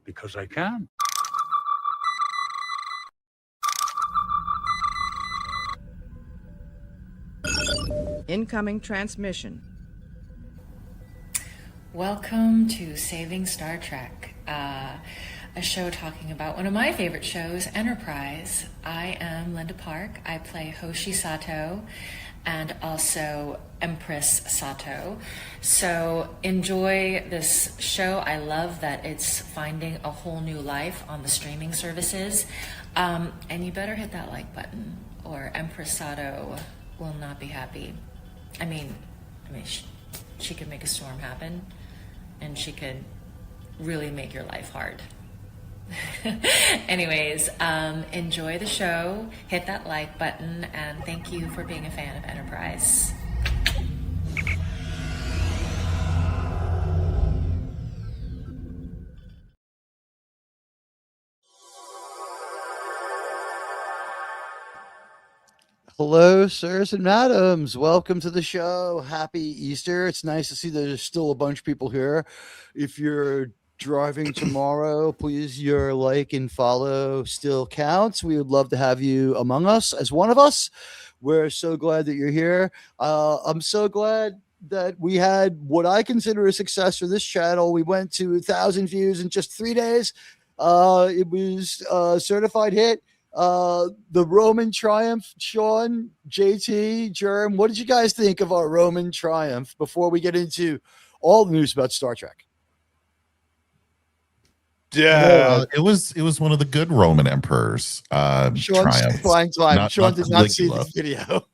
because I can. Incoming transmission. Welcome to Saving Star Trek, a show talking about one of my favorite shows, Enterprise. I am Linda Park. I play Hoshi Sato and also Empress Sato. So enjoy this show. I love that it's finding a whole new life on the streaming services. And you better hit that like button or Empress Sato will not be happy. I mean, she could make a storm happen, and she could really make your life hard. Anyways, enjoy the show, hit that like button, and thank you for being a fan of Enterprise. Hello, sirs and madams. Welcome to the show. Happy Easter. It's nice to see there's still a bunch of people here. If you're driving tomorrow, please, your like and follow still counts. We would love to have you among us as one of us. We're so glad that you're here. I'm so glad that we had what I consider a success for this channel. We went to 1,000 views in just 3 days. It was a certified hit. The Roman Triumph, Shawn, JT, Germ, what did you guys think of our Roman Triumph before we get into all the news about Star Trek? Yeah, it was one of the good Roman emperors. Sean's triumphs. flying time. Sean did not see Caligula. the video.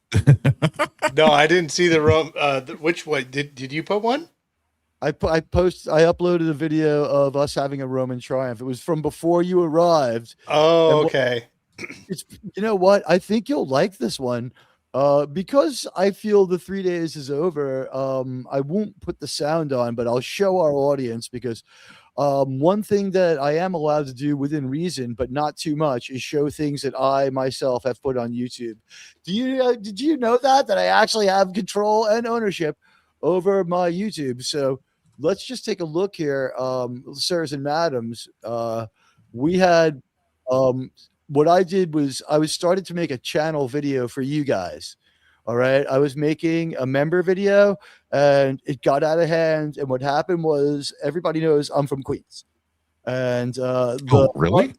No, I didn't see the Rome. Which one did you put one? I uploaded a video of us having a Roman Triumph. It was from before you arrived. Oh, okay. It's, you know what? I think you'll like this one. Because I feel the 3 days is over. I won't put the sound on, but I'll show our audience because one thing that I am allowed to do within reason, but not too much, is show things that I myself have put on YouTube. Did you know that I actually have control and ownership over my YouTube? So let's just take a look here, sirs and madams. We had what I did was I was started to make a channel video for you guys. All right. I was making a member video and it got out of hand. And what happened was everybody knows I'm from Queens. And Really?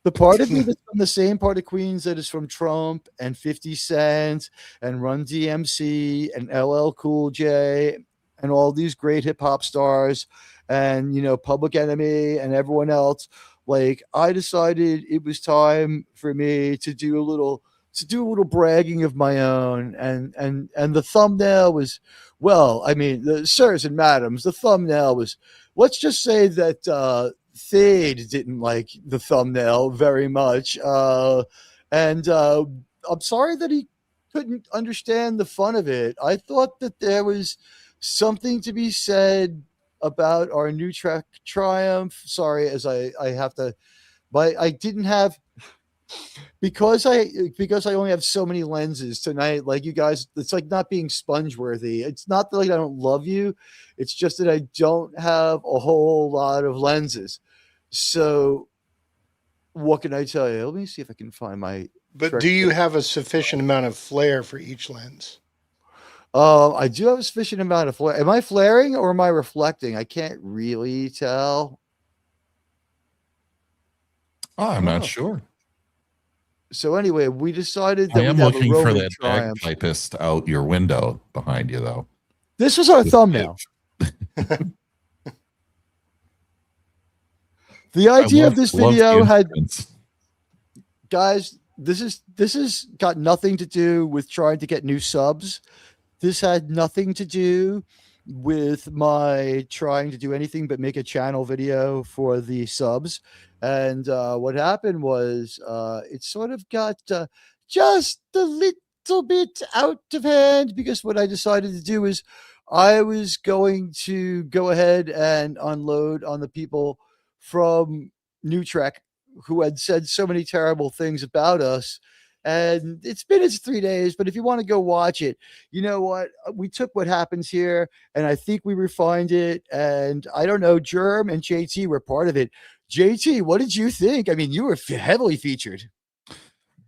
The part of me that's from the same part of Queens that is from Trump and 50 Cent and Run DMC and LL Cool J and all these great hip hop stars and, Public Enemy and everyone else. Like, I decided it was time for me to do a little bragging of my own, and the thumbnail was, the sirs and madams, the thumbnail was, let's just say that Thade didn't like the thumbnail very much, and I'm sorry that he couldn't understand the fun of it. I thought that there was something to be said about our NuTrek Triumph. Sorry, as I have to, but I didn't have, because I only have so many lenses tonight. Like, you guys, it's like not being sponge worthy. It's not that, like, I don't love you. It's just that I don't have a whole lot of lenses. So what can I tell you? Let me see if I can find my. But do you have a sufficient amount of flare for each lens? I do have a sufficient amount of flare. Am I flaring or am I reflecting? I can't really tell. Oh, I'm not sure. So anyway, we decided that I am we'd have looking a for Roman that Triumph. bagpipist out your window behind you, though. This was our thumbnail. The idea of this video had, guys, this is got nothing to do with trying to get new subs. This had nothing to do with my trying to do anything but make a channel video for the subs. And what happened was it sort of got just a little bit out of hand, because what I decided to do is I was going to go ahead and unload on the people from NuTrek who had said so many terrible things about us and it's been its 3 days. But if you want to go watch it, you know what? We took what happens here, and I think we refined it. And I don't know, Germ and JT were part of it. JT, what did you think? I mean, you were heavily featured.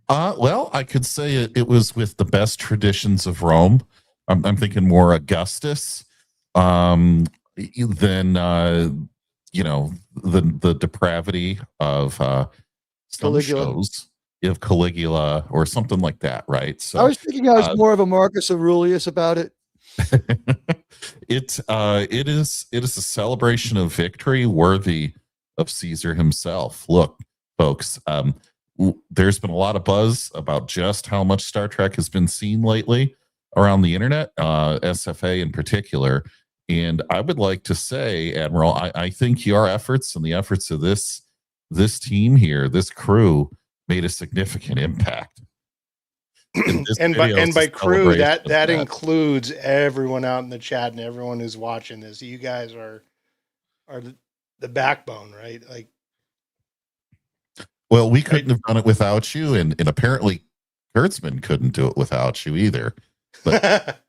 Well, I could say it was with the best traditions of Rome. I'm thinking more Augustus than the depravity of some Caligula. shows of Caligula or something like that, right? So I was thinking I was more of a Marcus Aurelius about it. it is a celebration of victory worthy of Caesar himself. Look, folks, there's been a lot of buzz about just how much Star Trek has been seen lately around the internet, SFA in particular. And I would like to say, Admiral, I think your efforts and the efforts of this team here, this crew, made a significant impact. And by crew, that includes everyone out in the chat and everyone who's watching this. You guys are the backbone, right? Like, well, we couldn't have done it without you, and apparently Kurtzman couldn't do it without you either. But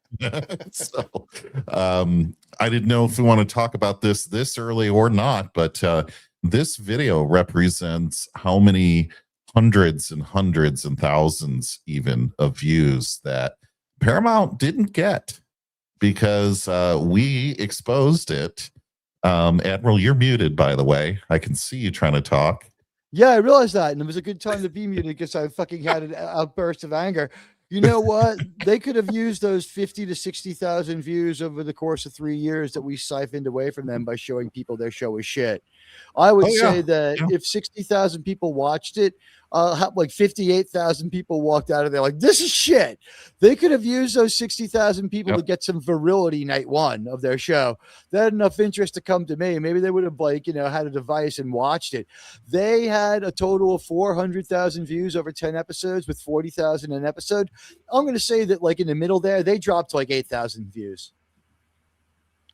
so I didn't know if we want to talk about this early or not, but this video represents how many hundreds and hundreds and thousands even of views that Paramount didn't get because we exposed it. Admiral, you're muted, by the way. I can see you trying to talk. Yeah, I realized that, and it was a good time to be muted because I fucking had an outburst of anger. You know what? They could have used those 50 to 60,000 views over the course of 3 years that we siphoned away from them by showing people their show is shit. I would say that if 60,000 people watched it, like 58,000 people walked out of there like, this is shit. They could have used those 60,000 people to get some virility night one of their show. They had enough interest to come to me. Maybe they would have had a device and watched it. They had a total of 400,000 views over 10 episodes with 40,000 an episode. I'm going to say that like in the middle there, they dropped like 8,000 views.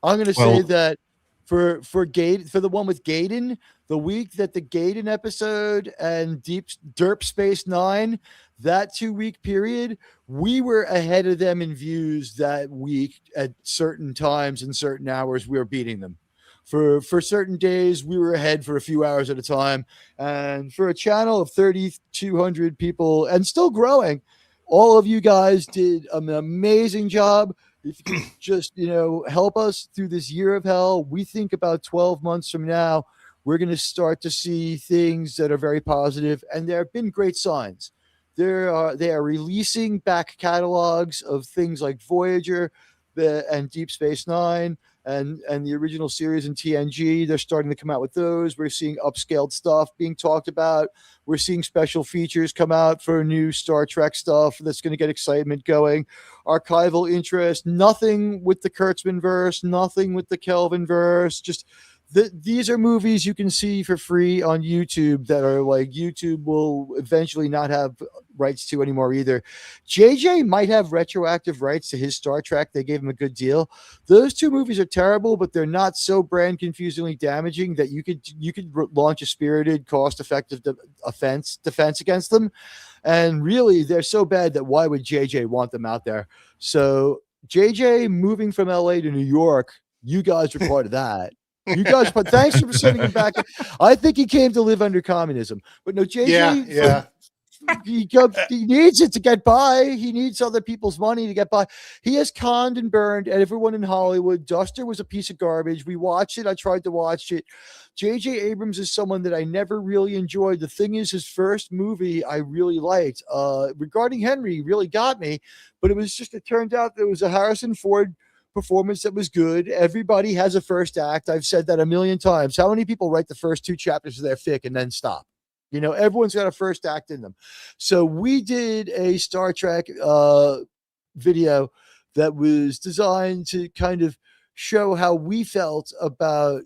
I'm going to say that for the one with Gaiden, the week that the Gaiden episode and Derp Space Nine, that 2 week period, we were ahead of them in views that week at certain times and certain hours. We were beating them. For certain days, we were ahead for a few hours at a time. And for a channel of 3,200 people and still growing, all of you guys did an amazing job. If you could just, help us through this year of hell, we think about 12 months from now, we're going to start to see things that are very positive, and there have been great signs. They are releasing back catalogs of things like Voyager and Deep Space Nine and the original series in TNG. They're starting to come out with those. We're seeing upscaled stuff being talked about. We're seeing special features come out for new Star Trek stuff that's going to get excitement going. Archival interest, nothing with the Kurtzman verse, nothing with the Kelvin verse, just these are movies you can see for free on YouTube that are like YouTube will eventually not have rights to anymore either. JJ might have retroactive rights to his Star Trek. They gave him a good deal. Those two movies are terrible, but they're not so brand confusingly damaging that you could launch a spirited, cost-effective defense against them. And really, they're so bad that why would JJ want them out there? So JJ moving from LA to New York, you guys were part of that. You guys, but thanks for sending him back. I think he came to live under communism. But no, JJ, he needs it to get by. He needs other people's money to get by. He has conned and burned everyone in Hollywood. Duster was a piece of garbage. We watched it. I tried to watch it. J.J. Abrams is someone that I never really enjoyed. The thing is, his first movie I really liked. Regarding Henry, really got me. But it turned out there was a Harrison Ford performance that was good. Everybody has a first act. I've said that a million times. How many people write the first 2 chapters of their fic and then stop? Everyone's got a first act in them. So we did a Star Trek video that was designed to kind of show how we felt about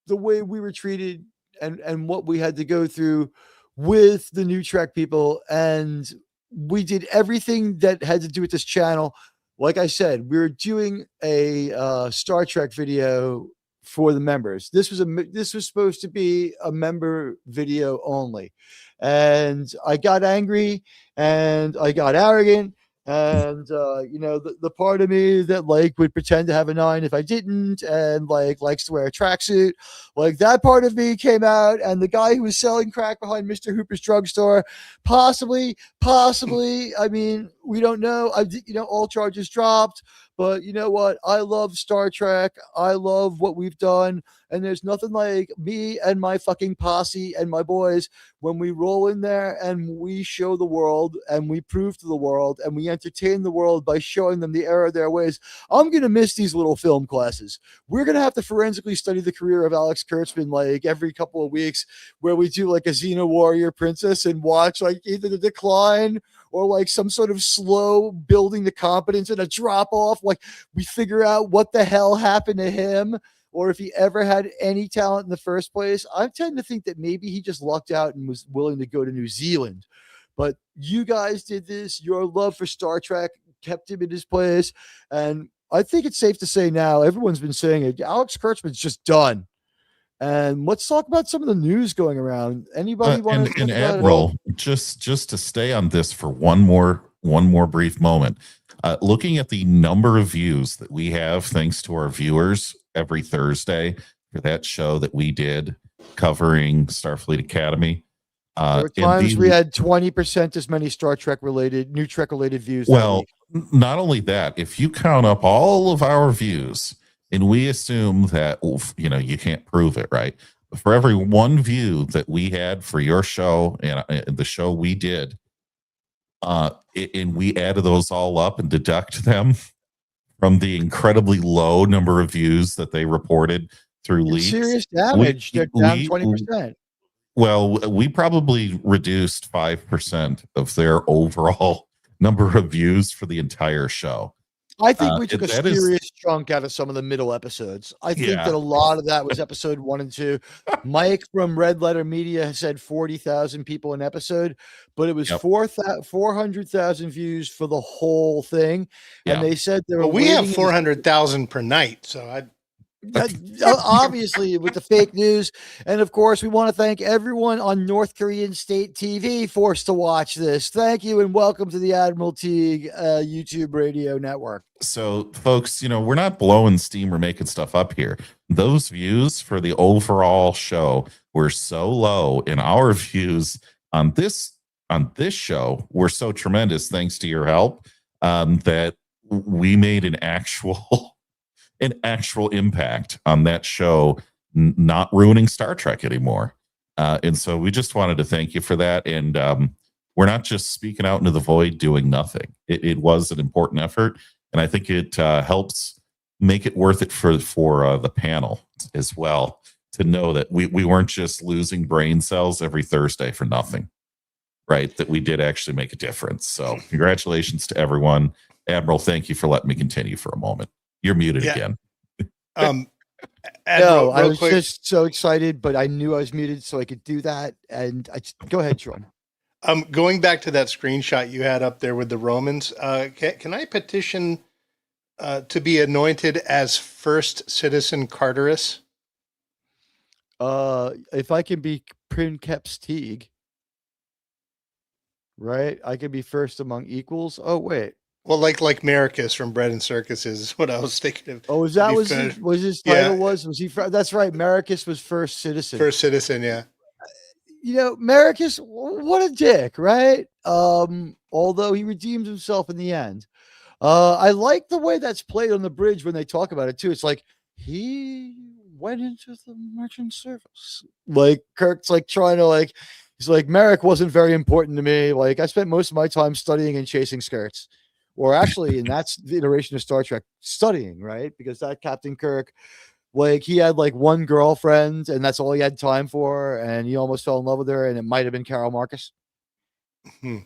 the way we were treated and what we had to go through with the NuTrek people. And we did everything that had to do with this channel. Like I said, we were doing a Star Trek video for the members. This was supposed to be a member video only. And I got angry and I got arrogant. And the part of me that like would pretend to have a 9 if I didn't, and like likes to wear a tracksuit, like that part of me came out. And the guy who was selling crack behind Mr. Hooper's drugstore, possibly, I mean, we don't know. All charges dropped. But you know what? I love Star Trek. I love what we've done. And there's nothing like me and my fucking posse and my boys when we roll in there and we show the world and we prove to the world and we entertain the world by showing them the error of their ways. I'm going to miss these little film classes. We're going to have to forensically study the career of Alex Kurtzman like every couple of weeks, where we do like a Xena warrior princess and watch like either the decline or like some sort of slow building the competence and a drop off. Like we figure out what the hell happened to him, or if he ever had any talent in the first place. I tend to think that maybe he just lucked out and was willing to go to New Zealand. But you guys did this. Your love for Star Trek kept him in his place. And I think it's safe to say now, everyone's been saying it, Alex Kurtzman's just done. And let's talk about some of the news going around. Anybody want to? And Admiral, just to stay on this for one more brief moment. Looking at the number of views that we have, thanks to our viewers every Thursday for that show that we did covering Starfleet Academy. There were times we had 20% as many Star Trek related, NuTrek related views. Well, not only that, if you count up all of our views, and we assume that, you can't prove it, right? But for every one view that we had for your show and the show we did, and we added those all up and deduct them from the incredibly low number of views that they reported through leaks. Serious damage. They're down 20%. Well, we probably reduced 5% of their overall number of views for the entire show. I think we took a serious chunk out of some of the middle episodes. I think that a lot of that was episode 1 and 2. Mike from Red Letter Media said 40,000 people an episode, but it was 400,000 views for the whole thing. And they said there were. We have 400,000 per night, so obviously with the fake news. And of course, we want to thank everyone on North Korean state TV forced to watch this. Thank you and welcome to the Admiral Teague YouTube radio network. So folks, we're not blowing steam or making stuff up here. Those views for the overall show were so low, and our views on this show were so tremendous thanks to your help, that we made an actual impact on that show, not ruining Star Trek anymore. And so we just wanted to thank you for that. And we're not just speaking out into the void doing nothing. It was an important effort. And I think it helps make it worth it for the panel as well, to know that we weren't just losing brain cells every Thursday for nothing, right? That we did actually make a difference. So congratulations to everyone. Admiral, thank you for letting me continue for a moment. You're muted again. Admiral, no, I was just so excited, but I knew I was muted, so I could do that. And go ahead, Shawn. Going back to that screenshot you had up there with the Romans, can I petition to be anointed as first citizen Carterus? If I can be Princeps Teague, right? I could be first among equals. Oh wait. Well, like Maricus from Bread and Circuses is what I was thinking of. Oh, was his title? Was he? That's right. Maricus was first citizen. First citizen, yeah. Maricus, what a dick, right? Although he redeemed himself in the end. I like the way that's played on the bridge when they talk about it too. It's like he went into the merchant service. Like Kirk's like trying to he's like, Merrick wasn't very important to me. Like I spent most of my time studying and chasing skirts. Or actually, and that's the iteration of Star Trek, studying, right? Because that Captain Kirk, he had one girlfriend, and that's all he had time for, and he almost fell in love with her, and it might have been Carol Marcus.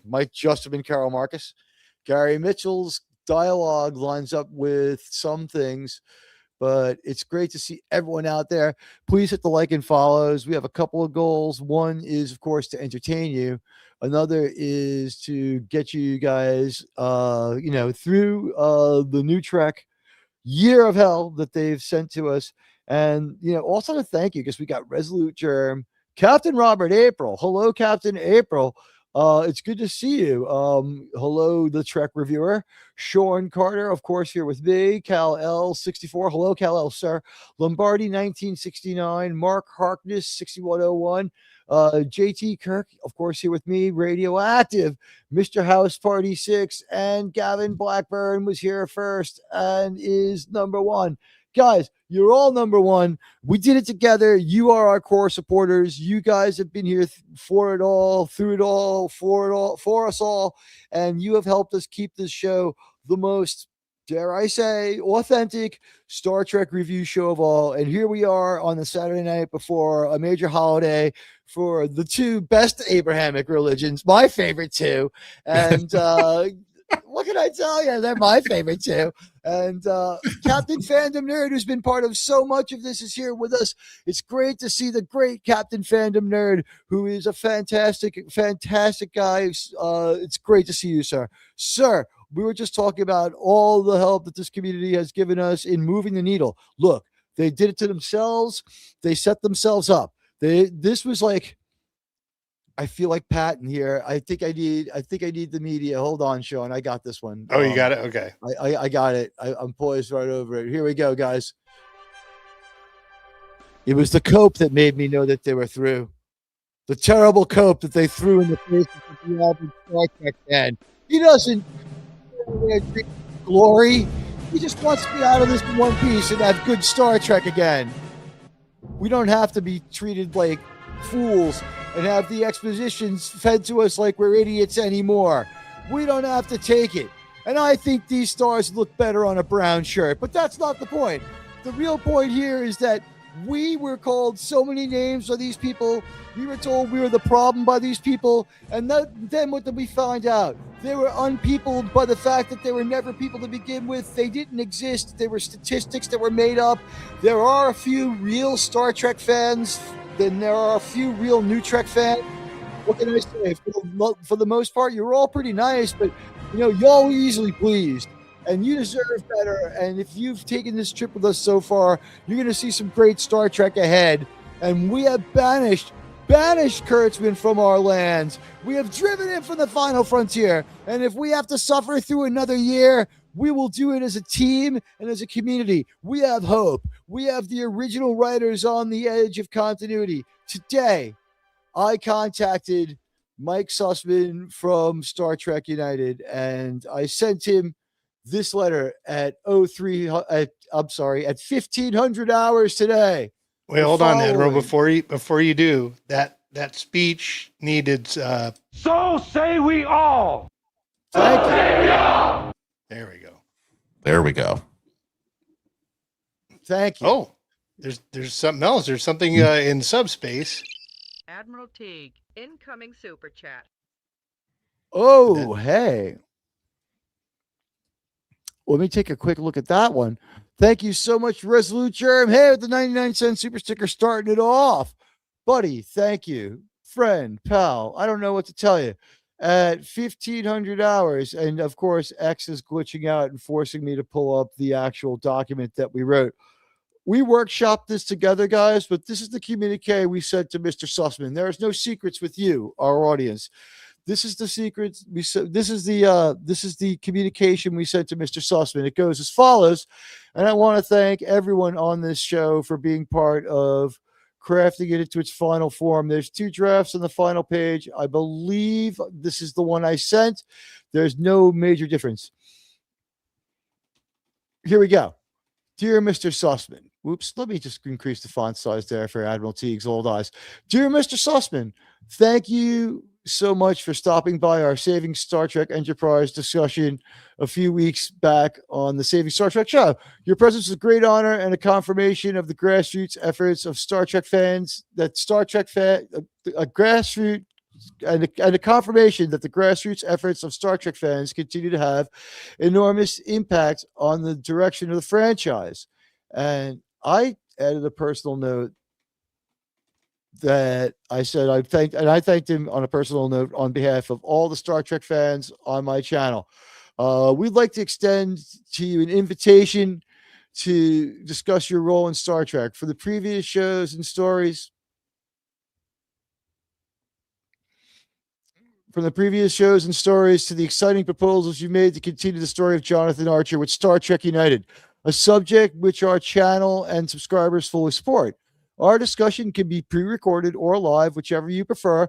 Might just have been Carol Marcus. Gary Mitchell's dialogue lines up with some things, but it's great to see everyone out there. Please hit the like and follows. We have a couple of goals. One is, of course, to entertain you. Another is to get you guys, through the NuTrek year of hell that they've sent to us. And, also to thank you because we got Resolute Germ, Captain Robert April. Hello, Captain April. It's good to see you. Hello, the Trek reviewer. Shawn Carter, of course, here with me. Cal L64. Hello, Cal L, sir. Lombardi 1969. Mark Harkness 6101. JT Kirk, of course, here with me. Radioactive. Mr. House Party 6. And Gavin Blackburn was here first and is number one. Guys, you're all number one. We did it together. You are our core supporters. You guys have been here for it all, through it all, for us all. And you have helped us keep this show the most, dare I say, authentic Star Trek review show of all. And here we are on the Saturday night before a major holiday for the two best Abrahamic religions, my favorite two. And, what can I tell you? They're my favorite too. And Captain Fandom Nerd, who's been part of so much of this, is here with us. It's great to see the great Captain Fandom Nerd, who is a fantastic guy. It's great to see you, sir. Sir, we were just talking about all the help that this community has given us in moving the needle. Look, they did it to themselves. They set themselves up. This was like, I feel like Patton here. I think I need the media. Hold on, Shawn. I got this one. Oh, you got it? Okay. I got it. I'm poised right over it. Here we go, guys. It was the cope that made me know that they were through. The terrible cope that they threw in the face of the average Star Trek fan. He doesn't drink glory. He just wants to be out of this in one piece and have good Star Trek again. We don't have to be treated like fools and have the expositions fed to us like we're idiots anymore. We don't have to take it. And I think these stars look better on a brown shirt, but that's not the point. The real point here is that we were called so many names by these people. We were told we were the problem by these people. And then what did we find out? They were unpeopled by the fact that they were never people to begin with. They didn't exist. They were statistics that were made up. There are a few real Star Trek fans. Then there are a few real NuTrek fans. What can I say? For the most part, you're all pretty nice, but y'all easily pleased, and you deserve better. And if you've taken this trip with us so far, you're going to see some great Star Trek ahead. And we have banished Kurtzman from our lands. We have driven him from the final frontier. And if we have to suffer through another year, we will do it as a team and as a community. We have hope. We have the original writers on the edge of continuity. Today, I contacted Mike Sussman from Star Trek United, and I sent him this letter at 1500 hours today. Wait, hold on, Admiral. Before you do that speech needed. So say we all. Thank you. Say we all. There we go. There we go. Thank you. Oh, there's something else. There's something in subspace. Admiral Teague, incoming super chat. Oh, hey. Let me take a quick look at that one. Thank you so much, Resolute Germ. Hey, with the 99-cent super sticker starting it off. Buddy, thank you. Friend, pal, I don't know what to tell you. At 1500 hours, and of course, X is glitching out and forcing me to pull up the actual document that we wrote. We workshopped this together, guys, but this is the communique we sent to Mr. Sussman. There is no secrets with you, our audience. This is the secrets we said. This is the communication we sent to Mr. Sussman. It goes as follows, and I want to thank everyone on this show for being part of crafting it into its final form. There's 2 drafts on the final page. I believe this is the one I sent. There's no major difference. Here we go. Dear Mr. Sussman. Whoops, let me just increase the font size there for Admiral Teague's old eyes. Dear Mr. Sussman, thank you so much for stopping by our Saving Star Trek Enterprise discussion a few weeks back on the Saving Star Trek show. Your presence is a great honor and a confirmation of the grassroots efforts of Star Trek fans, that Star Trek fan, a grassroots, and a confirmation that the grassroots efforts of Star Trek fans continue to have enormous impact on the direction of the franchise. And I added a personal note that I said I thanked him on a personal note on behalf of all the Star Trek fans on my channel. We'd like to extend to you an invitation to discuss your role in Star Trek. For the previous shows and stories, to the exciting proposals you made to continue the story of Jonathan Archer with Star Trek United, a subject which our channel and subscribers fully support. Our discussion can be pre-recorded or live, whichever you prefer.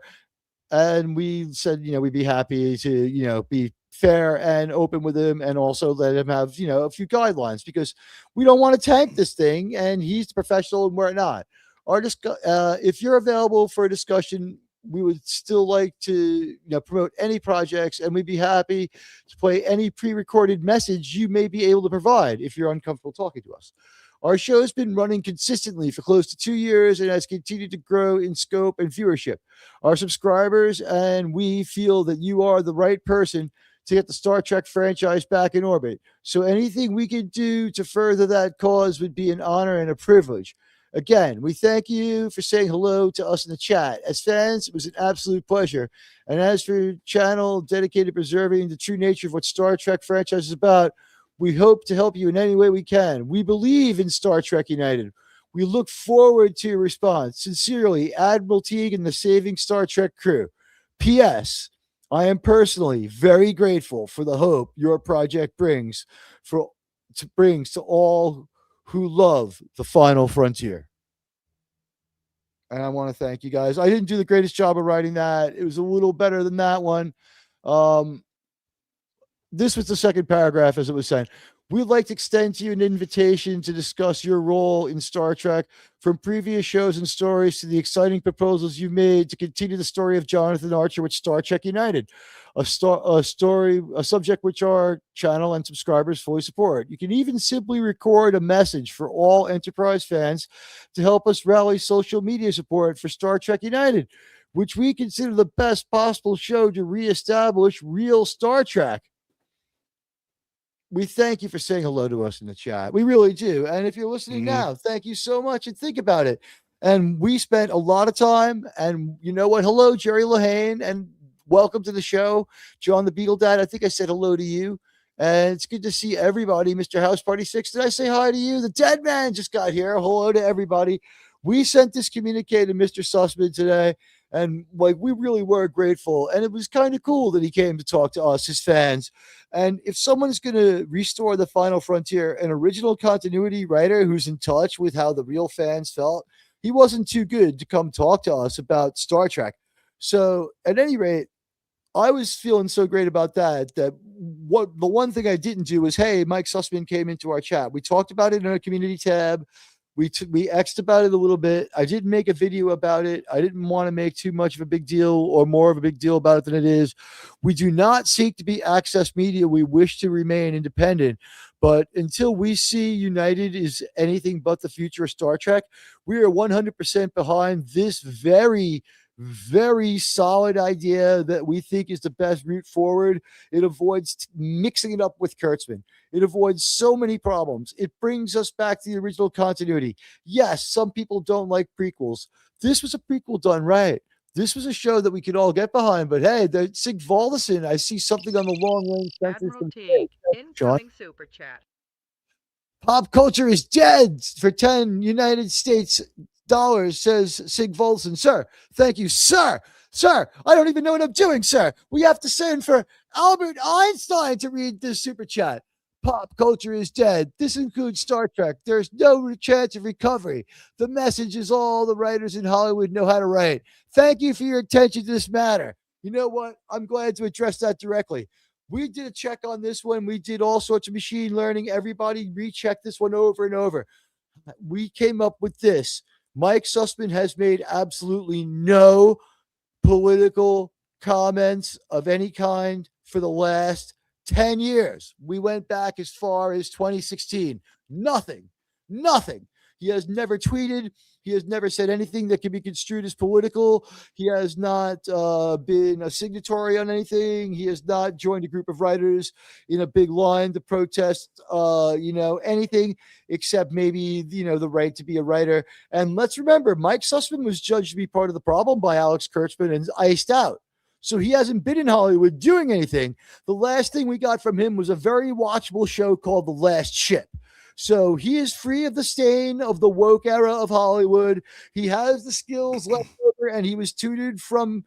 And we said, we'd be happy to, be fair and open with him, and also let him have, a few guidelines, because we don't want to tank this thing, and he's the professional and we're not. If you're available for a discussion, we would still like to promote any projects, and we'd be happy to play any pre-recorded message you may be able to provide if you're uncomfortable talking to us. Our show has been running consistently for close to 2 years and has continued to grow in scope and viewership. Our subscribers and we feel that you are the right person to get the Star Trek franchise back in orbit. So anything we can do to further that cause would be an honor and a privilege. Again, we thank you for saying hello to us in the chat. As fans, it was an absolute pleasure. And as for your channel dedicated to preserving the true nature of what Star Trek franchise is about, we hope to help you in any way we can. We believe in Star Trek United. We look forward to your response. Sincerely, Admiral Teague and the Saving Star Trek crew. P.S. I am personally very grateful for the hope your project brings to all who love the final frontier. And I want to thank you guys. I didn't do the greatest job of writing that. It was a little better than that one. This was the second paragraph as it was sent. We'd like to extend to you an invitation to discuss your role in Star Trek, from previous shows and stories to the exciting proposals you made to continue the story of Jonathan Archer with Star Trek United, a subject which our channel and subscribers fully support. You can even simply record a message for all Enterprise fans to help us rally social media support for Star Trek United, which we consider the best possible show to reestablish real Star Trek. We thank you for saying hello to us in the chat. We really do. And if you're listening now, thank you so much, and think about it. And we spent a lot of time, and you know what? Hello, Jerry Lehane, and welcome to the show. John the Beagle Dad, I think I said hello to you. And it's good to see everybody. Mr. House Party 6, did I say hi to you? The Dead Man just got here. Hello to everybody. We sent this communique to Mr. Sussman today, and we really were grateful. And it was kind of cool that he came to talk to us, his fans. And if someone's going to restore the final frontier, an original continuity writer who's in touch with how the real fans felt, he wasn't too good to come talk to us about Star Trek. So at any rate, I was feeling so great about that the one thing I didn't do was, hey, Mike Sussman came into our chat. We talked about it in our community tab. We X'd about it a little bit. I didn't make a video about it. I didn't want to make too much of a big deal or more of a big deal about it than it is. We do not seek to be access media. We wish to remain independent. But until we see United is anything but the future of Star Trek, we are 100% behind this very, very solid idea that we think is the best route forward. It avoids mixing it up with Kurtzman. It avoids so many problems. It brings us back to the original continuity. Yes, some people don't like prequels. This was a prequel done right. This was a show that we could all get behind. But hey, the Sig Valdison, I see something on the long range sensors. Admiral Teague, incoming super chat. Pop culture is dead for 10 United States dollars, says Sig Volson. Sir, thank you, sir. Sir, I don't even know what I'm doing, sir. We have to send for Albert Einstein to read this super chat. Pop culture is dead. This includes Star Trek. There's no chance of recovery. The message is all the writers in Hollywood know how to write. Thank you for your attention to this matter. You know what? I'm glad to address that directly. We did a check on this one. We did all sorts of machine learning. Everybody rechecked this one over and over. We came up with this. Mike Sussman has made absolutely no political comments of any kind for the last 10 years. We went back as far as 2016. Nothing. He has never tweeted. He has never said anything that can be construed as political. He has not been a signatory on anything. He has not joined a group of writers in a big line to protest, anything except maybe, the right to be a writer. And let's remember, Mike Sussman was judged to be part of the problem by Alex Kurtzman and iced out. So he hasn't been in Hollywood doing anything. The last thing we got from him was a very watchable show called The Last Ship. So he is free of the stain of the woke era of Hollywood. He has the skills left over, and he was tutored from,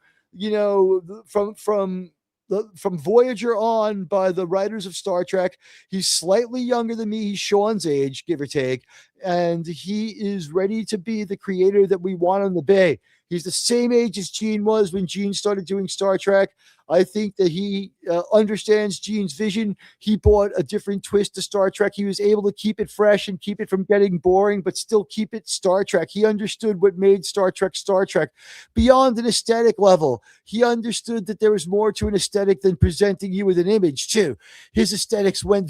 from Voyager on by the writers of Star Trek. He's slightly younger than me. He's Shawn's age, give or take. And he is ready to be the creator that we want him to be. He's the same age as Gene was when Gene started doing Star Trek. I think that he understands Gene's vision. He brought a different twist to Star Trek. He was able to keep it fresh and keep it from getting boring, but still keep it Star Trek. He understood what made Star Trek beyond an aesthetic level. He understood that there was more to an aesthetic than presenting you with an image too. His aesthetics went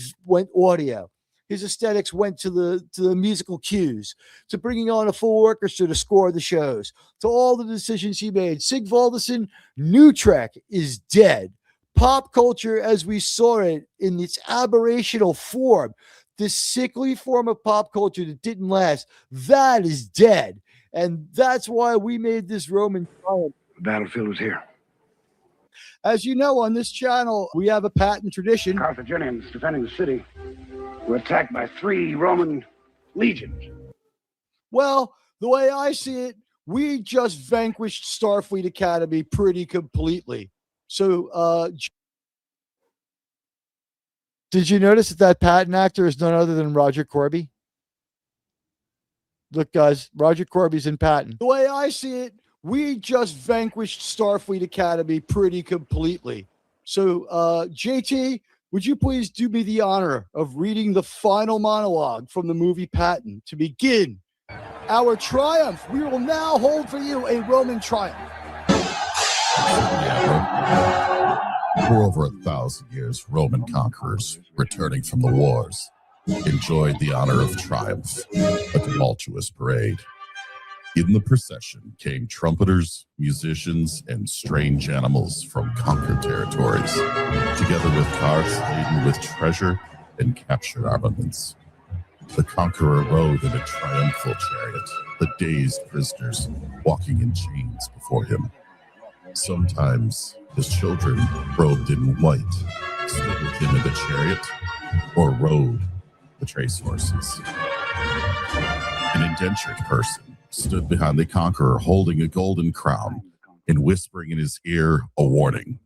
audio. His aesthetics went to the musical cues, to bringing on a full orchestra to score the shows, to all the decisions he made. Sigvaldason, NuTrek is dead. Pop culture as we saw it in its aberrational form, this sickly form of pop culture that didn't last, that is dead. And that's why we made this Roman triumph. The battlefield was here. As you know, on this channel, we have a patent tradition. Carthaginians defending the city were attacked by 3 Roman legions. Well, the way I see it, we just vanquished Starfleet Academy pretty completely. So, did you notice that patent actor is none other than Roger Corby? Look, guys, Roger Corby's in Patton. The way I see it, we just vanquished Starfleet Academy pretty completely. So, JT, would you please do me the honor of reading the final monologue from the movie Patton to begin our triumph? We will now hold for you a Roman triumph. For over 1,000 years, Roman conquerors, returning from the wars, enjoyed the honor of triumph, a tumultuous parade. In the procession came trumpeters, musicians, and strange animals from conquered territories, together with carts laden with treasure and captured armaments. The conqueror rode in a triumphal chariot, the dazed prisoners walking in chains before him. Sometimes his children, robed in white, stood with him in the chariot or rode the trace horses. An indentured person stood behind the conqueror holding a golden crown and whispering in his ear a warning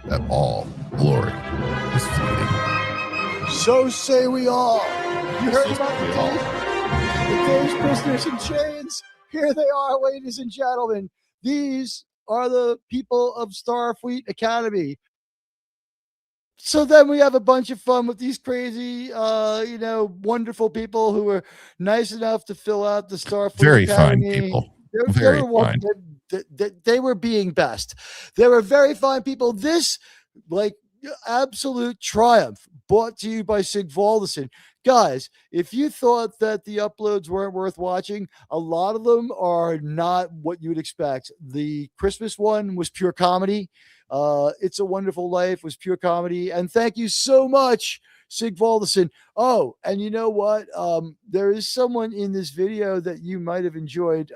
that all glory is fleeting. So say we all. You heard about the dazed prisoners in chains? Here they are, ladies and gentlemen. These are the people of Starfleet Academy. So then we have a bunch of fun with these crazy, wonderful people who were nice enough to fill out the Starfleet Very Academy. fine people. Very fine. They were being best. They were very fine people. This, absolute triumph brought to you by Sigvaldason. Guys, if you thought that the uploads weren't worth watching, a lot of them are not what you would expect. The Christmas one was pure comedy. It's a Wonderful Life was pure comedy. And thank you so much, Sigvaldason. Oh, and you know what? There is someone in this video that you might have enjoyed.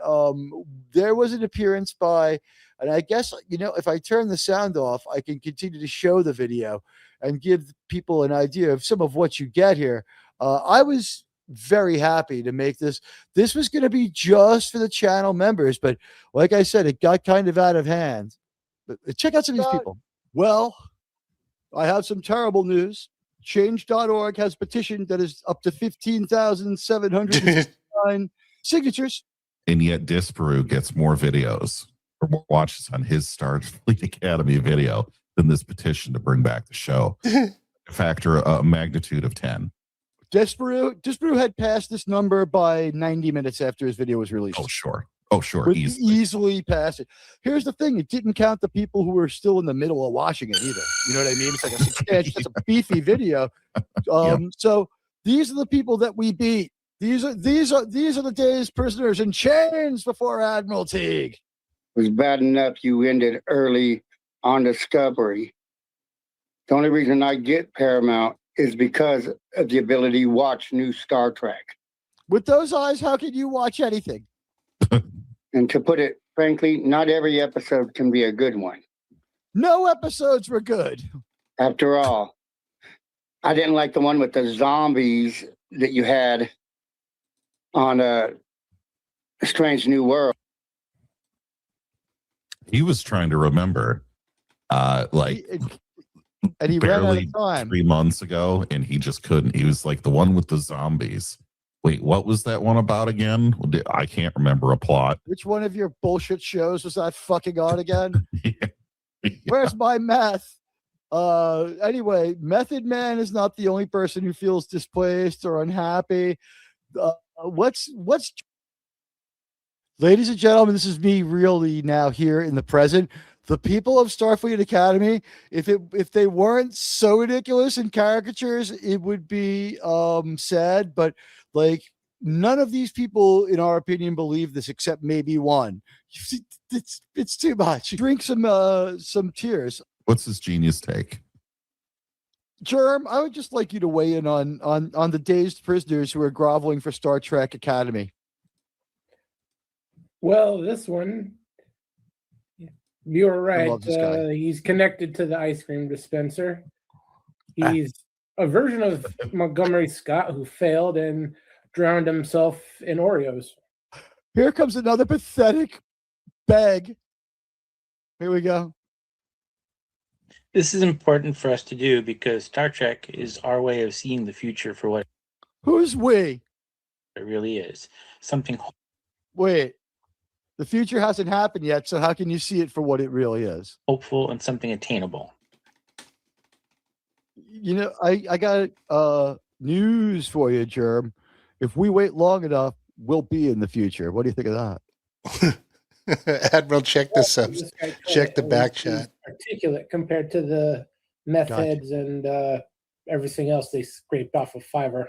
There was an appearance by, and I guess, if I turn the sound off, I can continue to show the video and give people an idea of some of what you get here. I was very happy to make this. This was going to be just for the channel members, but like I said, it got kind of out of hand. But check out some of these people. Well, I have some terrible news. Change.org has a petition that is up to 15,709 signatures. And yet Disparu gets more videos or more watches on his Starfleet Academy video than this petition to bring back the show. Factor a magnitude of 10. Disparu had passed this number by 90 minutes after his video was released. Oh, sure. Easily pass it. Here's the thing. It didn't count the people who were still in the middle of watching it either. You know what I mean? It's like it's a beefy video. So these are the people that we beat. These are the dazed prisoners in chains before Admiral Teague. It was bad enough you ended early on Discovery. The only reason I get Paramount is because of the ability to watch new Star Trek. With those eyes, how can you watch anything? And to put it frankly, not every episode can be a good one. No episodes were good. After all, I didn't like the one with the zombies that you had on a Strange New World. He was trying to remember, like and he ran out of time 3 months ago, and he just couldn't. He was like the one with the zombies. Wait, what was that one about again? I can't remember a plot. Which one of your bullshit shows was that fucking on again? Yeah. Where's my meth? Anyway, Method Man is not the only person who feels displaced or unhappy. What's ladies and gentlemen, this is me really now here in the present. The people of Starfleet Academy, if they weren't so ridiculous in caricatures, it would be sad, but like none of these people, in our opinion, believe this except maybe one. It's too much. Drink some tears. What's his genius take? Germ, I would just like you to weigh in on the dazed prisoners who are groveling for Star Trek Academy. Well, this one, you were right. He's connected to the ice cream dispenser. He's a version of Montgomery Scott who failed and drowned himself in Oreos. Here comes another pathetic bag. Here we go. This is important for us to do because Star Trek is our way of seeing the future for what Who's we? it really is. Something. Wait. The future hasn't happened yet, so how can you see it for what it really is? Hopeful and something attainable. You know, I got news for you, Germ. If we wait long enough, we'll be in the future. What do you think of that? Admiral, check this up. Check the back chat. Articulate compared to the meth heads and everything else they scraped off of Fiverr.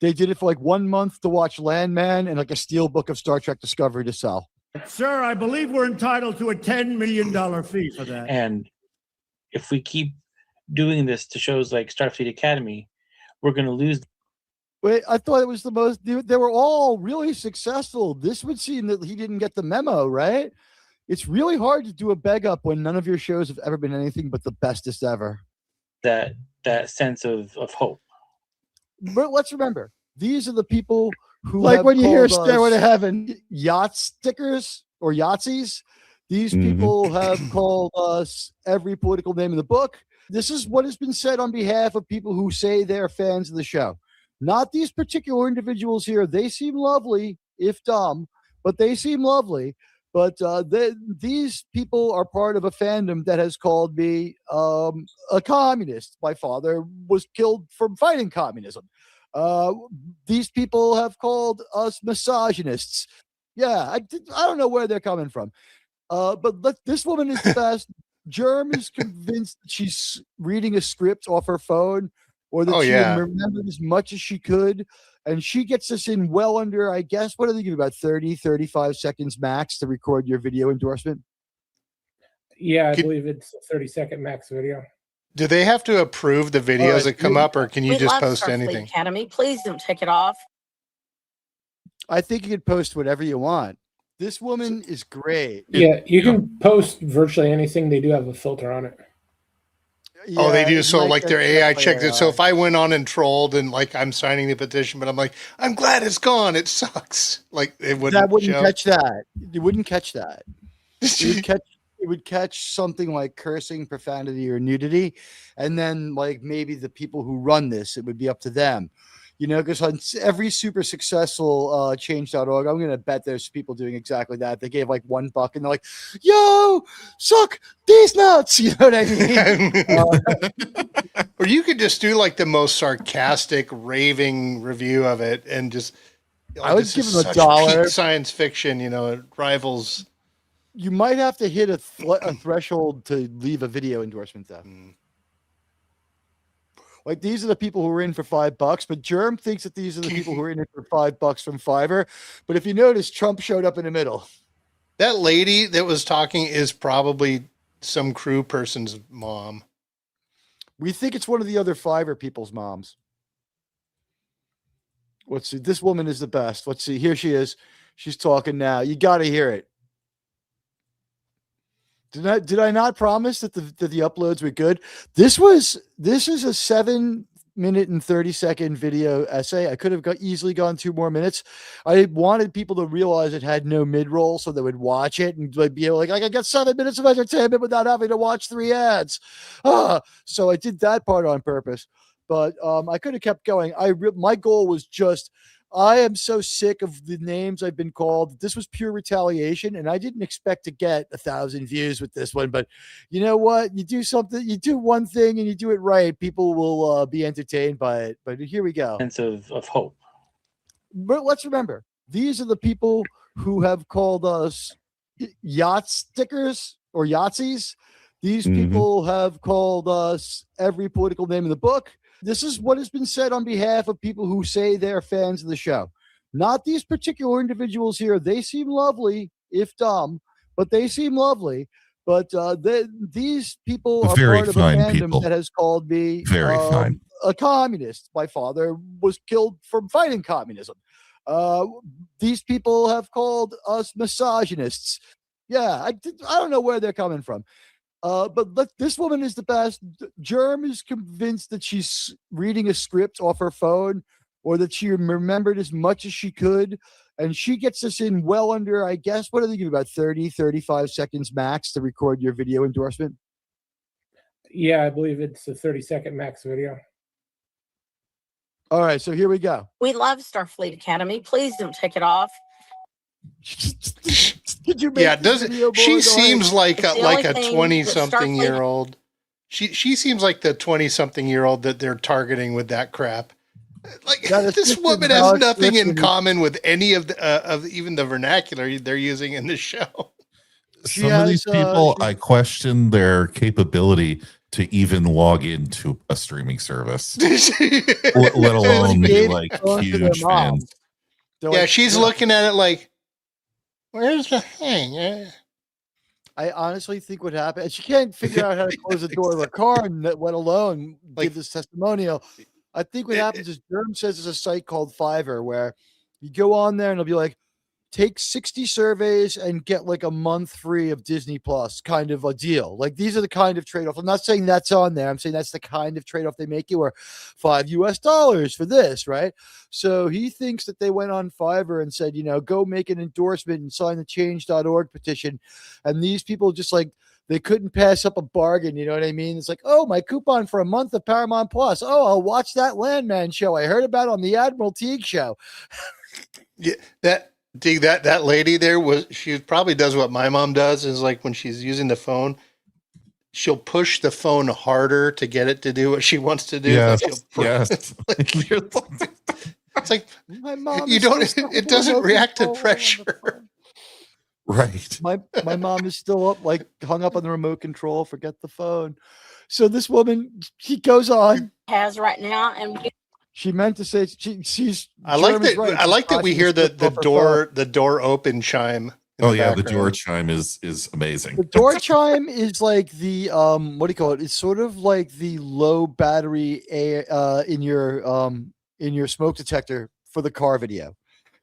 They did it for like 1 month to watch Landman and like a steel book of Star Trek Discovery to sell. Sir, I believe we're entitled to a $10 million fee for that. And if we keep doing this to shows like Starfleet Academy, we're going to lose. Wait, I thought it was the most, they were all really successful. This would seem that he didn't get the memo, right? It's really hard to do a beg up when none of your shows have ever been anything but the bestest ever. That sense of hope. But let's remember, these are the people who, like when you hear Stairway to Heaven, yacht stickers or Yahtzees. These people have called us every political name in the book. This is what has been said on behalf of people who say they're fans of the show. Not these particular individuals here. They seem lovely, if dumb, but they seem lovely. But these people are part of a fandom that has called me a communist. My father was killed from fighting communism. These people have called us misogynists. Yeah, I don't know where they're coming from. But this woman is the best. Germ is convinced she's reading a script off her phone or that she remembered as much as she could. And she gets us in well under, I guess, what do they give, about 30, 35 seconds max to record your video endorsement? Yeah, I believe it's a 30-second max video. Do they have to approve the videos that come up, or can you just post anything? Academy, please don't take it off. I think you can post whatever you want. This woman is great. Yeah, you can post virtually anything. They do have a filter on it. Yeah, they do. So like their AI checked it. So if I went on and trolled and like I'm signing the petition, but I'm like, I'm glad it's gone. It sucks. Like it wouldn't catch that. You wouldn't catch that. It would catch something like cursing, profanity, or nudity. And then like maybe the people who run this, it would be up to them. You know, because on every super successful change.org, I'm going to bet there's people doing exactly that. They gave like $1 and they're like, yo, suck these nuts. You know what I mean? Or you could just do like the most sarcastic, raving review of it and just, I would give them $1. Science fiction, you know, it rivals. You might have to hit a threshold to leave a video endorsement though. Like these are the people who are in for $5, but Germ thinks that these are the people who are in it for $5 from Fiverr. But if you notice, Trump showed up in the middle. That lady that was talking is probably some crew person's mom. We think it's one of the other Fiverr people's moms. Let's see. This woman is the best. Let's see. Here she is. She's talking now. You got to hear it. Did I not promise that the uploads were good? This is a 7 minute and 30-second video essay. I could have easily gone 2 more minutes. I wanted people to realize it had no mid-roll so they would watch it and like be able like I could get 7 minutes of entertainment without having to watch 3 ads. So I did that part on purpose. But I could have kept going. My goal was just, I am so sick of the names I've been called. This was pure retaliation, and I didn't expect to get 1,000 views with this one. But you know what? You do something, you do one thing, and you do it right. People will be entertained by it. But here we go. Sense of hope. But let's remember, these are the people who have called us yacht stickers or Yahtzees. These people have called us every political name in the book. This is what has been said on behalf of people who say they're fans of the show. Not these particular individuals here. They seem lovely, if dumb, but they seem lovely. But these people are very part of a fandom that has called me very fine. A communist. My father was killed from fighting communism. These people have called us misogynists. Yeah, I don't know where they're coming from. But this woman is the best. Germ is convinced that she's reading a script off her phone or that she remembered as much as she could. And she gets us in well under, I guess, what do they give you, about 30, 35 seconds max to record your video endorsement? Yeah, I believe it's a 30-second max video. All right, so here we go. We love Starfleet Academy. Please don't take it off. Yeah, doesn't she seems like a 20-something-year-old. She seems like the 20-something-year-old that they're targeting with that crap. Like this woman has nothing in common with any of even the vernacular they're using in the show. Some of these people, I question their capability to even log into a streaming service, let alone be like huge fans. Yeah, she's looking at it like, where's the thing? I honestly think what happened, she can't figure out how to close the door of her car, and let alone give this testimonial. I think what happens is Durham says there's a site called Fiverr where you go on there and it'll be like, take 60 surveys and get like a month free of Disney Plus kind of a deal. Like these are the kind of trade-off. I'm not saying that's on there. I'm saying that's the kind of trade-off they make you, or $5 US for this, right? So he thinks that they went on Fiverr and said, go make an endorsement and sign the change.org petition. And these people just like, they couldn't pass up a bargain. You know what I mean? It's like, oh, my coupon for a month of Paramount Plus. Oh, I'll watch that Landman show I heard about on the Admiral Teague show. Yeah, that lady there she probably does what my mom does, is like when she's using the phone, she'll push the phone harder to get it to do what she wants to do. Yes. It's like my mom. It doesn't react to pressure. Right. My mom is still up, like hung up on the remote control. Forget the phone. So this woman, she goes on. Has right now, and she meant to say she's. I like that. Right. I like that we hear the door open chime. Oh yeah, the door chime is amazing. The door chime is like the what do you call it? It's sort of like the low battery in your smoke detector for the car video.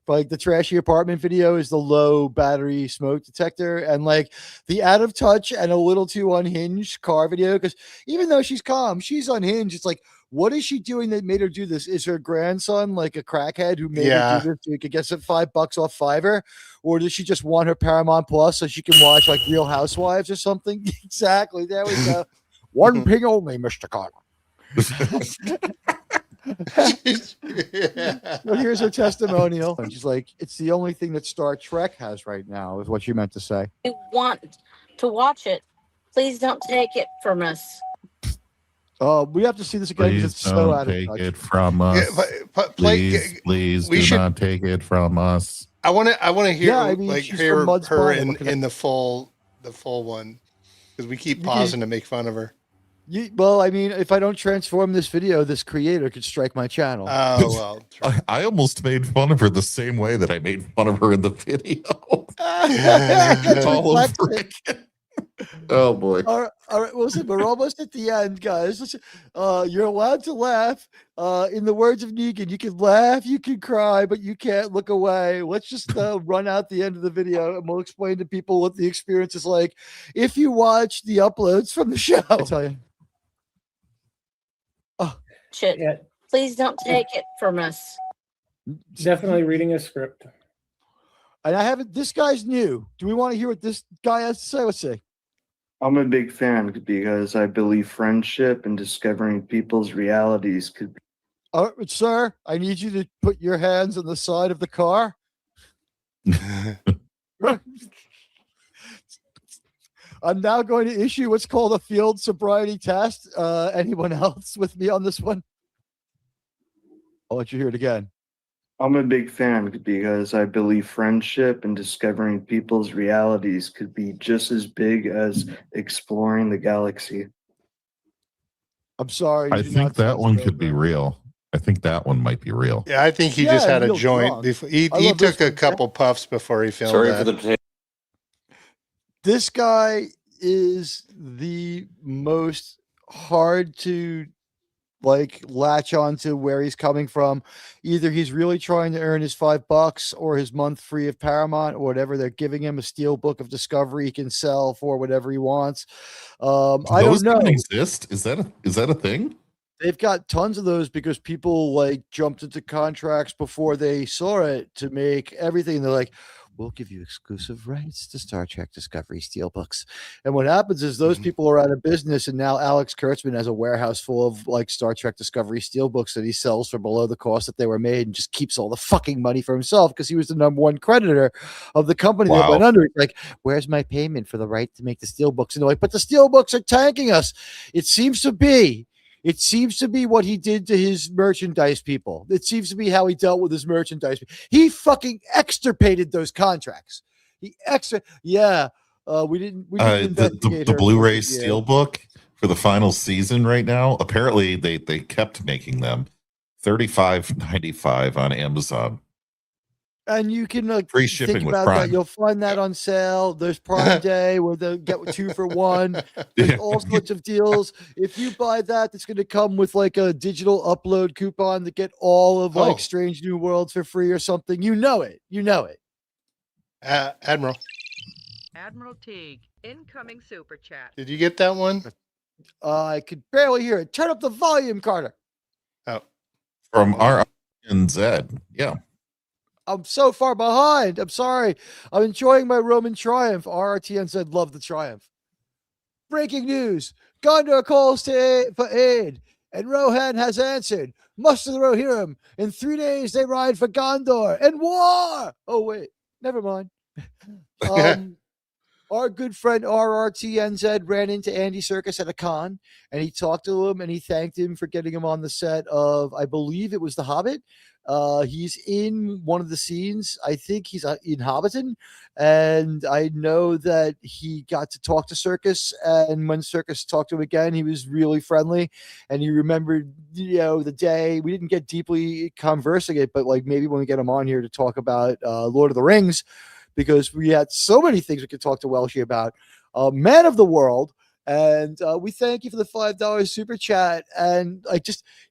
Like the trashy apartment video is the low battery smoke detector, and like the out of touch and a little too unhinged car video. Because even though she's calm, she's unhinged. It's like, what is she doing that made her do this? Is her grandson like a crackhead who made her do this so he could get some $5 off Fiverr? Or does she just want her Paramount Plus so she can watch like Real Housewives or something? Exactly. There we go. One ping only, Mr. Carter. Well, here's her testimonial. And she's like, it's the only thing that Star Trek has right now, is what she meant to say. we want to watch it. Please don't take it from us. We have to see this again. Please it's so out don't of take touch. it from us. Please do not take it from us. I want to hear hear from her in the full one, because we keep pausing to make fun of her. Well, I mean, if I don't transform this video, this creator could strike my channel. Oh, well. I almost made fun of her the same way that I made fun of her in the video. All over again. Oh, boy. All right. Well, listen, we're almost at the end, guys. Listen, you're allowed to laugh. In the words of Negan, you can laugh, you can cry, but you can't look away. Let's just run out the end of the video, and we'll explain to people what the experience is like if you watch the uploads from the show. I tell you. it. Yeah, Please don't take it from us. definitely reading a script. And I haven't. This guy's new. Do we want to hear what this guy has to say? Let's see. I'm a big fan because I believe friendship and discovering people's realities could be. Sir, I need you to put your hands on the side of the car. I'm now going to issue what's called a field sobriety test. Anyone else with me on this one? I'll let you hear it again. I'm a big fan because I believe friendship and discovering people's realities could be just as big as exploring the galaxy. I'm sorry. I think that one could be real. I think that one might be real. Yeah, I think he just had a joint. He took a couple puffs before he filmed that. For the potato. This guy is the most hard to latch on to where he's coming from. Either he's really trying to earn his $5 or his month free of Paramount or whatever. They're giving him a steel book of Discovery he can sell for whatever he wants. I don't know. Exist? Is that a thing? They've got tons of those because people jumped into contracts before they saw it to make everything. They're like, we'll give you exclusive rights to Star Trek Discovery Steelbooks. And what happens is those people are out of business, and now Alex Kurtzman has a warehouse full of Star Trek Discovery Steelbooks that he sells for below the cost that they were made and just keeps all the fucking money for himself because he was the #1 creditor of the company that went under. It's like, where's my payment for the right to make the Steelbooks? And they're like, but the Steelbooks are tanking us. It seems to be what he did to his merchandise people. It seems to be how he dealt with his merchandise. He fucking extirpated those contracts. We didn't the Blu-ray Steelbook for the final season right now. Apparently they kept making them $35.95 on Amazon. And you can free shipping think with about Prime. that. You'll find that on sale. There's Prime Day where they'll get 2 for 1. There's all sorts of deals. If you buy that, it's going to come with a digital upload coupon to get all of Strange New Worlds for free or something. You know it. Admiral Teague, incoming super chat. Did you get that one? I could barely hear it. Turn up the volume, Carter. Oh, from RNZ. Yeah. I'm so far behind. I'm sorry. I'm enjoying my Roman triumph. RRTN love the triumph. Breaking news. Gondor calls for aid, and Rohan has answered. Muster the Rohirrim. In 3 days, they ride for Gondor and war. Oh, wait. Never mind. Our good friend RRTNZ ran into Andy Serkis at a con, and he talked to him, and he thanked him for getting him on the set of, I believe it was The Hobbit. He's in one of the scenes. I think he's in Hobbiton, and I know that he got to talk to Serkis, and when Serkis talked to him again, he was really friendly, and he remembered, the day. We didn't get deeply conversing it, but maybe when we get him on here to talk about Lord of the Rings, because we had so many things we could talk to Welshie about. Man of the World. And we thank you for the $5 super chat. And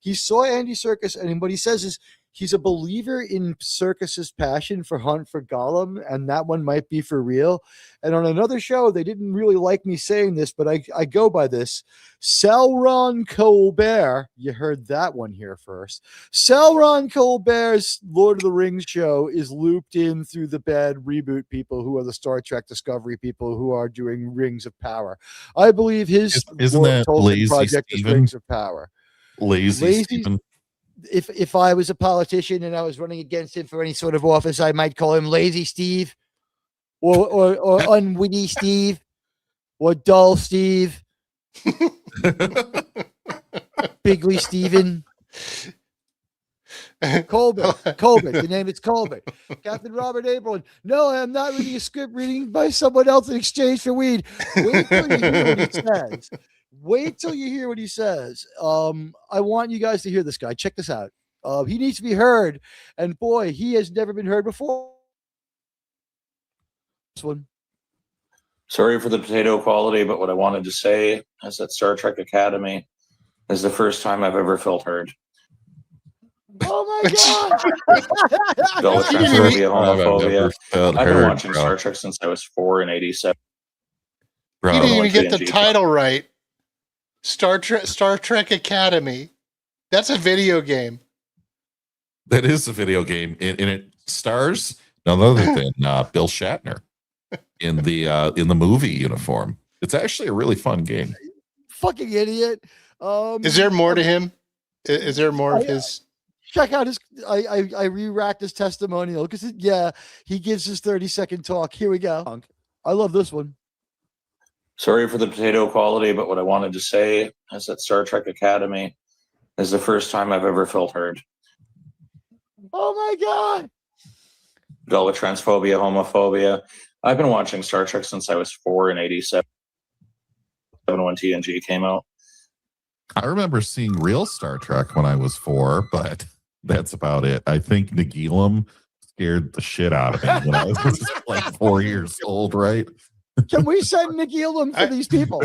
he saw Andy Serkis, and what he says is he's a believer in Serkis's passion for Hunt for Gollum, and that one might be for real. And on another show, they didn't really like me saying this, but I go by this. Sauron Colbert, you heard that one here first. Sauron Colbert's Lord of the Rings show is looped in through the bad reboot people who are the Star Trek Discovery people who are doing Rings of Power. I believe his isn't that Lazy project Steven? is Rings of Power. Lazy Steven. If I was a politician and I was running against him for any sort of office, I might call him Lazy Steve, or Unwitty Steve, or Dull Steve, Bigly Steven. Colbert. The name is Colbert. Captain Robert Abraham. No, I'm not reading a script reading by someone else in exchange for weed. Wait till you hear what he says. I want you guys to hear this guy. Check this out. He needs to be heard, and boy, he has never been heard before. This one. Sorry for the potato quality, but what I wanted to say is that Star Trek Academy is the first time I've ever felt heard. Oh my God! Bill transphobia, homophobia. I've been watching Star Trek since I was 4 in '87. You didn't even get the title right. Star Trek Academy. That's a video game. That is a video game, and it stars none other than Bill Shatner in the movie uniform. It's actually a really fun game. Fucking idiot. Is there more to him? Is there more of his? Check out his. I re-racked his testimonial because he gives his 30-second talk. Here we go. I love this one. Sorry for the potato quality, but what I wanted to say is that Star Trek Academy is the first time I've ever felt heard. Oh my God. Dealt with transphobia, homophobia. I've been watching Star Trek since I was 4 in '87 when TNG came out. I remember seeing real Star Trek when I was 4, but that's about it. I think Nagilum scared the shit out of me when I was like 4 years old, right? Can we send Nagilum for these people?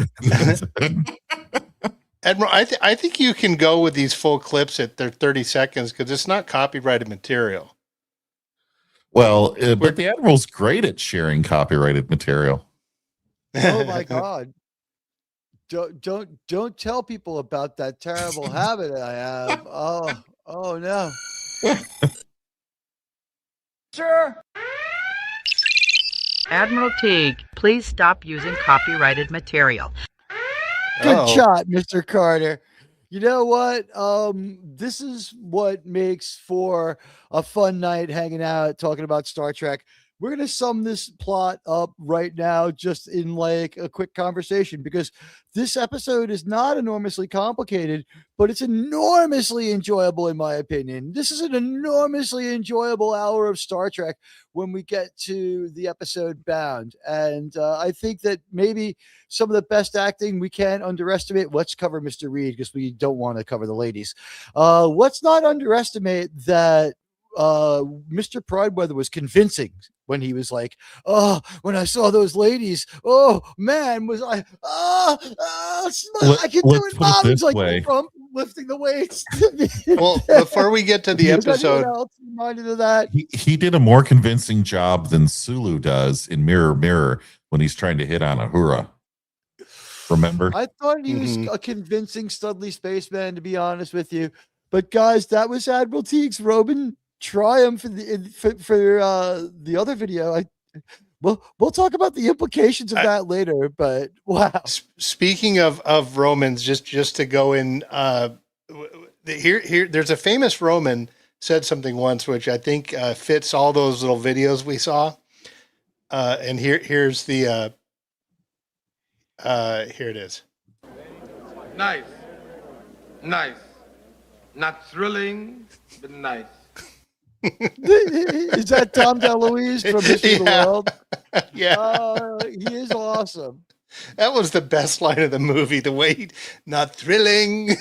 Admiral, I think you can go with these full clips at their 30 seconds because it's not copyrighted material. Well, but the Admiral's great at sharing copyrighted material. Oh my God. Don't tell people about that terrible habit I have. Oh no. Sir. Admiral Teague, please stop using copyrighted material. Good shot, Mr. Carter. You know what? This is what makes for a fun night hanging out, talking about Star Trek. We're going to sum this plot up right now, just in like a quick conversation, because this episode is not enormously complicated, but it's enormously enjoyable, in my opinion. This is an enormously enjoyable hour of Star Trek when we get to the episode Bound. And I think that maybe some of the best acting we can't underestimate. Let's cover Mr. Reed because we don't want to cover the ladies. Let's not underestimate that Mr. Prideweather was convincing when he was like, "Oh, when I saw those ladies, oh man, was I? I can do it, Mom." It's like Trump lifting the weights. Well, before we get to the episode, reminded of that. He did a more convincing job than Sulu does in Mirror Mirror when he's trying to hit on Uhura. Remember? I thought he was a convincing Studley spaceman, to be honest with you. But guys, that was Admiral Teague's Roman triumph for the other video. We'll talk about the implications of that later. But wow. Speaking of Romans, just to go in here, there's a famous Roman said something once, which I think fits all those little videos we saw. And here's the here it is. Nice, not thrilling, but nice. Is that Tom DeLuise from History of the World? Yeah. He is awesome. That was the best line of the movie. The way, not thrilling.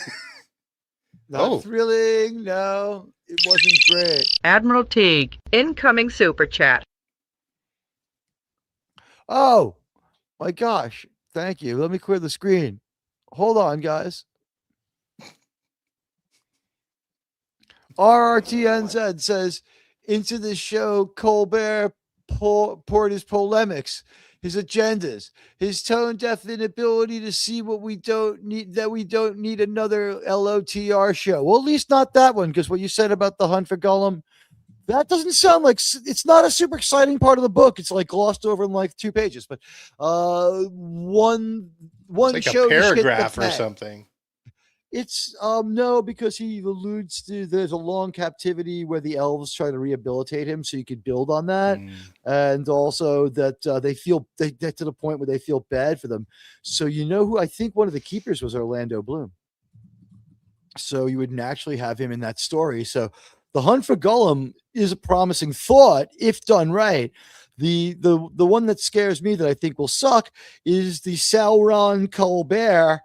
Not thrilling. No, it wasn't great. Admiral Teague, incoming super chat. Oh, my gosh. Thank you. Let me clear the screen. Hold on, guys. RRTNZ says, into the show, Colbert poured his polemics, his agendas, his tone-deaf inability to see what we don't need, that we don't need another LOTR show. Well, at least not that one, because what you said about the hunt for Gollum, that doesn't sound like, it's not a super exciting part of the book. It's like glossed over in like 2 pages, but one it's like show, a paragraph or something. It's no, because he alludes to there's a long captivity where the elves try to rehabilitate him, so you could build on that, and also that they get to the point where they feel bad for them. So you know who I think one of the keepers was Orlando Bloom. So you would naturally have him in that story. So the hunt for Gollum is a promising thought if done right. The one that scares me that I think will suck is the Sauron Colbert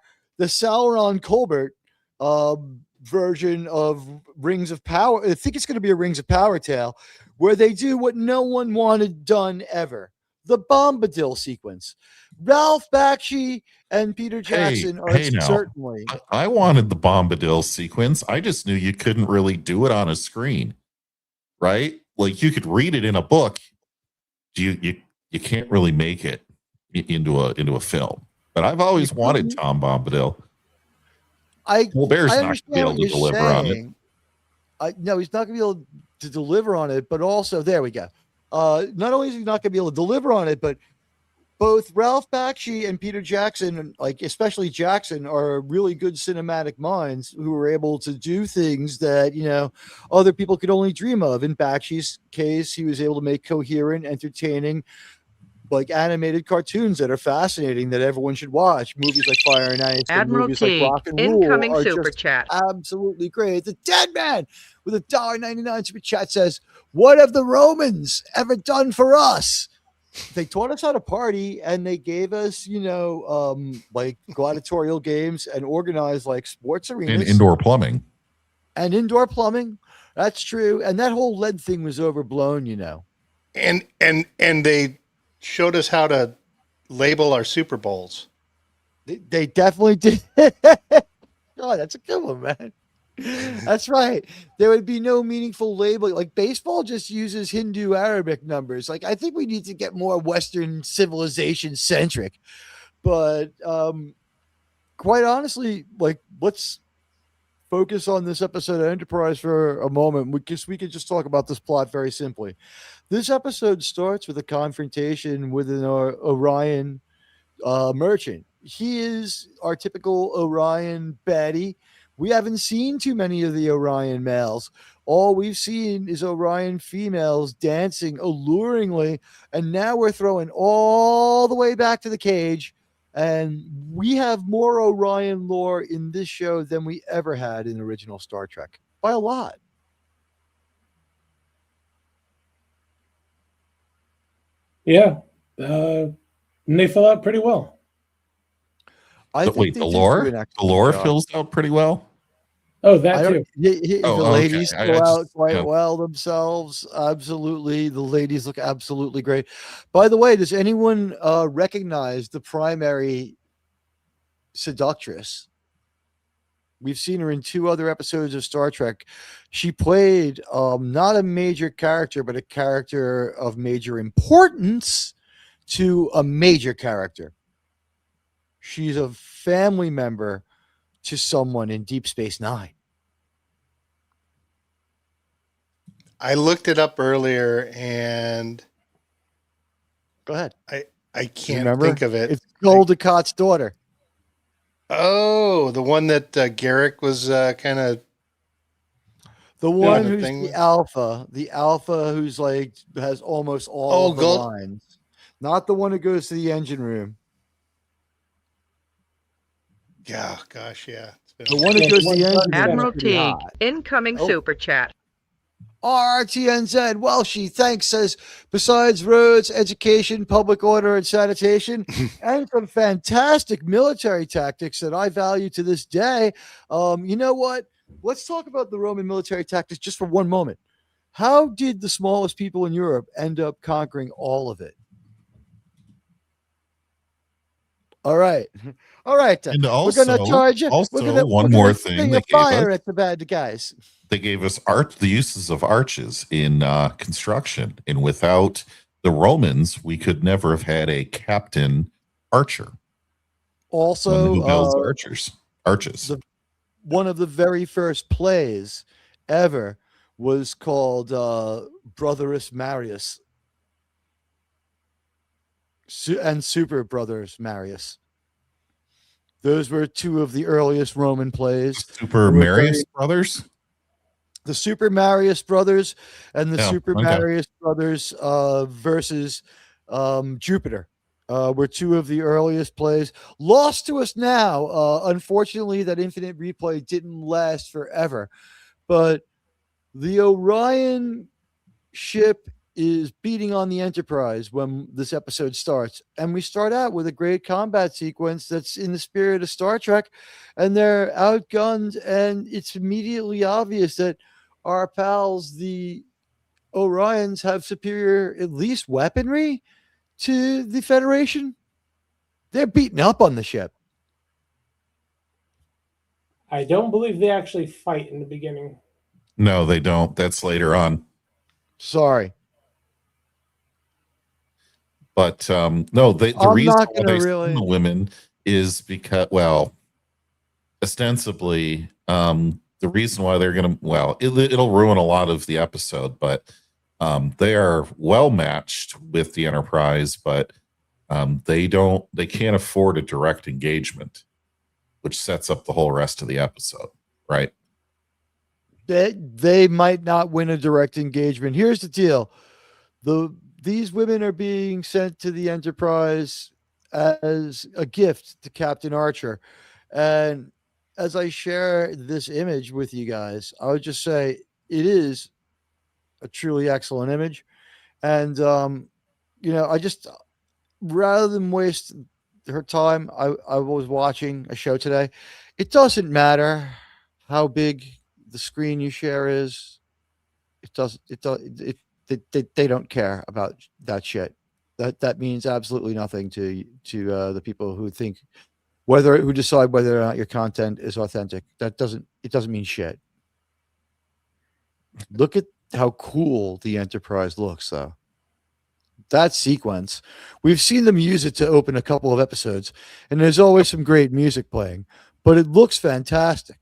version of Rings of Power. I think it's going to be a Rings of Power tale where they do what no one wanted done ever. The Bombadil sequence. Ralph Bakshi and Peter Jackson are certainly. I wanted the Bombadil sequence. I just knew you couldn't really do it on a screen, right? Like you could read it in a book. You can't really make it into a film. But I've always wanted Tom Bombadil. Colbert's I not going to be understand able what to you're deliver on it. saying. No, he's not going to be able to deliver on it, but also, there we go. Not only is he not going to be able to deliver on it, but both Ralph Bakshi and Peter Jackson, like especially Jackson, are really good cinematic minds who are able to do things that, you know, other people could only dream of. In Bakshi's case, he was able to make coherent, entertaining, like animated cartoons that are fascinating that everyone should watch. Movies like Fire and Ice and Admiral movies like Teague, Rock and Roll incoming are super just chat. absolutely great. The Dead Man with a $1.99 super chat says, "What have the Romans ever done for us? They taught us how to party, and they gave us, you know, like gladiatorial games and organized like sports arenas And indoor plumbing. and indoor plumbing. That's true. And that whole lead thing was overblown, you know. And they showed us how to label our Super Bowls. They definitely did. Oh, that's a good one, man. That's right. There would be no meaningful labeling. Like baseball just uses Hindu Arabic numbers. Like I think we need to get more Western civilization centric. But quite honestly, like let's focus on this episode of Enterprise for a moment. We could just talk about this plot very simply. This episode starts with a confrontation with an Orion merchant. He is our typical Orion baddie. We haven't seen too many of the Orion males. All we've seen is Orion females dancing alluringly, and now we're throwing all the way back to the cage, and we have more Orion lore in this show than we ever had in original Star Trek, by a lot. Yeah, and they fill out pretty well. Wait, the lore fills out pretty well. Oh, that too. The Oh, ladies okay. go out quite well themselves. Absolutely. The ladies look absolutely great. By the way, does anyone recognize the primary seductress? We've seen her in 2 other episodes of Star Trek. She played not a major character, but a character of major importance to a major character. She's a family member to someone in Deep Space Nine. I looked it up earlier and go ahead. I can't think of it. It's Goldicott's daughter. Oh, the one that Garrick was kind of the one who's the alpha who's like has almost all of the lines. Not the one who goes to the engine room. Yeah, gosh, yeah. The one who goes to the engine room. Admiral Teague, incoming super chat. RTNZ, well, she thanks, says, besides roads, education, public order, and sanitation, and some fantastic military tactics that I value to this day. You know what? Let's talk about the Roman military tactics just for one moment. How did the smallest people in Europe end up conquering all of it? All right. All right. And also, we're going to charge you. One more thing they fire at the bad guys. They gave us the uses of arches in construction, and without the Romans, we could never have had a captain archer. Also, arches. One of the very first plays ever was called Brotherus Marius and Super Brothers Marius. Those were 2 of the earliest Roman plays. Super Marius Brothers? The Super Marius Brothers and the Super Marius Brothers versus Jupiter were 2 of the earliest plays. Lost to us now. Unfortunately, that infinite replay didn't last forever. But the Orion ship is beating on the Enterprise when this episode starts. And we start out with a great combat sequence that's in the spirit of Star Trek. And they're outgunned. And it's immediately obvious that our pals, the Orions, have superior, at least weaponry, to the Federation. They're beating up on the ship. I don't believe they actually fight in the beginning. No, they don't. That's later on. Sorry. But no, the reason why they send the women is because, well, ostensibly, the reason why they're going to, well, it'll ruin a lot of the episode, but they are well matched with the Enterprise, but they can't afford a direct engagement, which sets up the whole rest of the episode, right? They might not win a direct engagement. Here's the deal. These women are being sent to the Enterprise as a gift to Captain Archer. And as I share this image with you guys, I would just say it is a truly excellent image. And, I just, rather than waste her time, I was watching a show today. It doesn't matter how big the screen you share is. They don't care about that shit. That means absolutely nothing to the people who decide whether or not your content is authentic. It doesn't mean shit. Look at how cool the Enterprise looks, though. That sequence, we've seen them use it to open a couple of episodes, and there's always some great music playing, but it looks fantastic.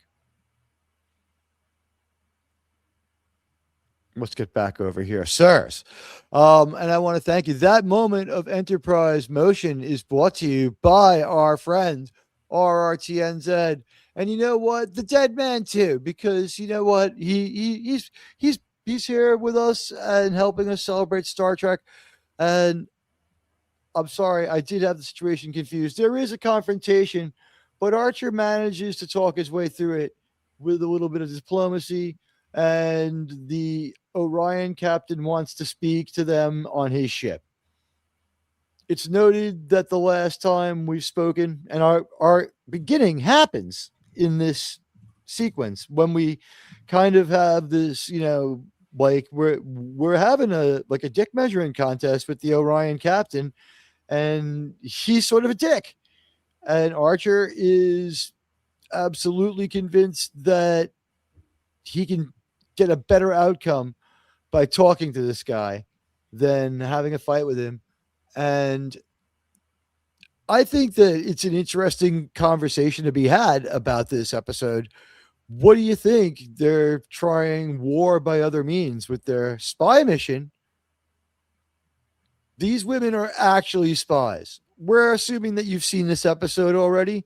Let's get back over here, sirs. And I want to thank you. That moment of Enterprise motion is brought to you by our friend, RRTNZ. And you know what? The Dead Man, too, because you know what? He's here with us and helping us celebrate Star Trek. And I'm sorry, I did have the situation confused. There is a confrontation, but Archer manages to talk his way through it with a little bit of diplomacy. And the Orion captain wants to speak to them on his ship. It's noted that the last time we've spoken, and our beginning happens in this sequence when we kind of have this, like we're having a dick measuring contest with the Orion captain, and he's sort of a dick. And Archer is absolutely convinced that he can get a better outcome by talking to this guy than having a fight with him. And I think that it's an interesting conversation to be had about this episode. What do you think? They're trying war by other means with their spy mission. These women are actually spies. We're assuming that you've seen this episode already.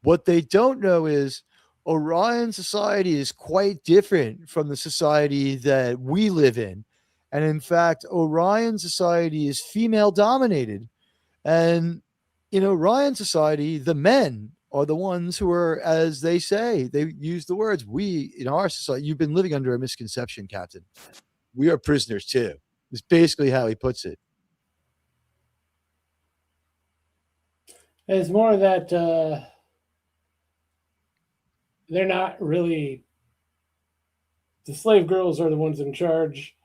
What they don't know is Orion society is quite different from the society that we live in. And in fact, Orion society is female dominated. And in Orion society, the men are the ones who are, as they say, they use the words, we in our society, you've been living under a misconception, Captain. We are prisoners too. It's basically how he puts it. It's more that they're not really, the slave girls are the ones in charge,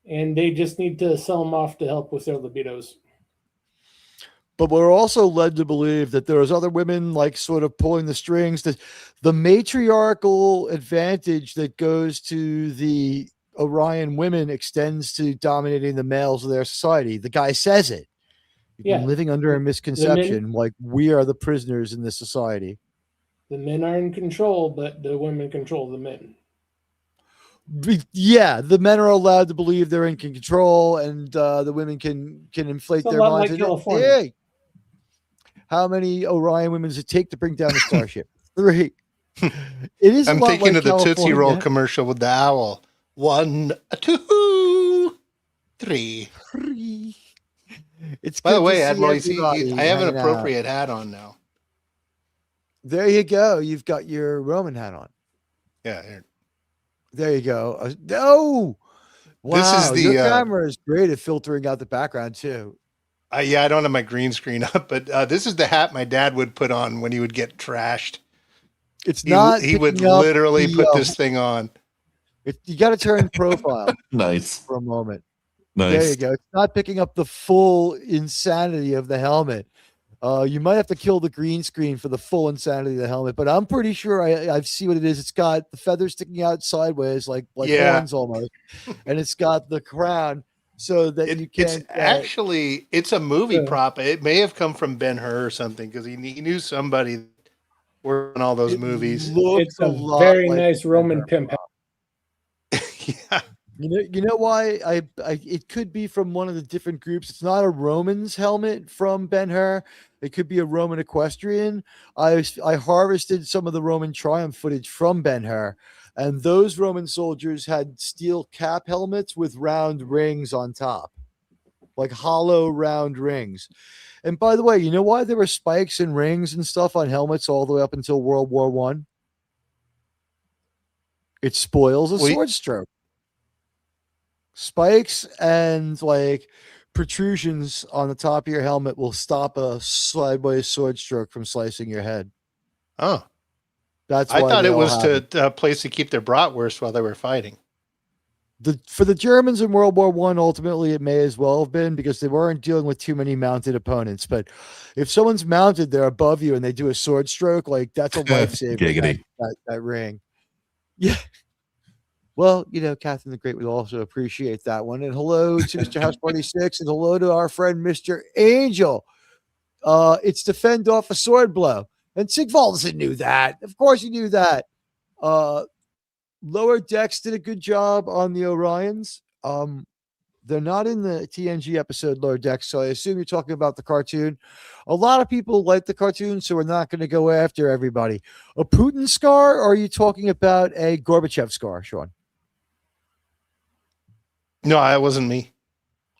and they just need to sell them off to help with their libidos. But we're also led to believe that there's other women like sort of pulling the strings. That the matriarchal advantage that goes to the Orion women extends to dominating the males of their society. The guy says it. You've been living under a misconception, like we are the prisoners in this society. The men are in control, but the women control the men. Yeah, the men are allowed to believe they're in control, and the women can inflate their minds. Like California. Hey, how many Orion women does it take to bring down the starship? 3. It is. I'm thinking of the Tootsie Roll commercial with the owl. 1, 2, 3. It's by the way, Admiral, I have an appropriate hat on now. There you go. You've got your Roman hat on. Yeah. Here. There you go. Oh, wow. This is your camera is great at filtering out the background too. I don't have my green screen up, but this is the hat my dad would put on when he would get trashed. It's not. He would literally put this thing on. You got to turn profile. Nice. For a moment. Nice. There you go. It's not picking up the full insanity of the helmet. You might have to kill the green screen for the full insanity of the helmet, but I'm pretty sure I see what it is. It's got the feathers sticking out sideways, like horns almost, and it's got the crown so that you can't. It's a movie prop. It may have come from Ben-Hur or something because he knew somebody We're in all those movies. It's a very nice Roman pimp. Yeah. You know why it could be from one of the different groups. It's not a Roman's helmet from Ben-Hur. It could be a Roman equestrian. I harvested some of the Roman triumph footage from Ben-Hur, and those Roman soldiers had steel cap helmets with round rings on top, like hollow round rings. And by the way, you know why there were spikes and rings and stuff on helmets all the way up until World War One? It spoils a sword stroke. Spikes and like protrusions on the top of your helmet will stop a sideways sword stroke from slicing your head. Oh, that's I why thought they it all was have to a place to keep their bratwurst while they were fighting. For the Germans in World War One, ultimately it may as well have been because they weren't dealing with too many mounted opponents. But if someone's mounted, they're above you and they do a sword stroke, like that's a lifesaver. that ring. Yeah. Well, you know, Catherine the Great would also appreciate that one. And hello to Mr. House Party 6, and hello to our friend Mr. Angel. It's to fend off a sword blow. And Sigvaldason knew that. Of course he knew that. Lower Decks did a good job on the Orions. They're not in the TNG episode Lower Decks, so I assume you're talking about the cartoon. A lot of people like the cartoon, so we're not going to go after everybody. A Putin scar, or are you talking about a Gorbachev scar, Shawn? No, that wasn't me.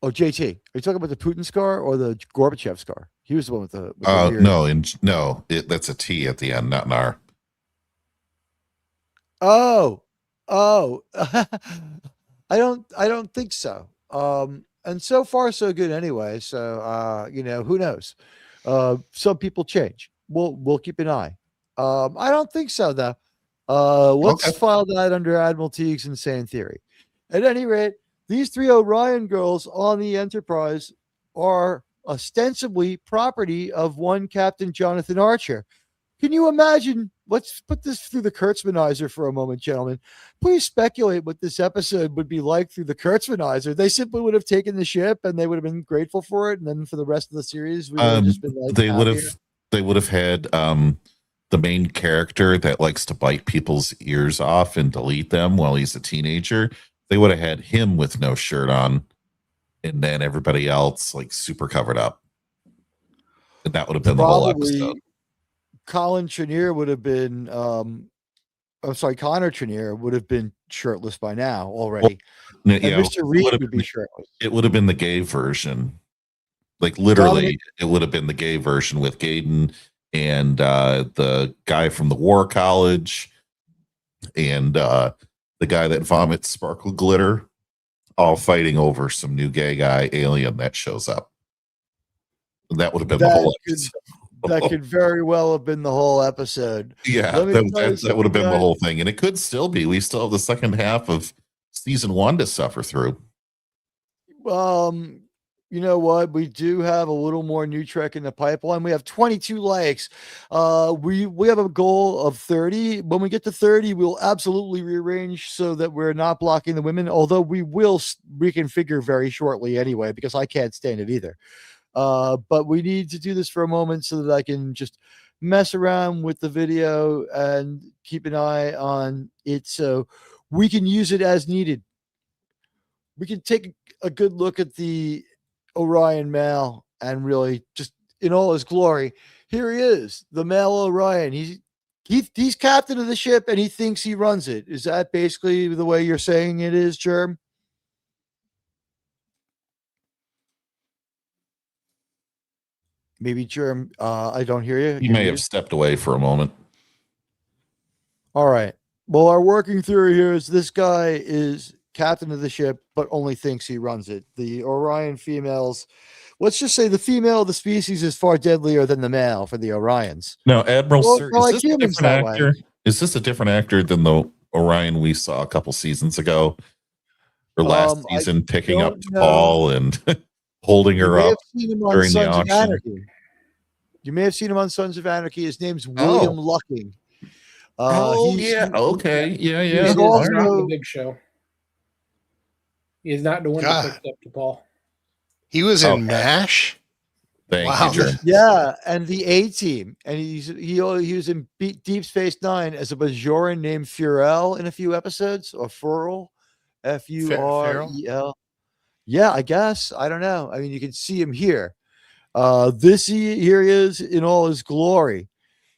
Oh, JT, are you talking about the Putin scar or the Gorbachev scar? He was the one with the weird... No, that's a T at the end, not an R. Oh, I don't think so. And so far so good anyway. So you know, who knows? Some people change. We'll keep an eye. I don't think so though. Let's file that under Admiral Teague's insane theory. At any rate, these three Orion girls on the Enterprise are ostensibly property of one Captain Jonathan Archer. Can you imagine? Let's put this through the Kurtzmanizer for a moment, gentlemen. Please speculate what this episode would be like through the Kurtzmanizer. They simply would have taken the ship and they would have been grateful for it. And then for the rest of the series, we would have just been like, they would have had the main character that likes to bite people's ears off and delete them while he's a teenager. They would have had him with no shirt on, and then everybody else like super covered up. And that would have been the whole episode. Colin Trenier would have been, Connor Trenier would have been shirtless by now already. Well, and Mr. Reed would be shirtless. It would have been the gay version. Like literally, it would have been the gay version with Gaiden and the guy from the War College and the guy that vomits sparkle glitter, all fighting over some new gay guy alien that shows up. And that would have been the whole episode. That could very well have been the whole episode. Yeah, that would have been the whole thing. And it could still be. We still have the second half of season 1 to suffer through. You know what? We do have a little more NuTrek in the pipeline. We have 22 likes. We have a goal of 30. When we get to 30, we'll absolutely rearrange so that we're not blocking the women, although we will reconfigure very shortly anyway, because I can't stand it either. But we need to do this for a moment so that I can just mess around with the video and keep an eye on it so we can use it as needed. We can take a good look at the Orion male and really just in all his glory. Here he is, the male Orion. He's captain of the ship and he thinks he runs it. Is that basically the way you're saying it is, Germ? Maybe Germ, I don't hear you. You may have stepped away for a moment. All right. Well, our working theory here is this guy is captain of the ship, but only thinks he runs it. The Orion females, let's just say the female of the species is far deadlier than the male for the Orions. No, Admiral Sir, is this a different actor? Is this a different actor than the Orion we saw a couple seasons ago or last season, picking up T'Pol and holding her up during the auction? You may have seen him on Sons of Anarchy. His name's William Lucking. Okay. Yeah. He's also not the Big Show. He is not the one that picked up T'Pol. He was in MASH? Thank you, Jeremy. Yeah, and the A Team, and he was in Deep Space Nine as a Bajoran named Furel in a few episodes, or Furl, Furel. Yeah, I guess. I don't know. I mean, you can see him here. Here he is in all his glory.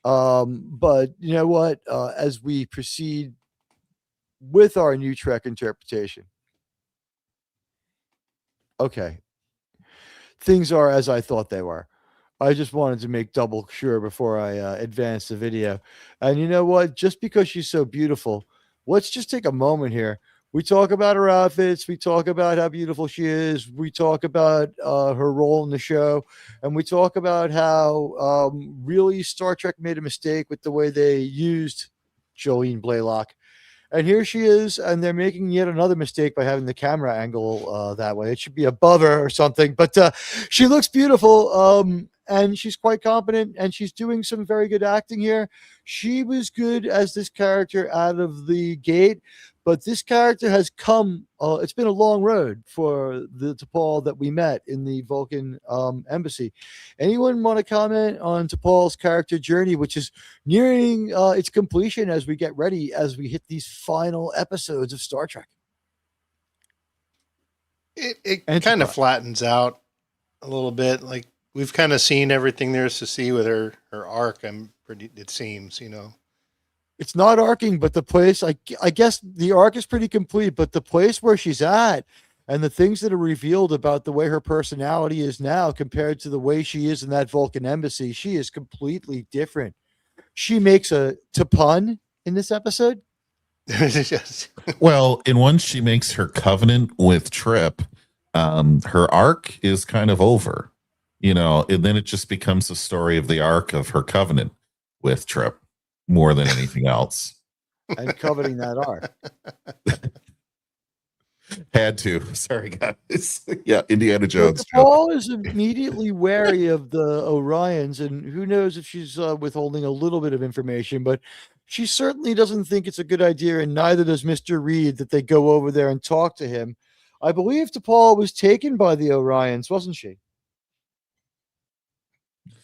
But you know what? As we proceed with our NuTrek interpretation, okay, things are as I thought they were. I just wanted to make double sure before I advance the video. And you know what? Just because she's so beautiful, let's just take a moment here. We talk about her outfits. We talk about how beautiful she is. We talk about her role in the show. And we talk about how really Star Trek made a mistake with the way they used Jolene Blaylock. And here she is, and they're making yet another mistake by having the camera angle that way. It should be above her or something. But she looks beautiful, and she's quite competent, and she's doing some very good acting here. She was good as this character out of the gate, but this character has come, it's been a long road for the T'Pol that we met in the Vulcan embassy. Anyone want to comment on T'Pol's character journey, which is nearing its completion as we get ready, as we hit these final episodes of Star Trek? It kind of flattens out a little bit. Like, we've kind of seen everything there is to see with her arc. It seems, It's not arcing, but the place, I guess the arc is pretty complete, but the place where she's at and the things that are revealed about the way her personality is now compared to the way she is in that Vulcan embassy, she is completely different. She makes a pun in this episode. Well, and once she makes her covenant with Trip, her arc is kind of over, and then it just becomes a story of the arc of her covenant with Trip more than anything else. And coveting that arc. Had to. Sorry, guys. Yeah, Indiana Jones. Paul is immediately wary of the Orions, and who knows if she's withholding a little bit of information, but she certainly doesn't think it's a good idea, and neither does Mr. Reed, that they go over there and talk to him. I believe T'Pol was taken by the Orions, wasn't she?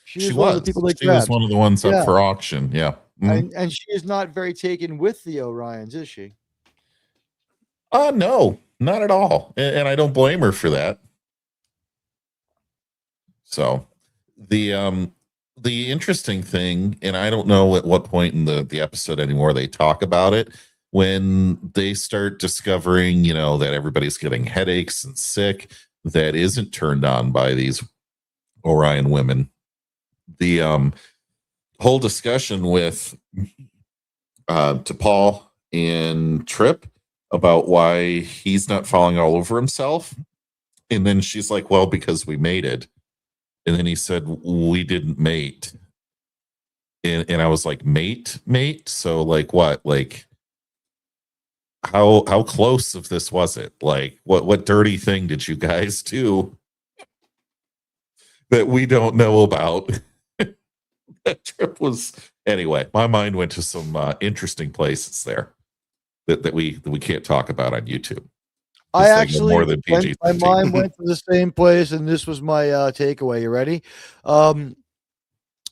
She was one of the people they grabbed. Was one of the ones up for auction. Yeah. Mm-hmm. And she is not very taken with the Orions, is she? No, not at all. And I don't blame her for that. So the interesting thing, and I don't know at what point in the episode anymore they talk about it, when they start discovering, that everybody's getting headaches and sick, that isn't turned on by these Orion women. The whole discussion with T'Pol and Trip about why he's not falling all over himself. And then she's like, well, because we mated. And then he said, we didn't mate. And I was like, mate? So like what? Like how close of this was it? Like what dirty thing did you guys do that we don't know about? That trip was, anyway, my mind went to some interesting places there that we can't talk about on YouTube. I actually, more than PG-13. My mind went to the same place, and this was my takeaway. You ready?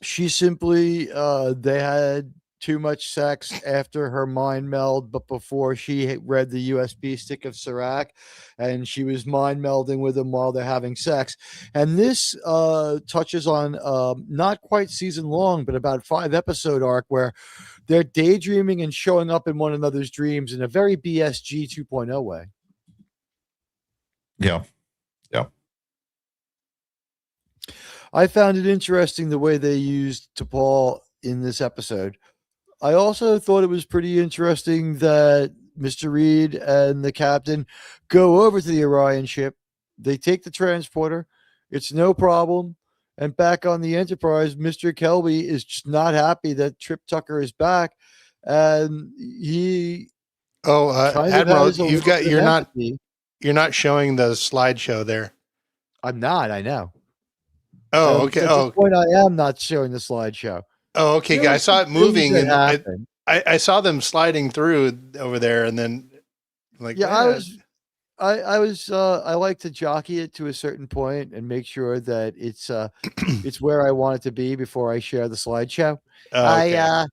She simply, they had too much sex after her mind meld, but before she read the USB stick of Serac, and she was mind melding with him while they're having sex. And this touches on not quite season long, but about 5-episode arc where they're daydreaming and showing up in one another's dreams in a very BSG 2.0 way. Yeah. I found it interesting the way they used T'Pol in this episode. I also thought it was pretty interesting that Mr. Reed and the captain go over to the Orion ship. They take the transporter. It's no problem. And back on the Enterprise, Mr. Kelby is just not happy that Trip Tucker is back. And he... Admiral, you're not showing the slideshow there. I'm not, I know. Oh, okay. At this point, I am not showing the slideshow. Oh, okay. I saw it moving, and I saw them sliding through over there, and then I I like to jockey it to a certain point and make sure that it's where I want it to be before I share the slideshow. Okay.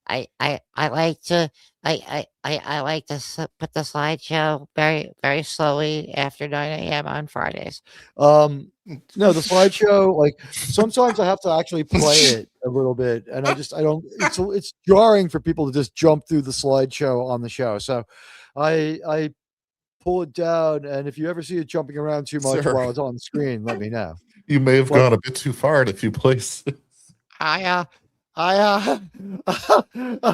I like to I like to put the slideshow very very slowly after 9 a.m. on Fridays. No, the slideshow, like sometimes I have to actually play it a little bit, and I don't. It's jarring for people to just jump through the slideshow on the show. So, I pull it down, and if you ever see it jumping around too much Sir. while it's on the screen, let me know. You may have gone a bit too far in a few places.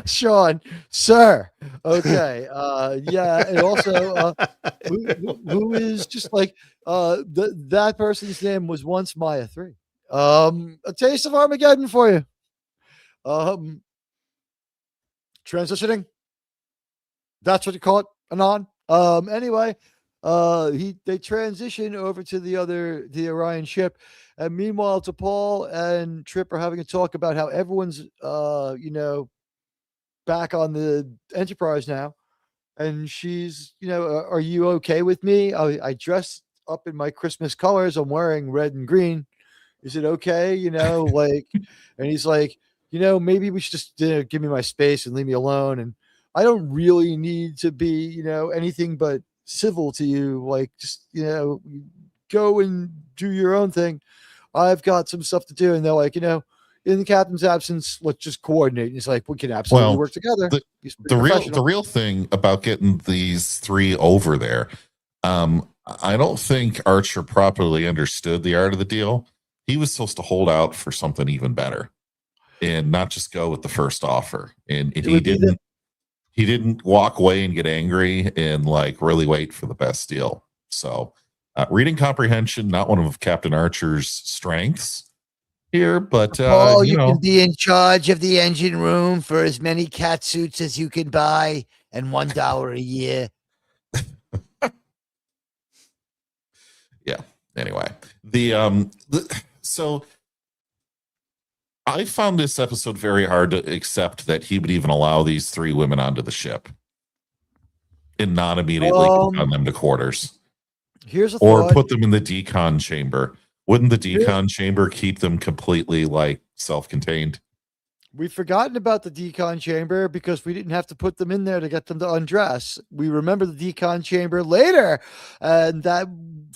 Shawn, sir. Okay. Yeah. And also, who is just like, that person's name was once Maya 3. A taste of Armageddon for you. Transitioning. That's what you call it, Anon. Anyway, they transition over to the Orion ship. And meanwhile, T'Pol and Trip are having a talk about how everyone's, back on the Enterprise now. And she's, are you okay with me? I dressed up in my Christmas colors. I'm wearing red and green. Is it okay? And he's like, maybe we should just give me my space and leave me alone. And I don't really need to be, anything but civil to you. Like, just, go and do your own thing. I've got some stuff to do. And they're like, in the captain's absence, let's just coordinate. And he's like, we can absolutely work together. The real thing about getting these three over there, I don't think Archer properly understood the art of the deal. He was supposed to hold out for something even better and not just go with the first offer. And he didn't. He didn't walk away and get angry and really wait for the best deal. So reading comprehension, not one of Captain Archer's strengths here, but you can be in charge of the engine room for as many cat suits as you can buy and $1 a year. Yeah. Anyway, so I found this episode very hard to accept that he would even allow these three women onto the ship and not immediately on them to quarters. Here's a or thought. put them in the decon chamber. Wouldn't the decon chamber keep them completely self-contained? We've forgotten about the decon chamber because we didn't have to put them in there to get them to undress. We remember the decon chamber later, and that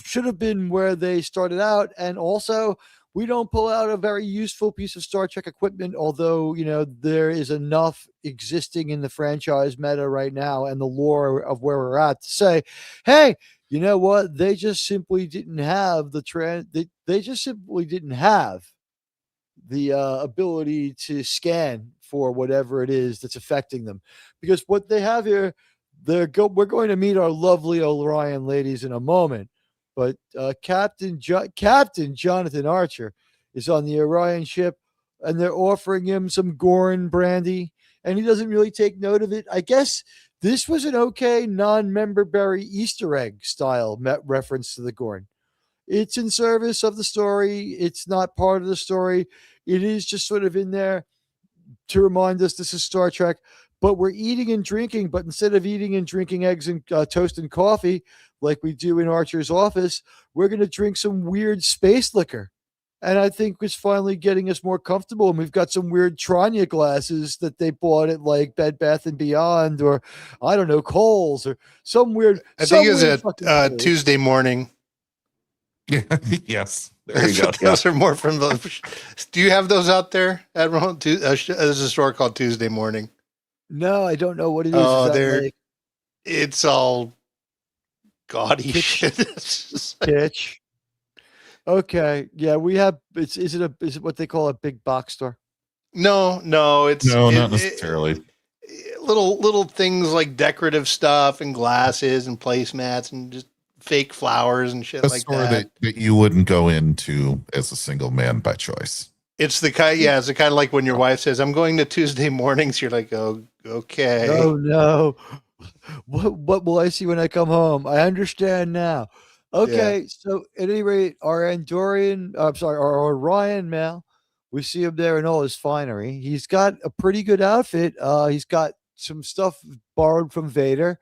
should have been where they started out. And also, we don't pull out a very useful piece of Star Trek equipment, although, there is enough existing in the franchise meta right now and the lore of where we're at to say, hey, you know what? They just simply didn't have they just simply didn't have the ability to scan for whatever it is that's affecting them. Because what they have here, we're going to meet our lovely Orion ladies in a moment. But Captain Jonathan Archer is on the Orion ship, and they're offering him some Gorn brandy, and he doesn't really take note of it. I guess this was an okay non-member berry Easter egg style reference to the Gorn. It's in service of the story. It's not part of the story. It is just sort of in there to remind us this is Star Trek. But we're eating and drinking, but instead of eating and drinking eggs and toast and coffee like we do in Archer's office, we're going to drink some weird space liquor. And I think it's finally getting us more comfortable. And we've got some weird Tranya glasses that they bought at Bed Bath & Beyond, or I don't know, Kohl's, or some weird. I think it was a Tuesday morning. Yeah. Yes. There you go. Those are more from the. Do you have those out there, Admiral? There's a store called Tuesday Morning. No, I don't know what it is. Oh, it's all gaudy shit. Kitsch. Okay. Yeah, we have. Is it what they call a big box store? No, not necessarily. Little things like decorative stuff and glasses and placemats and just fake flowers and shit like that. that you wouldn't go into as a single man by choice. It's the kind of like when your wife says, "I'm going to Tuesday mornings." You're like, "Oh, okay." Oh no. What will I see when I come home? I understand now. Okay, so at any rate, our Orion male, we see him there in all his finery. He's got a pretty good outfit. He's got some stuff borrowed from Vader,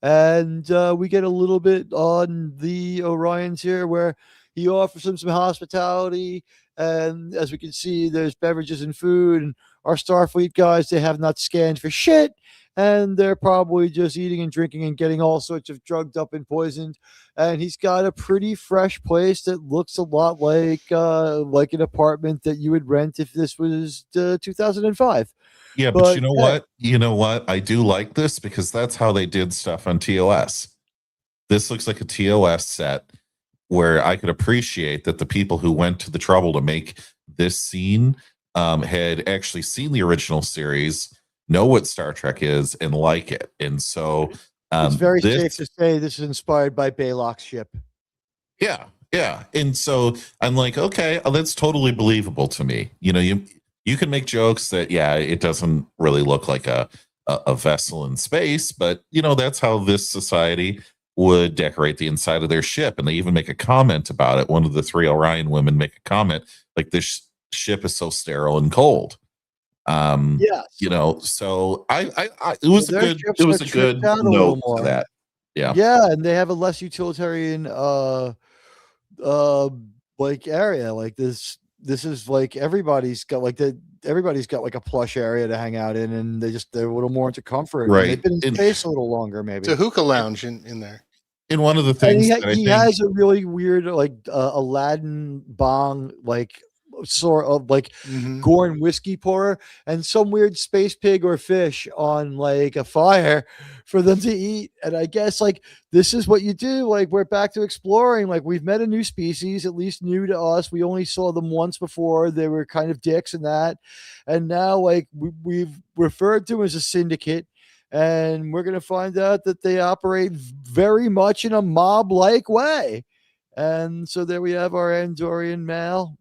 And we get a little bit on the Orions here where he offers them some hospitality. And as we can see, there's beverages and food. And our Starfleet guys, they have not scanned for shit. And they're probably just eating and drinking and getting all sorts of drugged up and poisoned. And he's got a pretty fresh place that looks a lot like an apartment that you would rent if this was 2005. Yeah, but you know what? You know what? I do like this because that's how they did stuff on TOS. This looks like a TOS set where I could appreciate that the people who went to the trouble to make this scene had actually seen the original series, know what Star Trek is, and like it. And so it's very safe to say this is inspired by Baylock's ship. Yeah, yeah. And so I'm like, okay, that's totally believable to me. You know, you can make jokes that, yeah, it doesn't really look like a vessel in space, but you know, that's how this society would decorate the inside of their ship. And they even make a comment about it. One of the 3 Orion women make a comment like, this ship is so sterile and cold. Yes. You know, so it was a good note to that. Yeah. Yeah, and they have a less utilitarian like area. Like this is like everybody's got like a plush area to hang out in, and they're a little more into comfort. Right. They've been in space a little longer, maybe. It's a hookah lounge in there. And one of the things he has a really weird like Aladdin bong, like sort of like Gorn whiskey pourer, and some weird space pig or fish on like a fire for them to eat. And I guess like this is what you do. Like we're back to exploring. Like we've met a new species, at least new to us. We only saw them once before. They were kind of dicks and that. And now like we've referred to as a syndicate. And we're going to find out that they operate very much in a mob-like way. And so there we have our Andorian male.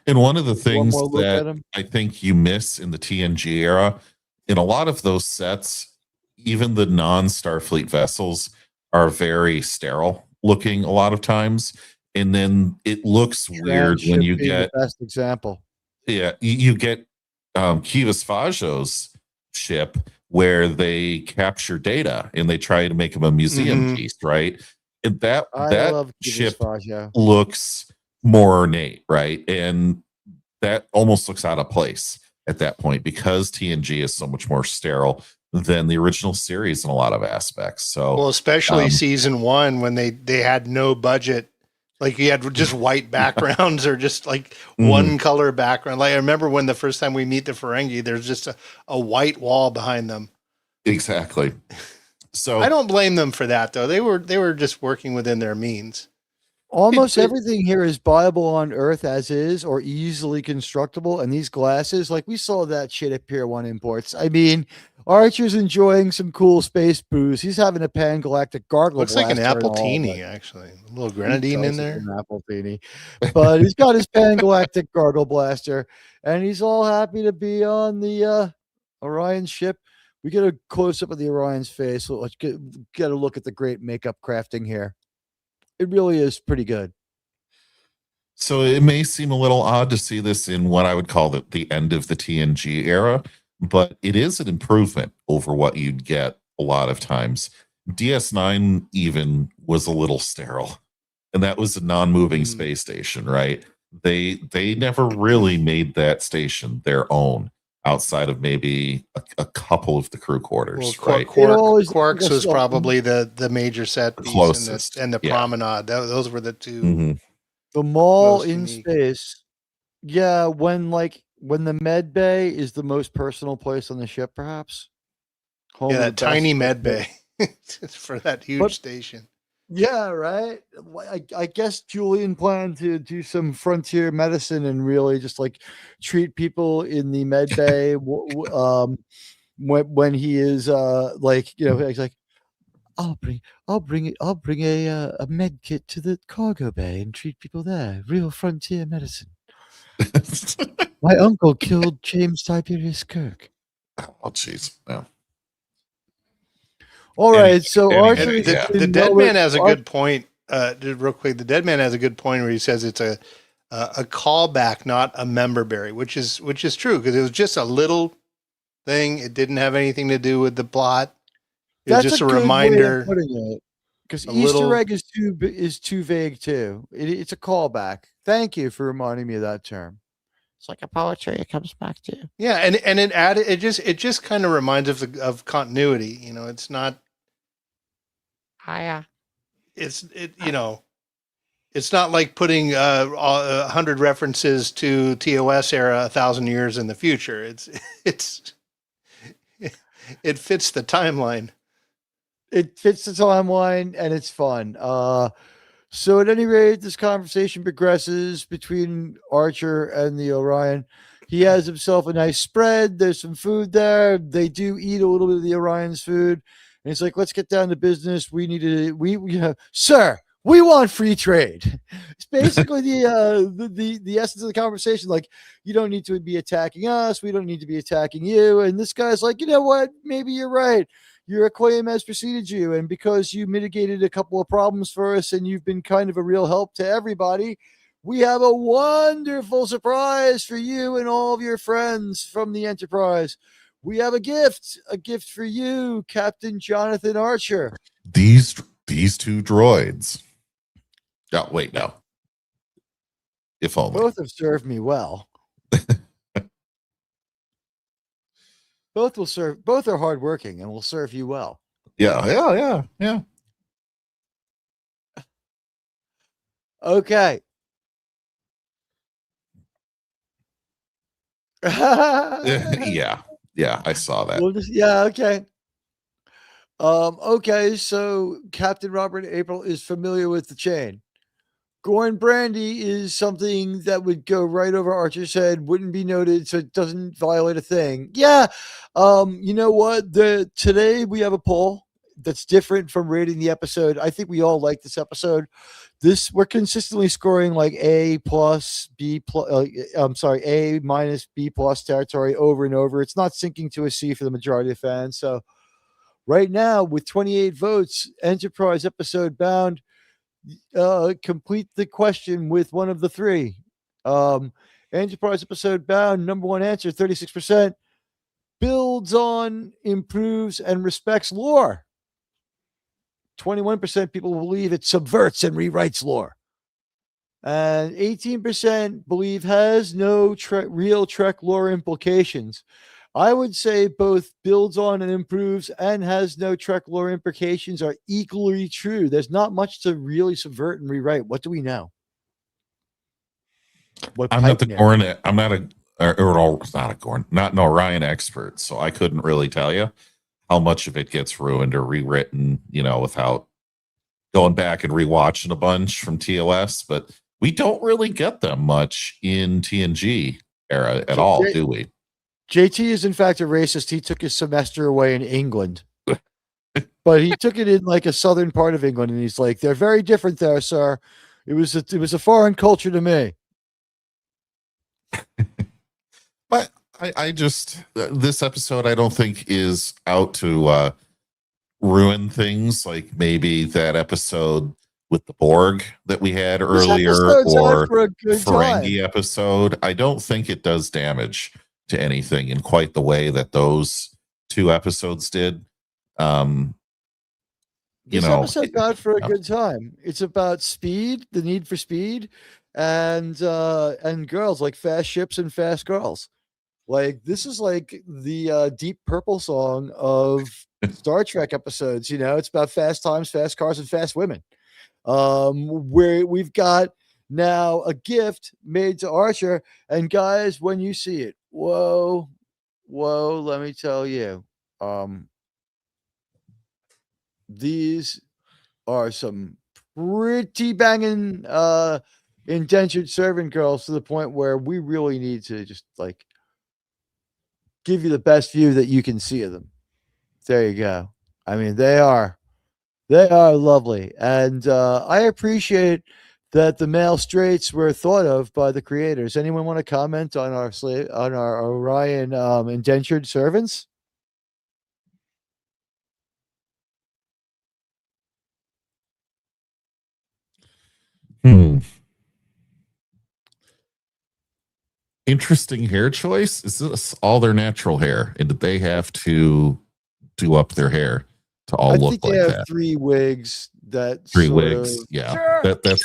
And one of the things that I think you miss in the TNG era, in a lot of those sets, even the non-Starfleet vessels are very sterile looking a lot of times. And then it looks weird when you get the best example. Yeah, you get Kivas Fajo's ship where they capture data and they try to make him a museum piece, right? And that ship looks more ornate, right? And that almost looks out of place at that point because TNG is so much more sterile than the original series in a lot of aspects. So, well, especially season 1 when they had no budget, like you had just white backgrounds or just like one color background. Like I remember when the first time we meet the Ferengi, there's just a white wall behind them. Exactly. So I don't blame them for that though. They were just working within their means. Almost everything here is viable on Earth as is or easily constructible. And these glasses, like we saw that shit at Pier 1 Imports. I mean, Archer's enjoying some cool space booze. He's having a pan-galactic gargle. Looks like an Appletini, actually. A little grenadine in there. An Appletini. But he's got his pan-galactic gargle blaster. And he's all happy to be on the Orion ship. We get a close-up of the Orion's face. So let's get a look at the great makeup crafting here. It really is pretty good. So it may seem a little odd to see this in what I would call the end of the TNG era, but it is an improvement over what you'd get a lot of times. DS9 even was a little sterile, and that was a non-moving space station, right? They never really made that station their own outside of maybe a couple of the crew quarters, right? Quarks was probably the major set piece closest, and the promenade. Those were the two. The mall in space. Yeah, when the med bay is the most personal place on the ship, perhaps. Yeah, that tiny med bay for that huge station. Yeah, right. I guess Julian planned to do some frontier medicine and really just like treat people in the med bay when he is like, you know, he's like, I'll bring a med kit to the cargo bay and treat people there. Real frontier medicine. My uncle killed James Tiberius Kirk. Oh, jeez. Yeah. All right, so Archer, the Dead Man has a good point. Real quick, the Dead Man has a good point where he says it's a callback, not a member berry, which is true because it was just a little thing. It didn't have anything to do with the plot. It's just a reminder. Because Easter egg is too vague too. It's a callback. Thank you for reminding me of that term. It's like a poetry. It comes back to. Yeah, and it just kind of reminds of continuity. You know, it's not. Hiya. It's not like putting 100 references to TOS era 1,000 years in the future. It fits the timeline. It fits the timeline, and it's fun. So at any rate, this conversation progresses between Archer and the Orion. He has himself a nice spread. There's some food there. They do eat a little bit of the Orion's food. And he's like, let's get down to business. Sir, we want free trade. It's basically the essence of the conversation. Like, you don't need to be attacking us. We don't need to be attacking you. And this guy's like, you know what? Maybe you're right. Your acclaim has preceded you. And because you mitigated a couple of problems for us and you've been kind of a real help to everybody, we have a wonderful surprise for you and all of your friends from the Enterprise. We have a gift for you, Captain Jonathan Archer. These two droids. Oh, wait, no. If only. Both have served me well. Both are hardworking and will serve you well. Yeah. Okay. Yeah, I saw that. Okay. Okay, so Captain Robert April is familiar with the chain. Gorn Brandy is something that would go right over Archer's head, wouldn't be noted, so it doesn't violate a thing. Yeah. You know what? Today we have a poll that's different from rating the episode. I think we all like this episode. We're consistently scoring like A plus B plus. A minus B plus territory over and over. It's not sinking to a C for the majority of fans. So right now, with 28 votes, Enterprise episode bound. Complete the question with one of the three. Enterprise episode bound, number one answer, 36%. Builds on, improves, and respects lore. 21% people believe it subverts and rewrites lore. And 18% believe has no real Trek lore implications. I would say both builds on and improves and has no Trek lore implications are equally true. There's not much to really subvert and rewrite. What do we know? I'm not an Orion expert, so I couldn't really tell you how much of it gets ruined or rewritten, without going back and rewatching a bunch from TOS. But we don't really get them much in TNG era at all, do we? JT is in fact a racist. He took his semester away in England, but he took it in like a southern part of England, and he's like, "They're very different there, sir. It was a foreign culture to me." But I just this episode I don't think is out to ruin things like maybe that episode with the Borg that we had earlier, or Ferengi episode. I don't think it does damage to anything in quite the way that those two episodes did. This episode got for a good time. It's about speed, the need for speed, and girls, like fast ships and fast girls. Like, this is like the Deep Purple song of Star Trek episodes. It's about fast times, fast cars, and fast women. Where we've got now a gift made to Archer, and guys, when you see it, whoa, let me tell you, these are some pretty banging indentured servant girls, to the point where we really need to just like give you the best view that you can see of them. There you go. I mean, they are lovely, and I appreciate that the male straights were thought of by the creators. Anyone want to comment on our Orion indentured servants? Interesting hair choice. Is this all their natural hair, and did they have to do up their hair to all look like they have that. 3 wigs that Three sort wigs, of, yeah. Sure. That's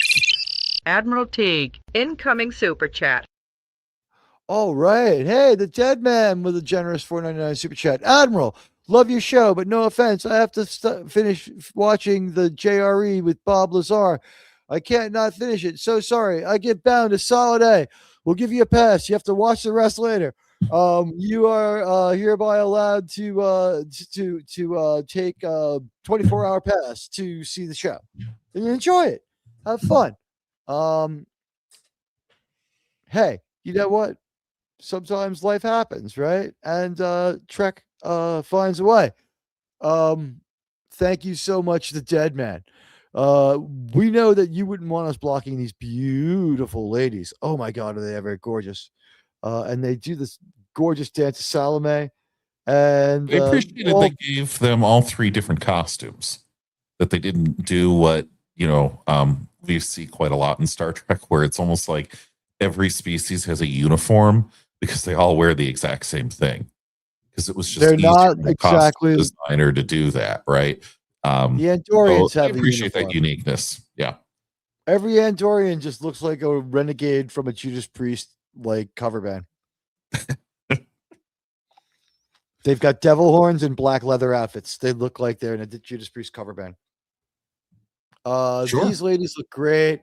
Admiral Teague, incoming super chat. All right. Hey, the dead man with a generous $4.99 super chat. Admiral, love your show, but no offense. I have to finish watching the JRE with Bob Lazar. I can't not finish it. So sorry. I get bound a solid A. We'll give you a pass. You have to watch the rest later. You are hereby allowed to take a 24-hour pass to see the show and enjoy it. Have fun. Hey, you know what? Sometimes life happens, right? And Trek finds a way. Thank you so much, the dead man. We know that you wouldn't want us blocking these beautiful ladies. Oh my God, are they ever gorgeous? And they do this gorgeous dance of Salome. And I appreciated they gave them all 3 different costumes. That they didn't do what, we see quite a lot in Star Trek, where it's almost like every species has a uniform because they all wear the exact same thing. Because it was just they're not exactly designer to do that, right? The Andorians have I appreciate that uniqueness. Yeah. Every Andorian just looks like a renegade from a Judas Priest cover band. They've got devil horns and black leather outfits. They look like they're in a Judas Priest cover band. Sure. These ladies look great.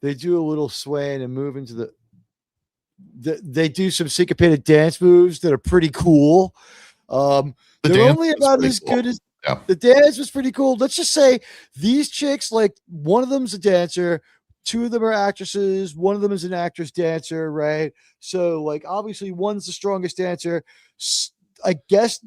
They do a little swaying and move into they do some syncopated dance moves that are pretty cool. They're only about as good as the dance was pretty cool. Let's just say these chicks, one of them's a dancer, 2 of them are actresses, one of them is an actress dancer, right? So obviously one's the strongest dancer. I guess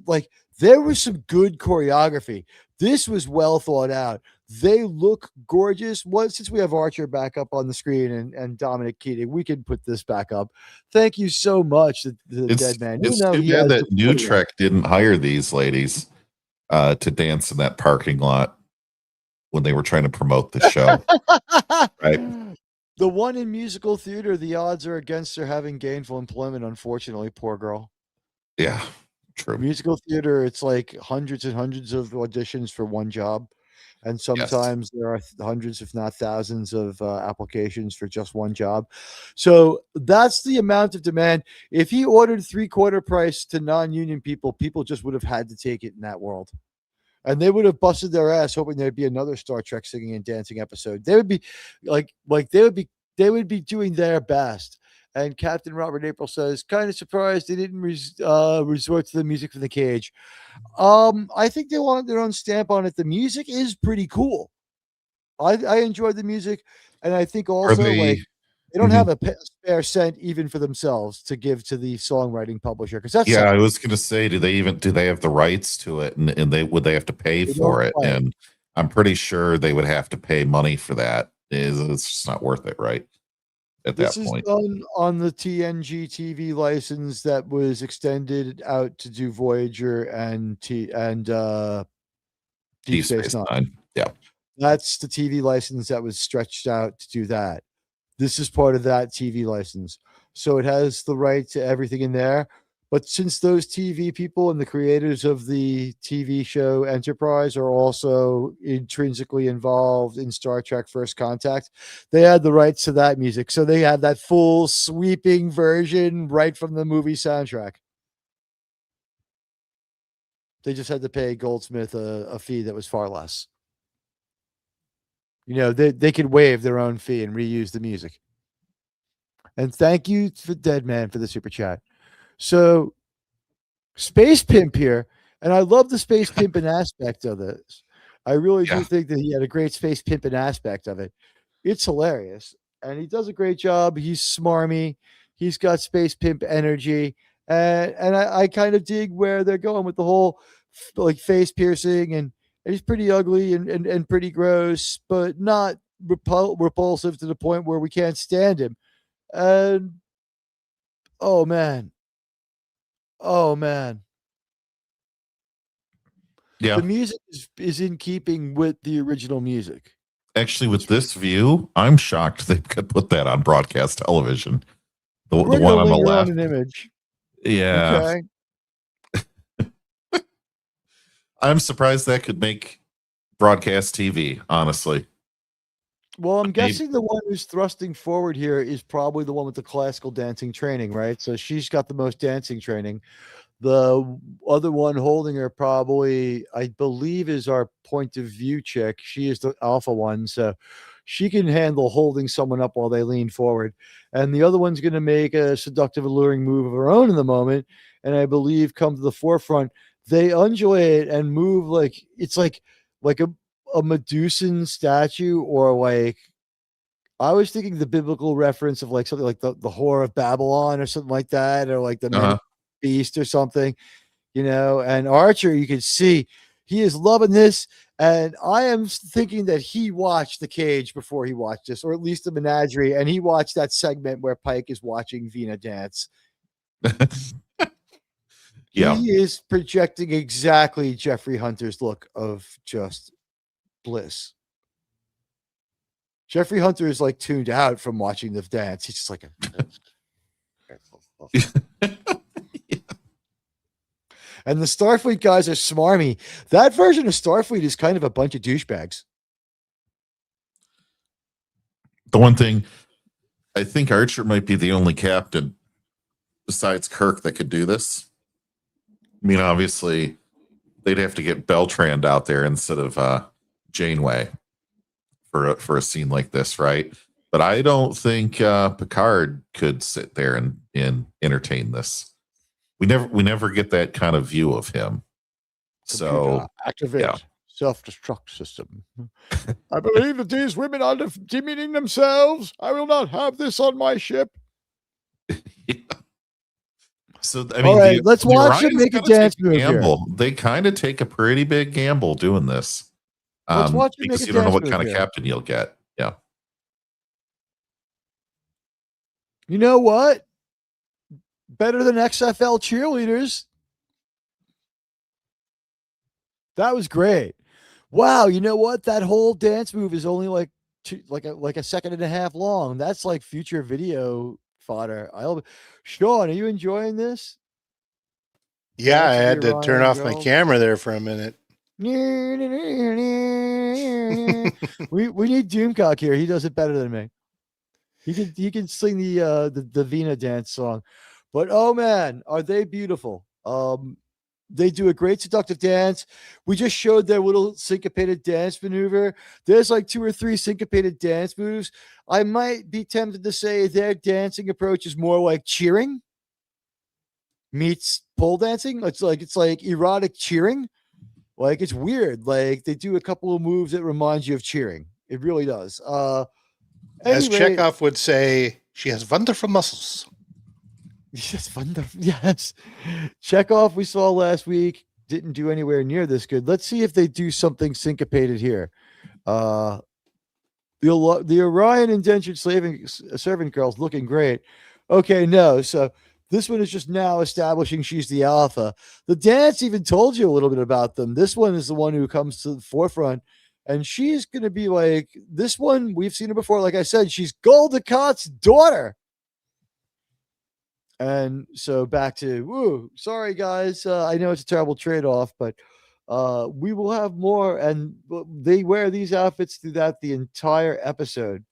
there was some good choreography. This was well thought out. They look gorgeous. Since we have Archer back up on the screen and Dominic Keating, we can put this back up. Thank you so much, the dead man. It's too bad that NuTrek didn't hire these ladies to dance in that parking lot when they were trying to promote the show. Right. The one in musical theater, the odds are against her having gainful employment, unfortunately. Poor girl. Yeah, true. Musical theater, it's hundreds and hundreds of auditions for one job. And sometimes there are hundreds, if not thousands, of applications for just one job. So that's the amount of demand. If he ordered 3/4 price to non-union people, people just would have had to take it in that world. And they would have busted their ass hoping there'd be another Star Trek singing and dancing episode. They would be they would be doing their best. And Captain Robert April says, kind of surprised they didn't resort to the music from the cage. I think they wanted their own stamp on it. The music is pretty cool. I enjoyed the music, and I think also they don't have a spare cent even for themselves to give to the songwriting publisher, because that's I was going to say, do they have the rights to it, and would they have to pay for it? And I'm pretty sure they would have to pay money for that. It's just not worth it, right? At this that point, is done on the TNG TV license that was extended out to do Voyager and Deep Space Nine. Yeah, that's the TV license that was stretched out to do that. This is part of that TV license, so it has the right to everything in there. But since those TV people and the creators of the TV show Enterprise are also intrinsically involved in Star Trek First Contact, they had the rights to that music. So they had that full sweeping version right from the movie soundtrack. They just had to pay Goldsmith a fee that was far less. They could waive their own fee and reuse the music. And thank you to Dead Man for the super chat. So, Space Pimp here, and I love the Space Pimpin' aspect of this. I really do think that he had a great Space Pimpin' aspect of it. It's hilarious, and he does a great job. He's smarmy. He's got Space Pimp energy, and I kind of dig where they're going with the whole face piercing, and he's pretty ugly and pretty gross, but not repulsive to the point where we can't stand him. And oh man. Yeah. The music is in keeping with the original music. Actually, with this view, I'm shocked they could put that on broadcast television. The one on the left. An image. Yeah. Okay. I'm surprised that could make broadcast TV, honestly. Well, I'm guessing the one who's thrusting forward here is probably the one with the classical dancing training, right? So she's got the most dancing training. The other one holding her probably, I believe, is our point of view chick. She is the alpha one, so she can handle holding someone up while they lean forward. And the other one's going to make a seductive, alluring move of her own in the moment, and I believe come to the forefront. They undulate and move like it's like a Medusan statue, or like I was thinking the biblical reference of like something like the whore of Babylon or something like that, or like the beast or something, and Archer, you can see he is loving this. And I am thinking that he watched The Cage before he watched this, or at least the menagerie, and he watched that segment where Pike is watching Vina dance. Yeah. He is projecting exactly Jeffrey Hunter's look of just bliss. Jeffrey Hunter is like tuned out from watching the dance. He's just like And the Starfleet guys are smarmy. That version of Starfleet is kind of a bunch of douchebags. The one thing, I think Archer might be the only captain besides Kirk that could do this. I mean, obviously, they'd have to get Beltran out there instead of Janeway for a scene like this, right? But I don't think Picard could sit there and entertain this. We never get that kind of view of him. So activate self-destruct system. I believe that these women are demeaning themselves. I will not have this on my ship. So I mean, all right, let's watch them make a dance move gamble. here. They kind of take a pretty big gamble doing this. Let's watch them because make a you don't know dance what move kind of here. captain you'll get. Yeah. You know what? Better than XFL cheerleaders. That was great. Wow, you know what? That whole dance move is only like a second and a half long. That's like future video fodder. Shawn, are you enjoying this? Yeah, I had to turn off my camera there for a minute. we need Doomcock here. He does it better than me. He can sing the Vina dance song. But oh man, are they beautiful? They do a great seductive dance. We just showed their little syncopated dance maneuver. There's like 2 or 3 syncopated dance moves. I might be tempted to say their dancing approach is more like cheering meets pole dancing. It's like erotic cheering. Like it's weird. Like they do a couple of moves that remind you of cheering. It really does. As Chekhov would say, she has wonderful muscles. Yes, wonderful. Yes. Chekhov we saw last week didn't do anywhere near this good. Let's see if they do something syncopated here. The Orion indentured servant girl's looking great. Okay, no. So this one is just now establishing she's the alpha. The dance even told you a little bit about them. This one is the one who comes to the forefront. And she's going to be like, this one, we've seen her before. Like I said, she's Goldicott's daughter. And so back to, sorry, guys. I know it's a terrible trade-off, but we will have more. And they wear these outfits throughout the entire episode.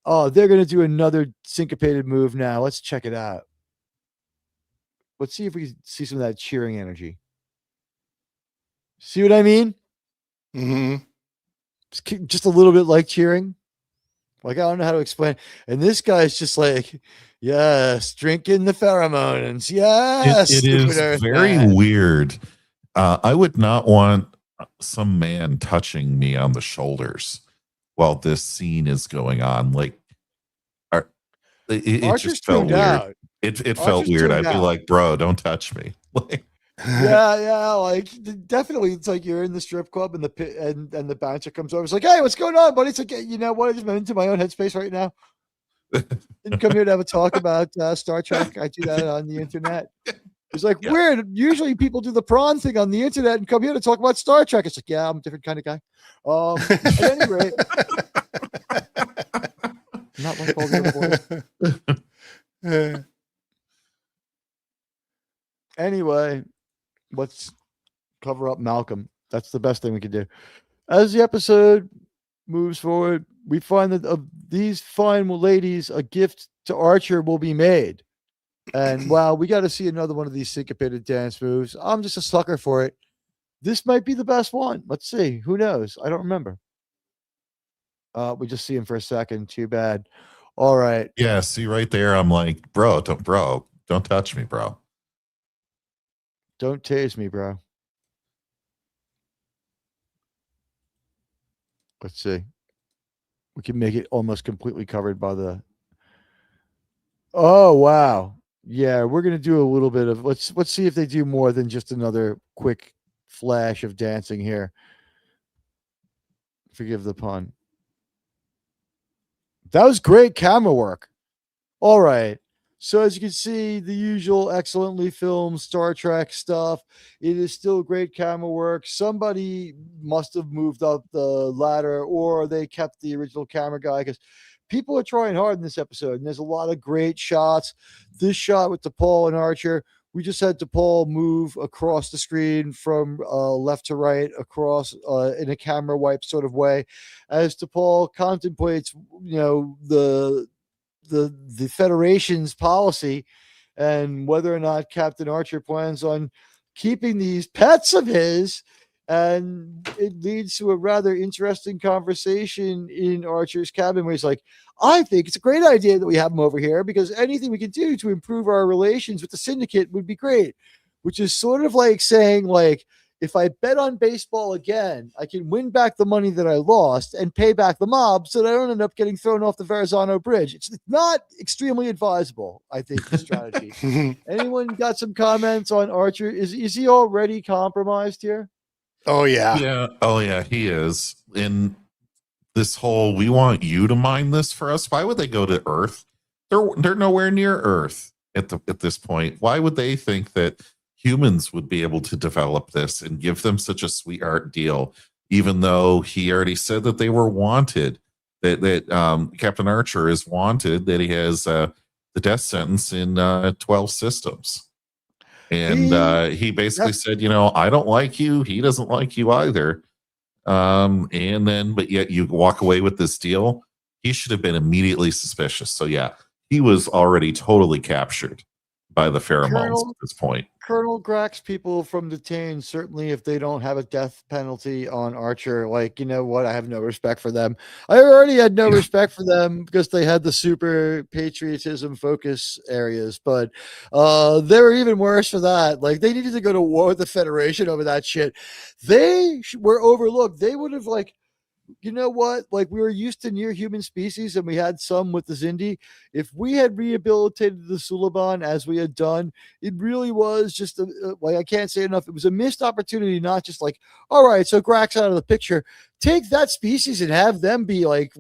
Oh, they're going to do another syncopated move now. Let's check it out. Let's see if we can see some of that cheering energy. See what I mean? Mm-hmm. Just a little bit like cheering. Like, I don't know how to explain. And this guy's just like, yes, drinking the pheromones. Yes. It is very weird. I would not want some man touching me on the shoulders while this scene is going on. Like, it just felt weird. Out. It felt weird. I'd be like, bro, don't touch me. Like, yeah, like definitely. It's like you're in the strip club and the pit and the bouncer comes over. It's like, hey, what's going on, buddy? It's like, you know what? I just went into my own headspace right now. Didn't come here to have a talk about Star Trek. I do that on the internet. It's like weird. Usually people do the prawn thing on the internet and come here to talk about Star Trek. It's like, yeah, I'm a different kind of guy. At any rate, not like all the other boys. Anyway, let's cover up Malcolm. That's the best thing we can do. As the episode moves forward, we find that of these fine ladies, a gift to Archer will be made. And wow, we got to see another one of these syncopated dance moves. I'm just a sucker for it. This might be the best one. Let's see. Who knows? I don't remember. We just see him for a second. Too bad. All right. Yeah, see right there. I'm like, bro, don't touch me, bro. Don't tase me, bro. Let's see. We can make it almost completely covered by the. Oh wow. Yeah, we're gonna do a little bit of let's see if they do more than just another quick flash of dancing here. Forgive the pun. That was great camera work. All right. So as you can see, the usual excellently filmed Star Trek stuff. It is still great camera work. Somebody must have moved up the ladder, or they kept the original camera guy, because people are trying hard in this episode, and there's a lot of great shots. This shot with T'Pol and Archer, we just had T'Pol move across the screen from left to right across in a camera wipe sort of way, as T'Pol contemplates, the Federation's policy and whether or not Captain Archer plans on keeping these pets of his. And it leads to a rather interesting conversation in Archer's cabin where he's like, I think it's a great idea that we have him over here, because anything we can do to improve our relations with the syndicate would be great, which is sort of like saying, like, if I bet on baseball again, I can win back the money that I lost and pay back the mob so that I don't end up getting thrown off the Verrazano Bridge. It's not extremely advisable, I think, the strategy. Anyone got some comments on Archer? Is he already compromised here? Oh, yeah. Yeah. Oh, yeah, he is. In this whole, we want you to mine this for us. Why would they go to Earth? They're nowhere near Earth at this point. Why would they think that humans would be able to develop this and give them such a sweetheart deal, even though he already said that they were wanted, that Captain Archer is wanted, that he has the death sentence in 12 systems. And he basically said, I don't like you. He doesn't like you either. But yet you walk away with this deal. He should have been immediately suspicious. So yeah, he was already totally captured by the pheromones at this point. Colonel Grax people from Detain, certainly if they don't have a death penalty on Archer, like, you know what, I have no respect for them. I already had no respect for them because they had the super patriotism focus areas, but they were even worse for that. Like, they needed to go to war with the Federation over that shit. They were overlooked. They would have, like, you know what? Like, we were used to near human species, and we had some with the Zindi. If we had rehabilitated the Suliban as we had done, it really was just like, I can't say enough. It was a missed opportunity, not just like, all right, so Grax out of the picture. Take that species and have them be like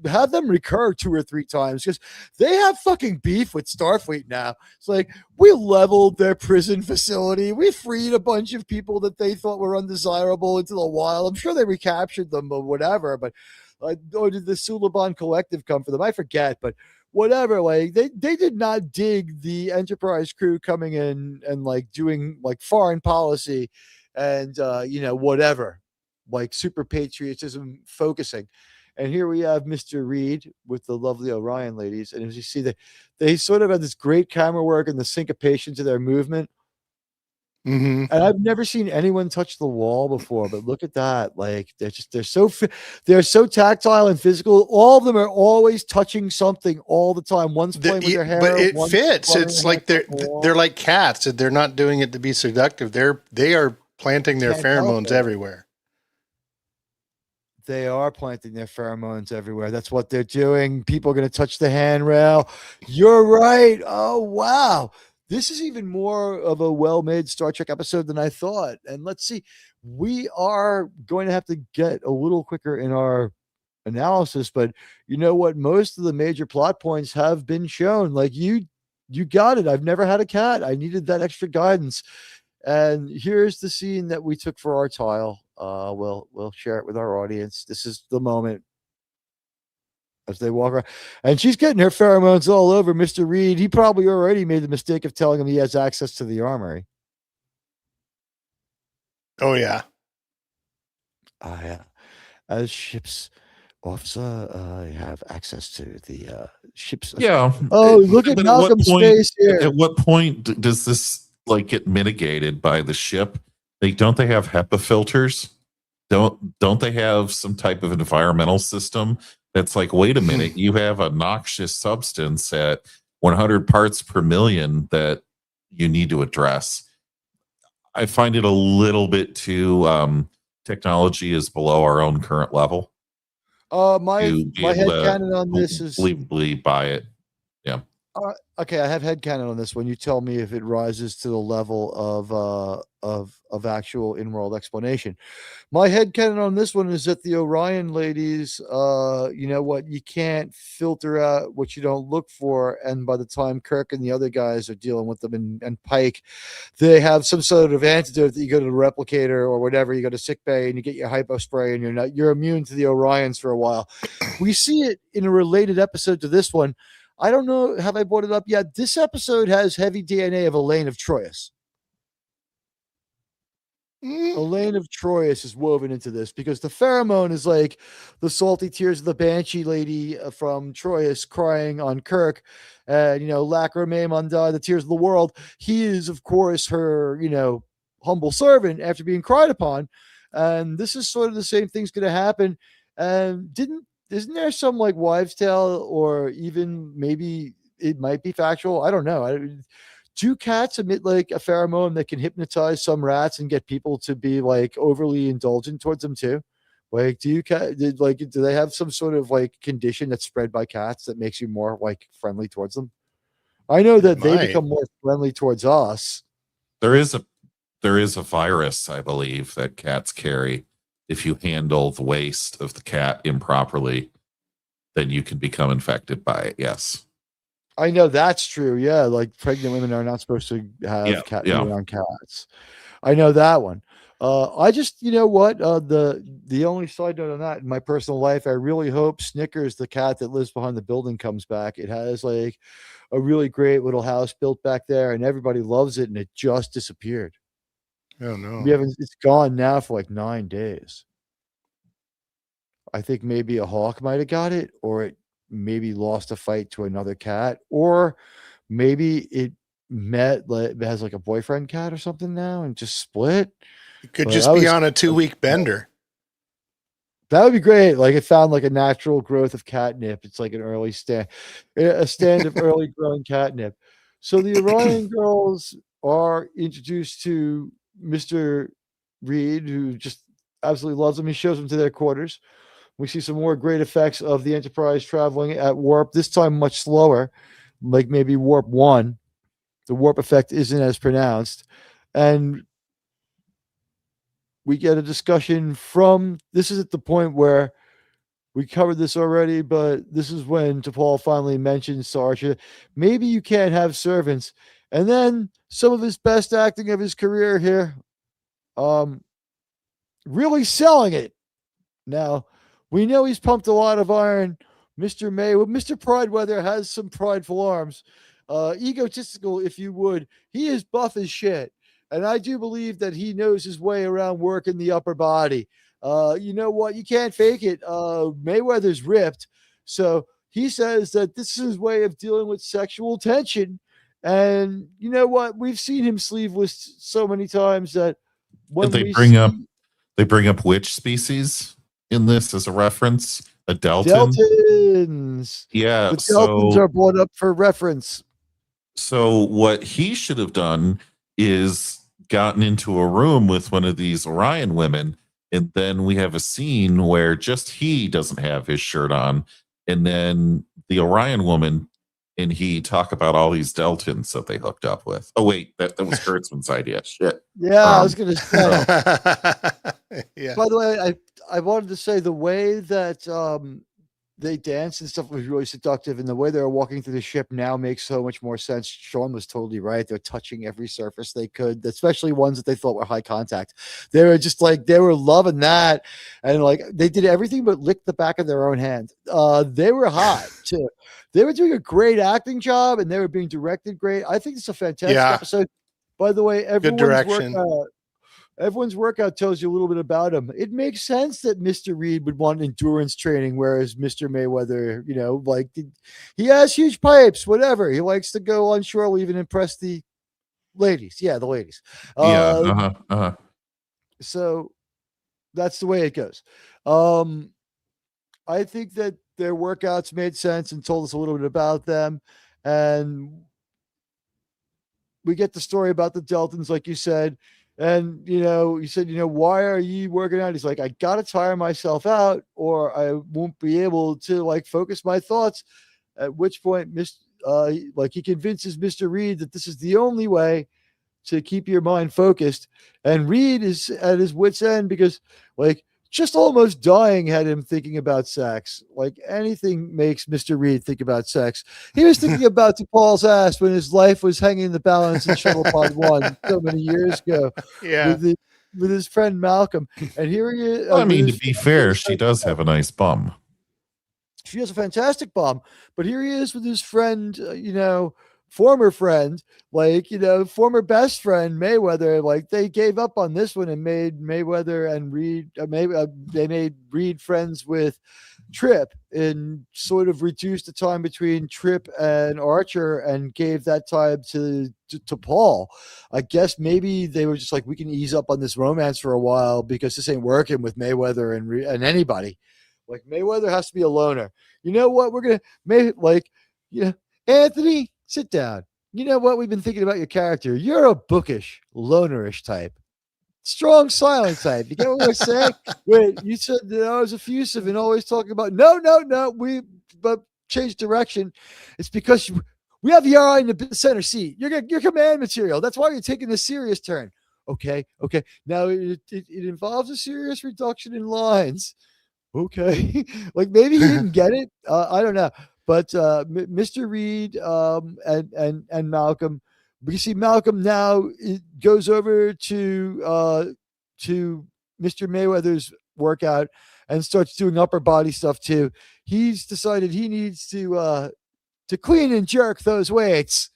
have them recur 2 or 3 times, because they have fucking beef with Starfleet now. It's like, we leveled their prison facility. We freed a bunch of people that they thought were undesirable into the wild. I'm sure they recaptured them or whatever, but or did the Suliban Collective come for them? I forget, but whatever. Like, they did not dig the Enterprise crew coming in and like doing like foreign policy and whatever, like super patriotism focusing. And here we have Mr. Reed with the lovely Orion ladies. And as you see, they sort of have this great camera work and the syncopation to their movement. Mm-hmm. And I've never seen anyone touch the wall before, but look at that. Like, they're so tactile and physical. All of them are always touching something all the time. One's playing with their hair. But it fits. It's like they're like cats. They're not doing it to be seductive. They are planting their pheromones everywhere. They are planting their pheromones everywhere. That's what they're doing. People are going to touch the handrail. You're right. Oh, wow. This is even more of a well-made Star Trek episode than I thought. And let's see. We are going to have to get a little quicker in our analysis, but you know what? Most of the major plot points have been shown. Like, you got it. I've never had a cat. I needed that extra guidance. And here's the scene that we took for our tile. We'll share it with our audience. This is the moment as they walk around, and she's getting her pheromones all over Mr. Reed. He probably already made the mistake of telling him he has access to the armory. Oh yeah. as ship's officer, I have access to the ship's. Yeah. Oh, look at But Malcolm's face here. At what point does this like get mitigated by the ship? Like, don't they have HEPA filters? Don't they have some type of environmental system that's like, wait a minute, you have a noxious substance at 100 parts per million that you need to address? I find it a little bit too technology is below our own current level. My headcanon on this is believably buy it. Yeah. Okay, I have headcanon on this one. You tell me if it rises to the level of actual in-world explanation. My headcanon on this one is that the Orion ladies, you know what, you can't filter out what you don't look for, and by the time Kirk and the other guys are dealing with them and Pike, they have some sort of antidote that you go to the replicator or whatever, you go to sick bay and you get your hypo spray and you're immune to the Orions for a while. We see it in a related episode to this one. I don't know, have I brought it up yet? This episode has heavy DNA of Elaine of Troyes. Elaine of Troyes is woven into this because the pheromone is like the salty tears of the Banshee lady from Troyes crying on Kirk. And, lacrimae mandae, the tears of the world. He is, of course, her, humble servant after being cried upon. And this is sort of the same thing's going to happen. And isn't there some like wives' tale, or even maybe it might be factual? I don't know. Do cats emit like a pheromone that can hypnotize some rats and get people to be like overly indulgent towards them too? Like, do they have some sort of like condition that's spread by cats that makes you more like friendly towards them? I know that they become more friendly towards us. There is a virus, I believe, that cats carry. If you handle the waste of the cat improperly, then you can become infected by it. Yes. I know that's true. Yeah. Like pregnant women are not supposed to have around cats. I know that one. I just, the only side note on that in my personal life, I really hope Snickers, the cat that lives behind the building, comes back. It has like a really great little house built back there and everybody loves it. And it just disappeared. Oh no. It's gone now for like 9 days. I think maybe a hawk might have got it, or it maybe lost a fight to another cat, or maybe it has like a boyfriend cat or something now and just split. It could just be on a 2-week bender. That would be great. Like it found like a natural growth of catnip. It's like a stand of early growing catnip. So the Orion girls are introduced to Mr. Reed, who just absolutely loves them. He shows them to their quarters. We see some more great effects of the Enterprise traveling at warp, this time much slower, like maybe warp 1. The warp effect isn't as pronounced. And we get a discussion this is at the point where we covered this already, but this is when T'Pol finally mentions to Archer, maybe you can't have servants. And then some of his best acting of his career here, really selling it. Now, we know he's pumped a lot of iron. Mr. Prideweather has some prideful arms. Egotistical, if you would. He is buff as shit. And I do believe that he knows his way around working the upper body. You know what? You can't fake it. Mayweather's ripped. So he says that this is his way of dealing with sexual tension. And you know what? We've seen him sleeveless so many times that when they bring up which species in this as a reference? A Delton? Deltons. Yeah. The Deltons are brought up for reference. So what he should have done is gotten into a room with one of these Orion women, and then we have a scene where just he doesn't have his shirt on, and then the Orion woman and he talk about all these Deltons that they hooked up with. Oh wait, that was Kurtzman's idea. Shit. Yeah, I was gonna say. Yeah. By the way, I wanted to say the way that they danced and stuff was really seductive, and the way they were walking through the ship now makes so much more sense. Shawn was totally right. They're touching every surface they could, especially ones that they thought were high contact. They were just like, they were loving that. And like, they did everything but lick the back of their own hand. They were hot too. They were doing a great acting job and they were being directed great. I think it's a fantastic episode. By the way, everyone's good direction. everyone's workout tells you a little bit about him. It makes sense that Mr. Reed would want endurance training, whereas Mr. Mayweather, like he has huge pipes, whatever. He likes to go on shore leave and impress the ladies. Yeah, the ladies. So that's the way it goes. I think that their workouts made sense and told us a little bit about them. And we get the story about the Deltons, like you said. And, you said, why are you working out? He's like, I got to tire myself out or I won't be able to focus my thoughts. At which point, he convinces Mr. Reed that this is the only way to keep your mind focused. And Reed is at his wit's end because just almost dying had him thinking about sex. Anything makes Mr. Reed think about sex. He was thinking about T'Pol's ass when his life was hanging in the balance in Shuttle Pod 1 so many years ago. Yeah. With his friend Malcolm. And here he is. To be fair, she does have a nice bum. She has a fantastic bum. But here he is with his friend, former friend, former best friend Mayweather. They gave up on this one and made Mayweather and Reed. They made Reed friends with Trip and sort of reduced the time between Trip and Archer and gave that time to Paul. I guess maybe they were just we can ease up on this romance for a while because this ain't working with Mayweather and anybody. Mayweather has to be a loner. You know what? We're gonna Anthony. Sit down. You know what? We've been thinking about your character. You're a bookish, lonerish type. Strong silent type. You get what we're saying? Wait, you said that I was effusive and always talking about no. We changed direction. It's because we have the eye in the center seat. You're command material. That's why you're taking this serious turn. Okay. Now it involves a serious reduction in lines. Okay. Maybe he didn't get it. I don't know. But Mr. Reed and Malcolm, you see Malcolm now goes over to Mr. Mayweather's workout and starts doing upper body stuff too. He's decided he needs to clean and jerk those weights.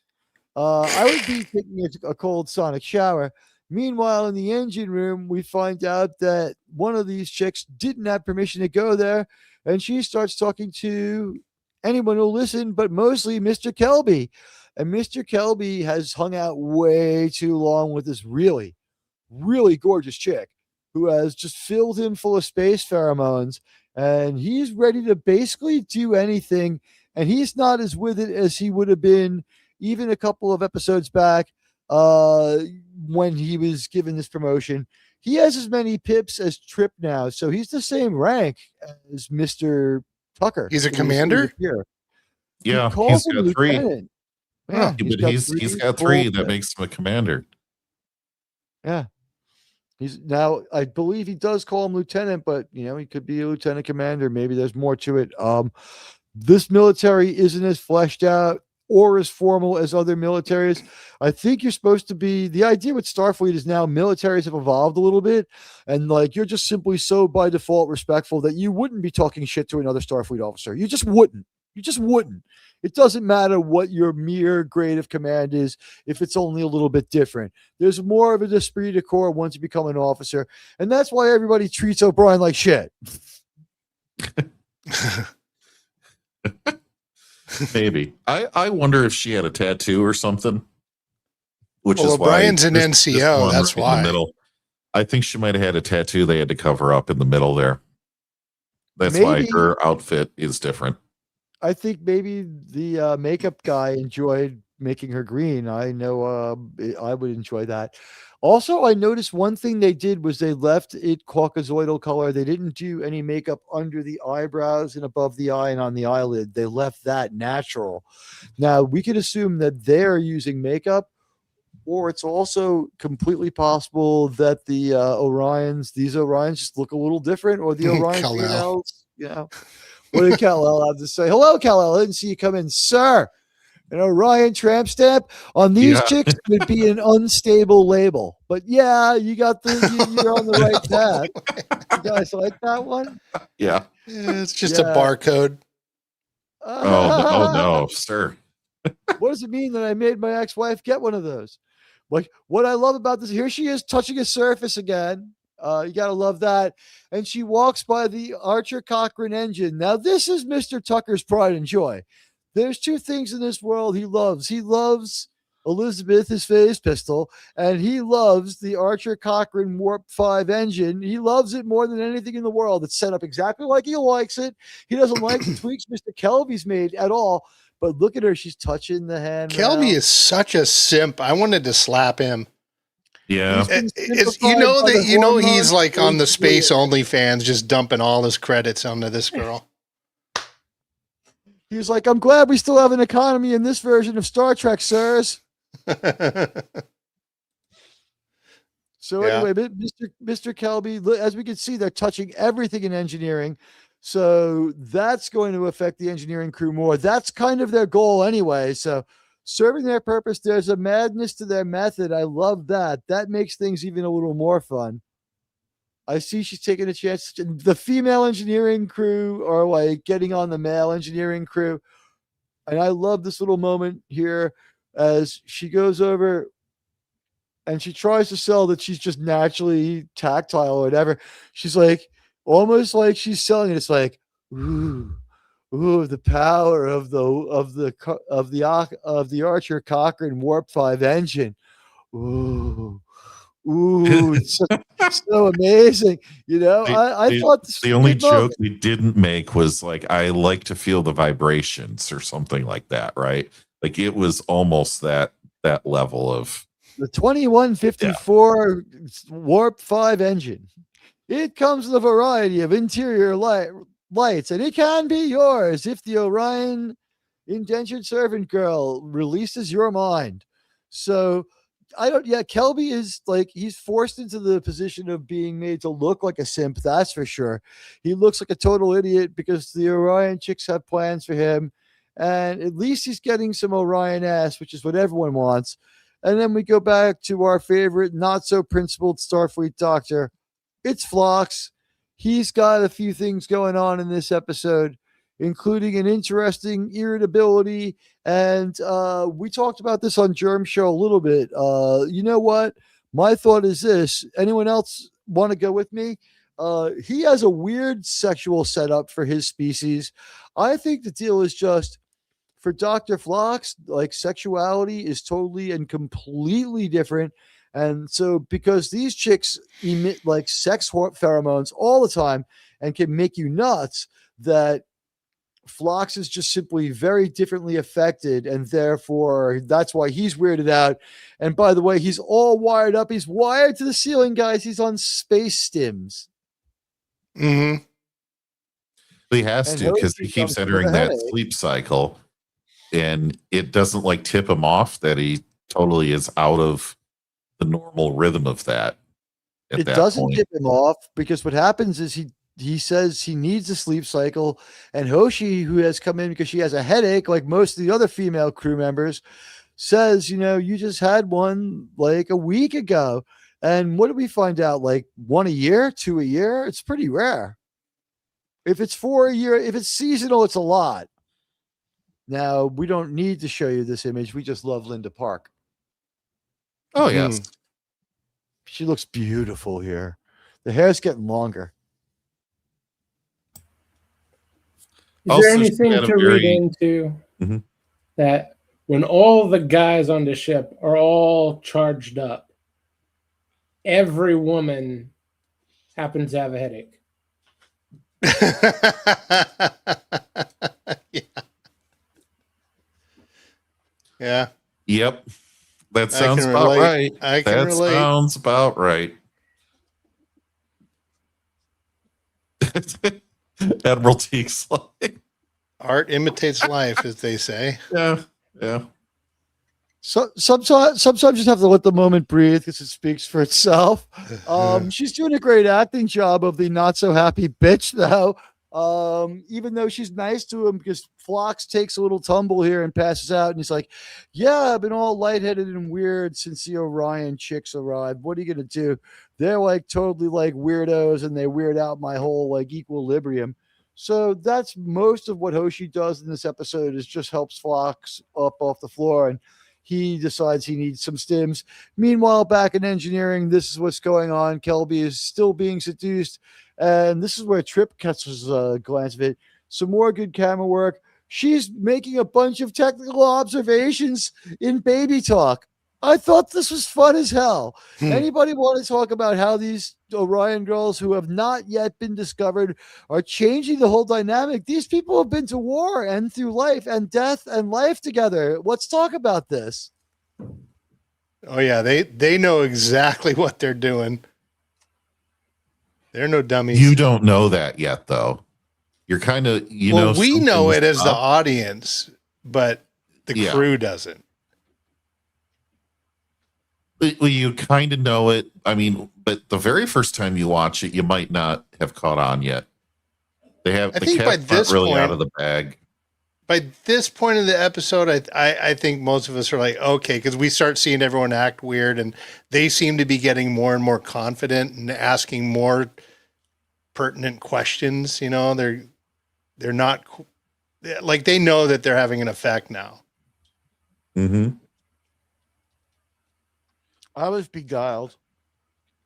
I would be taking a cold sonic shower. Meanwhile, in the engine room, we find out that one of these chicks didn't have permission to go there, and she starts talking to anyone who'll listen, but mostly Mr. Kelby. And Mr. Kelby has hung out way too long with this really, really gorgeous chick who has just filled him full of space pheromones. And he's ready to basically do anything. And he's not as with it as he would have been even a couple of episodes back when he was given this promotion. He has as many pips as Trip now. So he's the same rank as Mr. Tucker. He's a commander? Yeah, he's got 3. Yeah, but he's got 3. That makes him a commander. Yeah. He's now, I believe he does call him lieutenant, but he could be a lieutenant commander. Maybe there's more to it. This military isn't as fleshed out or as formal as other militaries. I think you're supposed to be, the idea with Starfleet is now militaries have evolved a little bit. And you're just simply so by default respectful that you wouldn't be talking shit to another Starfleet officer. You just wouldn't. It doesn't matter what your mere grade of command is if it's only a little bit different. There's more of a esprit de corps once you become an officer. And that's why everybody treats O'Brien like shit. Maybe. I wonder if she had a tattoo or something. Which is O'Brien's why an NCO. That's why. In the middle. I think she might have had a tattoo they had to cover up in the middle there. That's why her outfit is different. I think maybe the makeup guy enjoyed making her green. I know I would enjoy that. Also, I noticed one thing they did was they left it caucasoidal color. They didn't do any makeup under the eyebrows and above the eye and on the eyelid. They left that natural. Now, we could assume that they're using makeup, or it's also completely possible that the Orions just look a little different, or the Orion females, What did Kal-El have to say? Hello, Kal-El. I didn't see you come in, sir. An Orion tramp stamp on these chicks would be an unstable label. But yeah, you're on the right path. You guys like that one? Yeah. It's just a barcode. Oh no, sir. What does it mean that I made my ex-wife get one of those? Like what I love about this, here she is touching a surface again. You got to love that. And she walks by the Archer Cochrane engine. Now, this is Mr. Tucker's pride and joy. There's two things in this world he loves. He loves Elizabeth, his phase pistol, and he loves the Archer Cochrane Warp 5 engine. He loves it more than anything in the world. It's set up exactly like he likes it. He doesn't like the tweaks Mr. Kelby's made at all. But look at her. She's touching the hand. Kelby is such a simp. I wanted to slap him. Yeah. He's like on the Space OnlyFans just dumping all his credits onto this girl. He was like, I'm glad we still have an economy in this version of Star Trek, sirs. So anyway, Mr. Kelby, as we can see, they're touching everything in engineering. So that's going to affect the engineering crew more. That's kind of their goal anyway. So serving their purpose, there's a madness to their method. I love that. That makes things even a little more fun. I see she's taking a chance. The female engineering crew are like getting on the male engineering crew. And I love this little moment here as she goes over and she tries to sell that she's just naturally tactile or whatever. She's like, almost like she's selling it. It's like, ooh, the power of the Archer Cochrane Warp 5 engine. Ooh, it's so amazing. I thought the only joke we didn't make was like, I like to feel the vibrations or something like that, right? Like it was almost that level of the 2154 Warp 5 engine. It comes with a variety of interior lights, and it can be yours if the Orion indentured servant girl releases your mind. So Kelby is like, he's forced into the position of being made to look like a simp. That's for sure. He looks like a total idiot because the Orion chicks have plans for him. And at least he's getting some Orion ass, which is what everyone wants. And then we go back to our favorite, not so principled Starfleet doctor. It's Phlox. He's got a few things going on in this episode, including an interesting irritability. And we talked about this on Germ Show a little bit. You know what? My thought is this. Anyone else want to go with me? He has a weird sexual setup for his species. I think the deal is just, for Dr. Phlox, like, sexuality is totally and completely different. And so because these chicks emit like sex pheromones all the time and can make you nuts, that Phlox is just simply very differently affected. And therefore, that's why he's weirded out. And by the way, he's all wired up. He's wired to the ceiling, guys. He's on space stims. Mm-hmm. He has to, because he keeps entering that sleep cycle. And it doesn't like tip him off that he totally is out of the normal rhythm of that. It doesn't tip him off because what happens is he says he needs a sleep cycle, and Hoshi, who has come in because she has a headache, like most of the other female crew members, says, you just had one like a week ago. And what did we find out? Like 1 a year, 2 a year? It's pretty rare. If it's 4 a year, if it's seasonal, it's a lot. Now, we don't need to show you this image. We just love Linda Park. Oh, yes. She looks beautiful here. The hair's getting longer. Is there anything to read into that when all the guys on the ship are all charged up, every woman happens to have a headache? Yeah. Yep. That sounds about right. I can relate. Sounds about right. Admiral Teague's like, art imitates life, as they say. Yeah. So sometimes you just have to let the moment breathe because it speaks for itself. She's doing a great acting job of the not so happy bitch, though. Even though she's nice to him, because Phlox takes a little tumble here and passes out, and he's like, yeah, I've been all lightheaded and weird since the Orion chicks arrived. What are you gonna do? They're like totally like weirdos, and they weird out my whole like equilibrium. So that's most of what Hoshi does in this episode, is just helps Phlox up off the floor. And He decides he needs some stims. Meanwhile, back in engineering, this is what's going on. Kelby is still being seduced. And this is where Trip catches a glance of it. Some more good camera work. She's making a bunch of technical observations in baby talk. I thought this was fun as hell. Anybody want to talk about how these Orion girls who have not yet been discovered are changing the whole dynamic? These people have been to war and through life and death and life together. Let's talk about this. Oh yeah, they know exactly what they're doing. They're no dummies. You don't know that yet, though. You're kind of, well, we know it as the audience, but the crew doesn't. Well, you kind of know it. I mean, but the very first time you watch it, you might not have caught on yet. They have. I think by this really point, out of the bag. By this point of the episode, I think most of us are like, okay, because we start seeing everyone act weird, and they seem to be getting more and more confident and asking more pertinent questions. They're not like, they know that they're having an effect now. Mm-hmm. I was beguiled.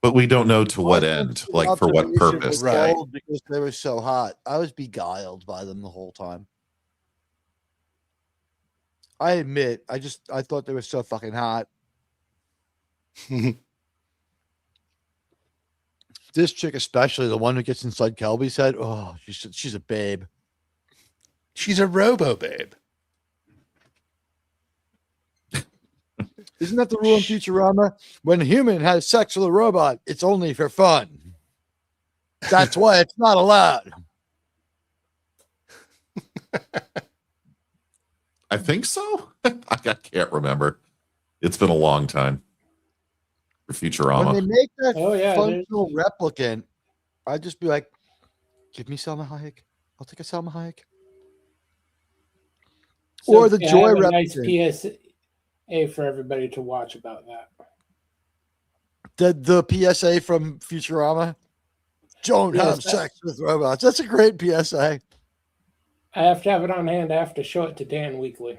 But we don't know to what end, like for what purpose. Right. Because they were so hot. I was beguiled by them the whole time. I admit, I thought they were so fucking hot. This chick, especially the one who gets inside Kelby's head. Oh, she's a babe. She's a robo babe. Isn't that the rule in Futurama? When a human has sex with a robot, it's only for fun. That's why it's not allowed. I think so. I can't remember. It's been a long time for Futurama. When they make that functional replicant, I'd just be like, give me Salma Hayek. I'll take a Salma Hayek. So or the joy have a replicant. nice PSA for everybody to watch about that. The PSA from Futurama. Don't have sex with robots. That's a great PSA. I have to have it on hand. I have to show it to Dan weekly.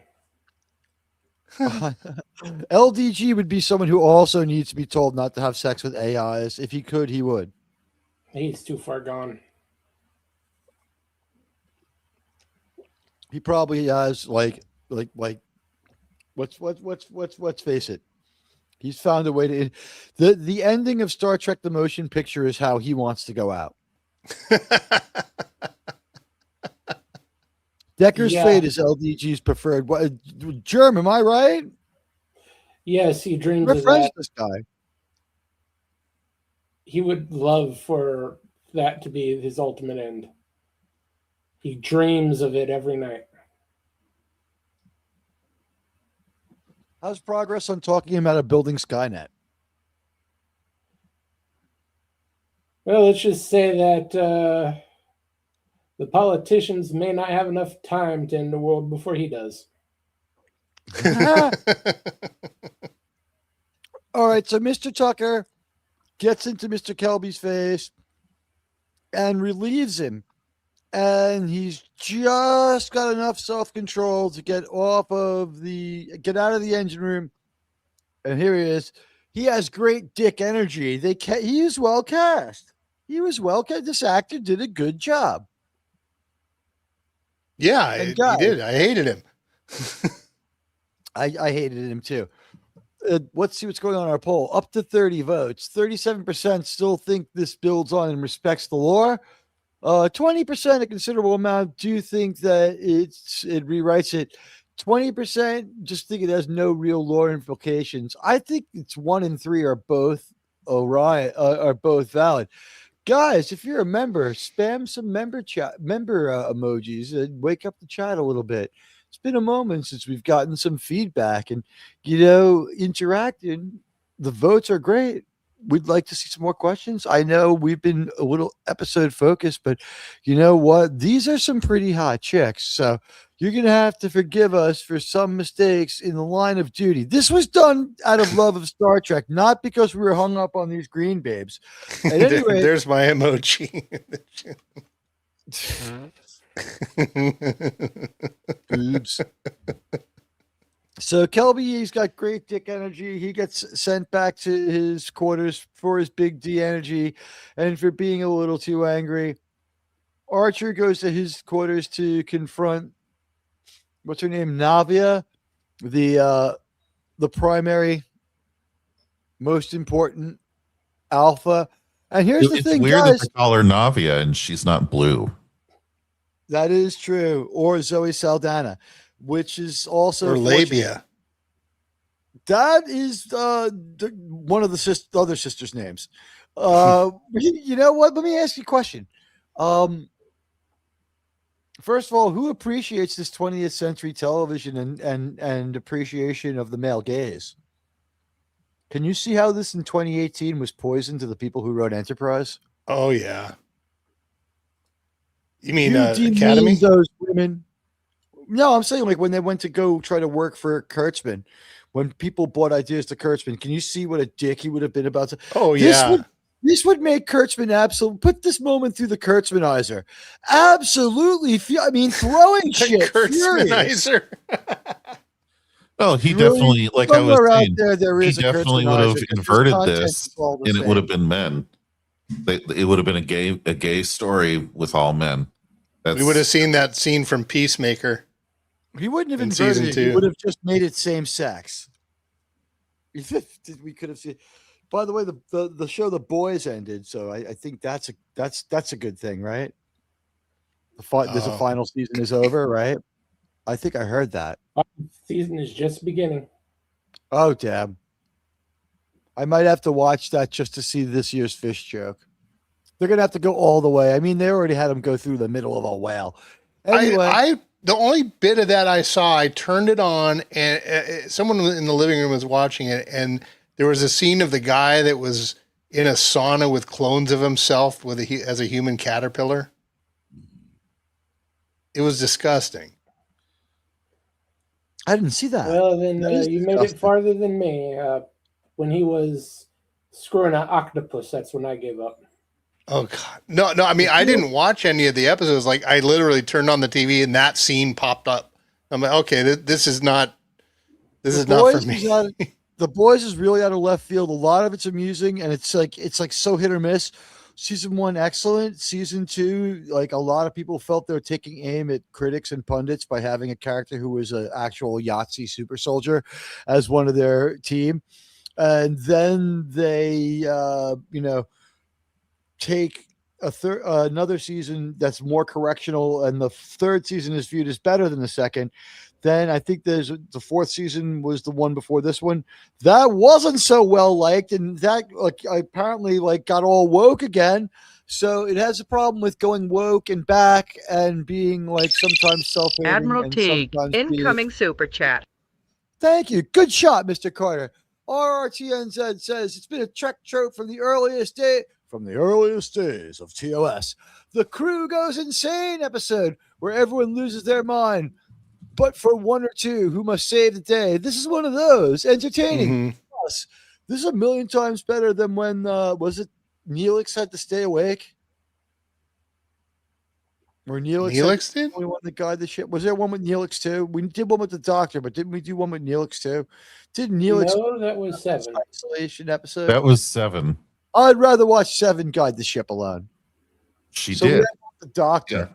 LDG would be someone who also needs to be told not to have sex with AIs. If he could, he would. He's too far gone. He probably has let's face it. He's found a way to the ending of Star Trek the Motion Picture is how he wants to go out. Decker's fate is LDG's preferred. Germ, am I right? Yes, he dreams We're of friends that. with this guy. He would love for that to be his ultimate end. He dreams of it every night. How's progress on talking about a building Skynet? Well, let's just say that the politicians may not have enough time to end the world before he does. All right, so Mr. Tucker gets into Mr. Kelby's face and relieves him. And he's just got enough self-control to get out of the engine room. And here he is. He has great dick energy. He is well cast. He was well cast. This actor did a good job. Yeah, he did. I hated him. I hated him too. Let's see what's going on in our poll. Up to 30 votes. 37% still think this builds on and respects the lore. 20%, a considerable amount, do think that it rewrites it. 20% just think it has no real lore implications. I think it's 1 and 3 are both Orion, are both valid. Guys, if you're a member, spam some member emojis and wake up the chat a little bit. It's been a moment since we've gotten some feedback and, interacting. The votes are great. We'd like to see some more questions. I know we've been a little episode focused, but you know what? These are some pretty hot chicks. So you're going to have to forgive us for some mistakes in the line of duty. This was done out of love of Star Trek, not because we were hung up on these green babes. At any rate, there's my emoji. Boobs. So Kelby, he's got great dick energy. He gets sent back to his quarters for his big D energy and for being a little too angry. Archer goes to his quarters to confront what's her name? Navia, the primary most important alpha. And here's the thing, weird guys. That they call her Navia and she's not blue. That is true. Or Zoe Saldana, which is also or Labia. That is one of the other sisters' names. You know what? Let me ask you a question. First of all, who appreciates this 20th century television and appreciation of the male gaze? Can you see how this in 2018 was poison to the people who wrote Enterprise? Oh yeah. You mean Academy? Those women? No, I'm saying like when they went to go try to work for Kurtzman, when people bought ideas to Kurtzman, can you see what a dick he would have been about to? Oh yeah. This would make Kurtzman absolutely put this moment through the Kurtzmanizer. Absolutely, throwing shit. Kurtzmanizer. Oh, he definitely, like I was saying, he definitely would have inverted this, and it would have been men. It would have been a gay story with all men. We would have seen that scene from Peacemaker. He wouldn't have inverted it. He would have just made it same sex. We could have seen. By the way, the show The Boys ended, so I think that's a good thing, right? There's a final season is over, right? I think I heard that. Season is just beginning. Oh damn! I might have to watch that just to see this year's fish joke. They're gonna have to go all the way. I mean, they already had him go through the middle of a whale. Anyway, the only bit of that I saw, I turned it on, and someone in the living room was watching it, and there was a scene of the guy that was in a sauna with clones of himself as a human caterpillar. It was disgusting. I didn't see that. Well, then you made it farther than me. When he was screwing an octopus, that's when I gave up. Oh God, no! I mean, I didn't watch any of the episodes. Like, I literally turned on the TV and that scene popped up. I'm like, okay, this is not. This is not for me. The Boys is really out of left field. A lot of it's amusing, and it's like so hit or miss. Season 1, excellent. Season 2, like a lot of people felt they were taking aim at critics and pundits by having a character who was an actual Yahtzee super soldier as one of their team. And then they, take another season that's more correctional, and the third season is viewed as better than the second. Then I think the fourth season was the one before this one that wasn't so well liked, and that apparently got all woke again. So it has a problem with going woke and back and being sometimes self-hating. Admiral Teague, incoming super chat. Thank you. Good shot, Mr. Carter. RRTNZ says it's been a Trek trope from the earliest days of TOS. The crew goes insane episode where everyone loses their mind, but for one or two who must save the day. This is one of those. Entertaining. Mm-hmm. Plus, this is a million times better than when was it Neelix had to stay awake? Or Neelix did? We won the guide the ship. Was there one with Neelix too? We did one with the Doctor, but didn't we do one with Neelix too? Did Neelix? No, that was 7. Isolation episode. That was 7. I'd rather watch 7 guide the ship alone. She did. The Doctor.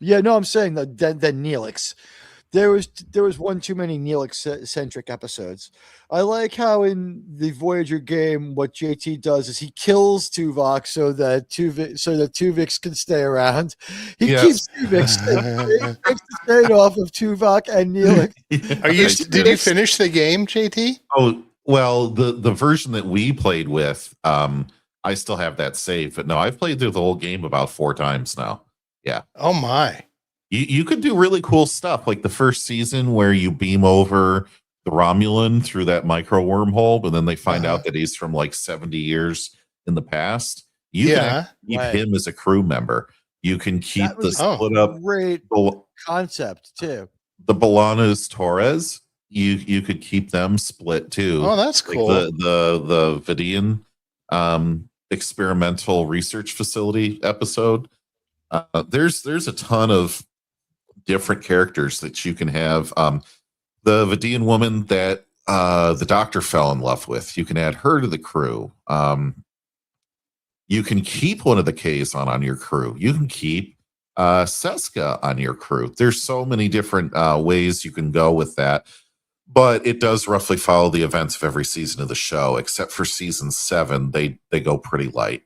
Yeah, no, I'm saying that than Neelix. There was one too many Neelix-centric episodes. I like how in the Voyager game, what JT does is he kills Tuvok so that Tuvix can stay around. He keeps Tuvix takes the trade off of Tuvok and Neelix. Did you finish the game, JT? Oh, well, the version that we played with, I still have that saved, but no, I've played through the whole game about 4 times now. Yeah. Oh my. You could do really cool stuff, like the first season where you beam over the Romulan through that micro wormhole, but then they find out that he's from 70 years in the past. You can keep him as a crew member. You can keep the split up great concept too. The Bolanas Torres, you could keep them split too. Oh, that's cool. The Vidian experimental research facility episode. There's a ton of different characters that you can have. the Vidian woman that the doctor fell in love with. You can add her to the crew. You can keep one of the K's on your crew. You can keep Seska on your crew. There's so many different ways you can go with that. But it does roughly follow the events of every season of the show, except for season 7. They go pretty light.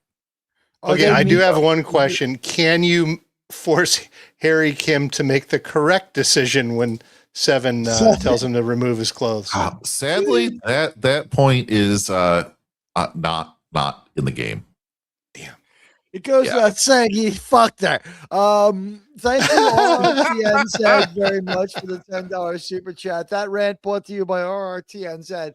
Okay, I do have one question. Can you force Harry Kim to make the correct decision when 7 tells him to remove his clothes? Sadly, that point is not in the game. It goes without saying he fucked her. Thank you, RRTNZ, very much for the $10 super chat. That rant brought to you by RRTNZ.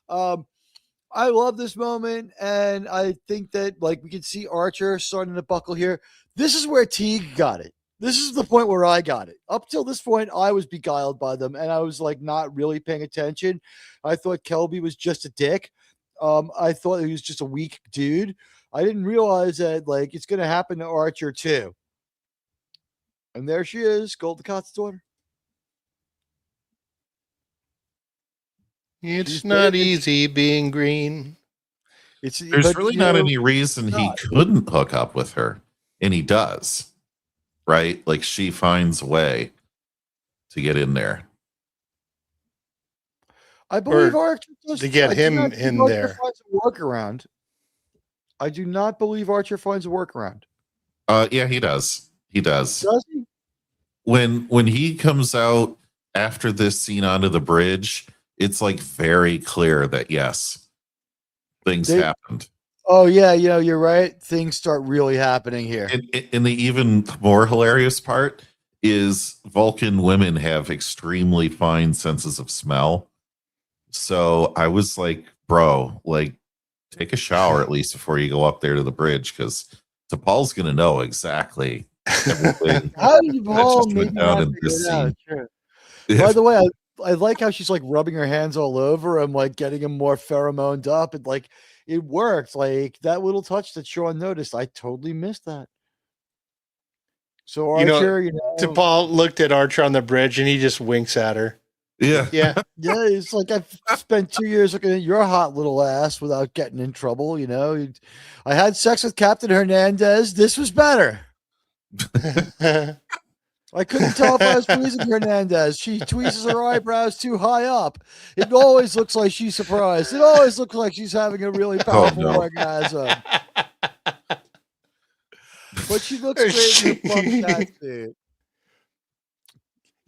I love this moment, and I think that like we can see Archer starting to buckle here. This is where Teague got it. This is the point where I got it. Up till this point, I was beguiled by them, and I was like not really paying attention. I thought Kelby was just a dick. I thought he was just a weak dude. I didn't realize that like it's going to happen to Archer too. And there she is, Goldicott's daughter. It's not easy being green. There's really not any reason he couldn't hook up with her, and he does, right? Like she finds a way to get in there. I believe Archer does, to get him in there. Finds a workaround. I do not believe Archer finds a workaround. Yeah, he does. He does. Does he? When he comes out after this scene onto the bridge, it's like very clear that yes, things happened. Oh yeah, you're right. Things start really happening here. And the even more hilarious part is Vulcan women have extremely fine senses of smell. So I was like, bro, like take a shower at least before you go up there to the bridge, because T'Pol's gonna know exactly everything. How did Paul that just went down in this scene. By the way, I like how she's like rubbing her hands all over him, like getting him more pheromoned up, and like it worked. Like that little touch that Shawn noticed, I totally missed that. So Archer, T'Pol looked at Archer on the bridge and he just winks at her. Yeah. Yeah. Yeah. It's like I've spent 2 years looking at your hot little ass without getting in trouble. I had sex with Captain Hernandez. This was better. I couldn't tell if I was pleasing Hernandez. She tweezes her eyebrows too high up. It always looks like she's surprised. It always looks like she's having a really powerful orgasm. But she looks great in her plump cat suit.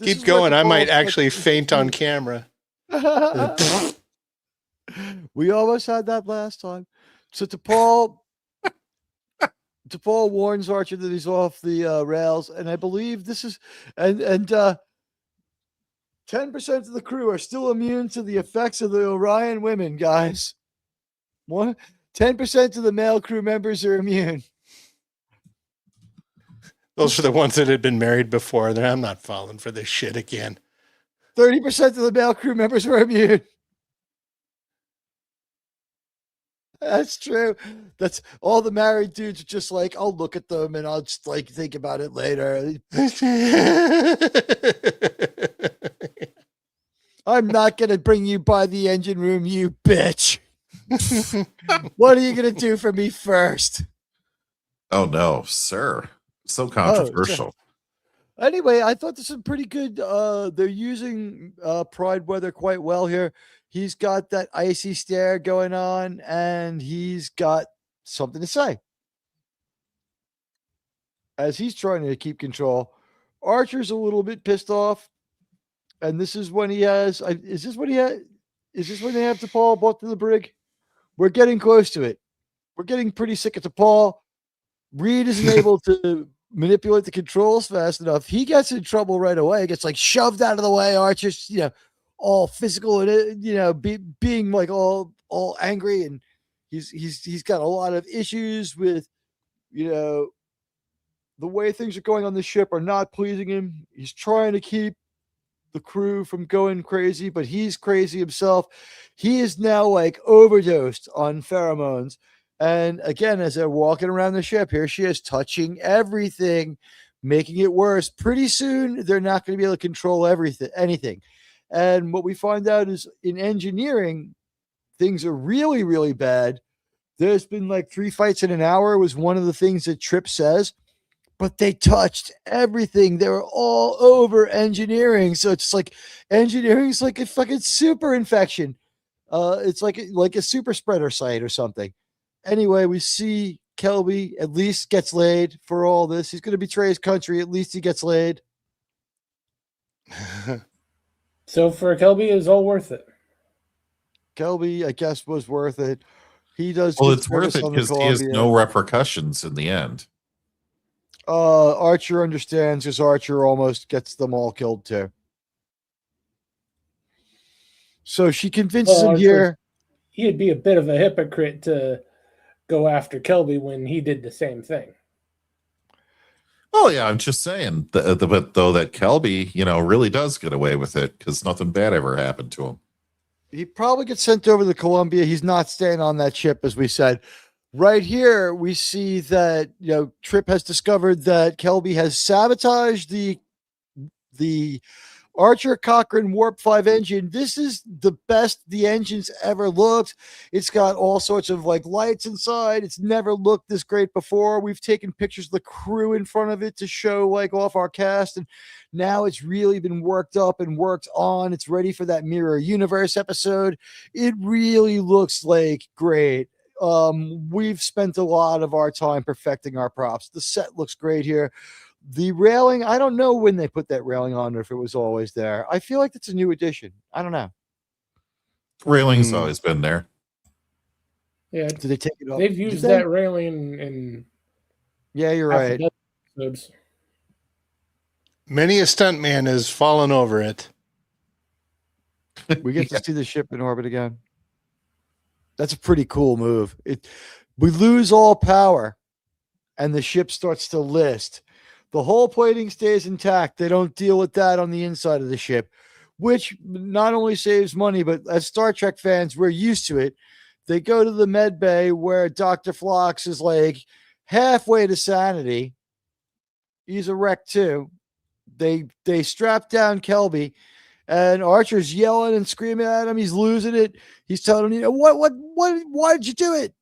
Keep going. I might actually faint on camera. We almost had that last time. So T'Pol warns Archer that he's off the rails, and I believe this is and 10% of the crew are still immune to the effects of the Orion women, guys. 10% of the male crew members are immune. Those are the ones that had been married before. I'm not falling for this shit again. 30% of the male crew members were immune. That's true. That's all the married dudes are just like, I'll look at them and I'll just like think about it later. I'm not going to bring you by the engine room, you bitch. What are you going to do for me first? Oh no, sir. So controversial. Anyway, I thought this is pretty good. They're using Pride Weather quite well here. He's got that icy stare going on, and he's got something to say. As he's trying to keep control, Archer's a little bit pissed off. And this is when he has, is this when they have T'Pol brought to the brig? We're getting close to it. We're getting pretty sick of T'Pol. Reed isn't able to manipulate the controls fast enough. He gets in trouble right away. Gets like shoved out of the way. Archer's, all physical and being like all angry, and he's got a lot of issues with the way things are going on the ship are not pleasing him. He's trying to keep the crew from going crazy, but he's crazy himself. He is now like overdosed on pheromones. And again, as they're walking around the ship, here she is touching everything, making it worse. Pretty soon, they're not going to be able to control anything. And what we find out is in engineering, things are really, really bad. There's been like 3 fights in an hour was one of the things that Trip says, but they touched everything. They were all over engineering. So it's like engineering is like a fucking super infection. It's like a super spreader site or something. Anyway, we see Kelby at least gets laid for all this. He's going to betray his country. At least he gets laid. So for Kelby, it was all worth it. Kelby, I guess, was worth it. He does. Well, it's worth it because he has no repercussions in the end. Archer understands because Archer almost gets them all killed too. So she convinces him here. He'd be a bit of a hypocrite to go after Kelby when he did the same thing. Oh yeah, I'm just saying. But though that Kelby, really does get away with it because nothing bad ever happened to him. He probably gets sent over to Columbia. He's not staying on that ship, as we said. Right here, we see that Trip has discovered that Kelby has sabotaged the Archer Cochrane Warp 5 engine. This is the best the engine's ever looked. It's got all sorts of like lights inside. It's never looked this great before. We've taken pictures of the crew in front of it to show like off our cast, and now it's really been worked up and worked on. It's ready for that Mirror Universe episode. It really looks like great. We've spent a lot of our time perfecting our props. The set looks great here. The railing, I don't know when they put that railing on or if it was always there. I feel like it's a new addition. I don't know. Railing's always been there. Yeah. Did they take it off? They've used that railing in yeah, you're right. Episodes. Many a stuntman has fallen over it. We get to see the ship in orbit again. That's a pretty cool move. We lose all power and the ship starts to list. The whole plating stays intact. They don't deal with that on the inside of the ship, which not only saves money, but as Star Trek fans, we're used to it. They go to the med bay where Dr. Phlox is like halfway to sanity. He's a wreck too. They strap down Kelby. And Archer's yelling and screaming at him. He's losing it. He's telling him, why did you do it?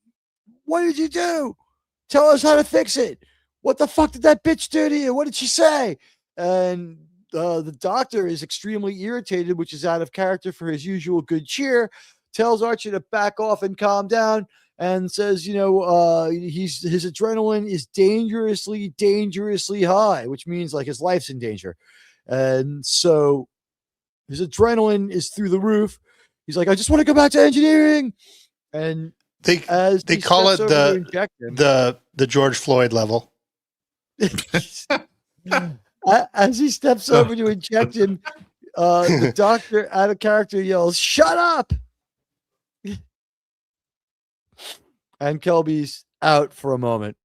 What did you do? Tell us how to fix it. What the fuck did that bitch do to you? What did she say? And the doctor is extremely irritated, which is out of character for his usual good cheer, tells Archer to back off and calm down and says, his adrenaline is dangerously high, which means like his life's in danger. And so his adrenaline is through the roof. He's like, I just want to go back to engineering. And they call it the George Floyd level. As he steps over to inject him, the doctor out of character yells, "Shut up!" And Kelby's out for a moment.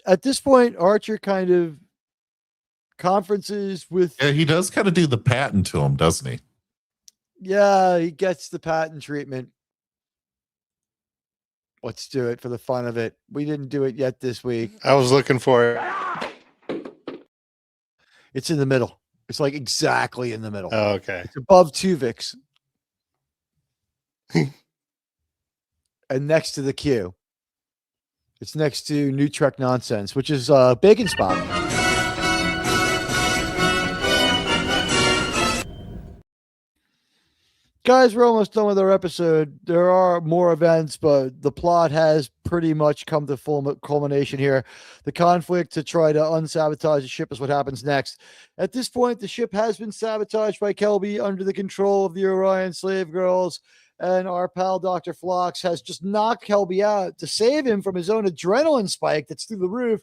At this point, Archer kind of conferences with. Yeah, he does kind of do the patent to him, doesn't he? Yeah, he gets the patent treatment. Let's do it for the fun of it. We didn't do it yet this week. I was looking for it. It's in the middle. It's like exactly in the middle. Oh, okay. It's above Tuvix. And next to the Q. It's next to NuTrek Nonsense, which is Bacon Spot. Guys, we're almost done with our episode. There are more events, but the plot has pretty much come to full culmination here. The conflict to try to unsabotage the ship is what happens next. At this point, the ship has been sabotaged by Kelby under the control of the Orion slave girls, and our pal Dr. Phlox has just knocked Kelby out to save him from his own adrenaline spike that's through the roof.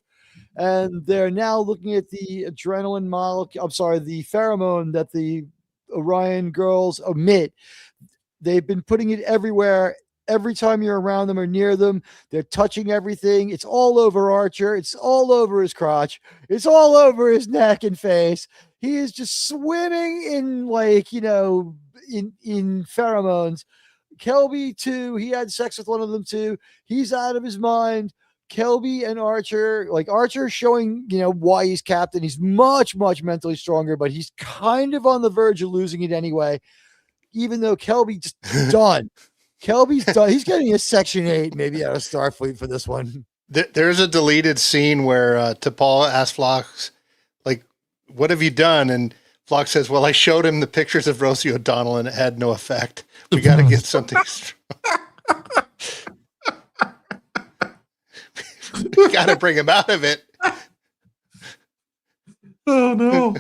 And they're now looking at the adrenaline molecule, the pheromone that the Orion girls emit. They've been putting it everywhere. Every time you're around them or near them, they're touching everything. It's all over Archer. It's all over his crotch. It's all over his neck and face. He is just swimming in in pheromones. Kelby too. He had sex with one of them too. He's out of his mind. Kelby and Archer, like Archer showing, why he's captain. He's much, much mentally stronger, but he's kind of on the verge of losing it anyway, even though Kelby just done. Kelby's done. He's getting a Section 8 maybe out of Starfleet for this one. There's a deleted scene where T'Pol asks Phlox, like, what have you done? And Phlox says, well, I showed him the pictures of Rosie O'Donnell and it had no effect. We got to get something strong. We got to bring him out of it. Oh, no.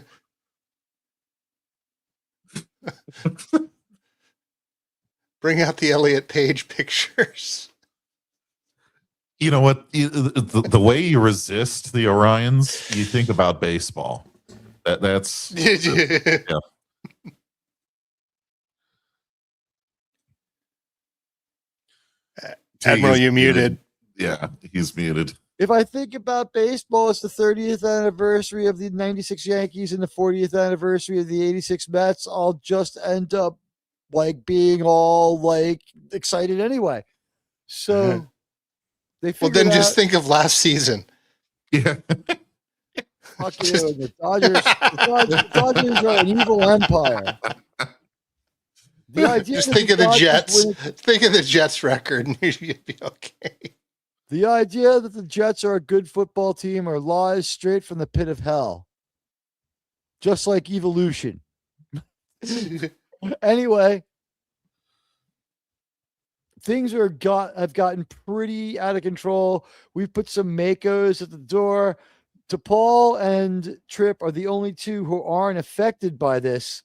Bring out the Elliot Page pictures. You know what? The way you resist the Orions, you think about baseball. That's yeah. Admiral, you muted. Yeah, he's muted. If I think about baseball, it's the 30th anniversary of the 96 Yankees and the 40th anniversary of the 86 Mets. I'll just end up like being all like excited anyway. So they well, then just think of last season. Yeah. Fuck you. The Dodgers are an evil empire. The idea just think of the Jets. Think of the Jets record and you'd be okay. The idea that the Jets are a good football team are lies straight from the pit of hell. Just like evolution. Anyway, things have gotten pretty out of control. We've put some Makos at the door. T'Pol and Trip are the only two who aren't affected by this.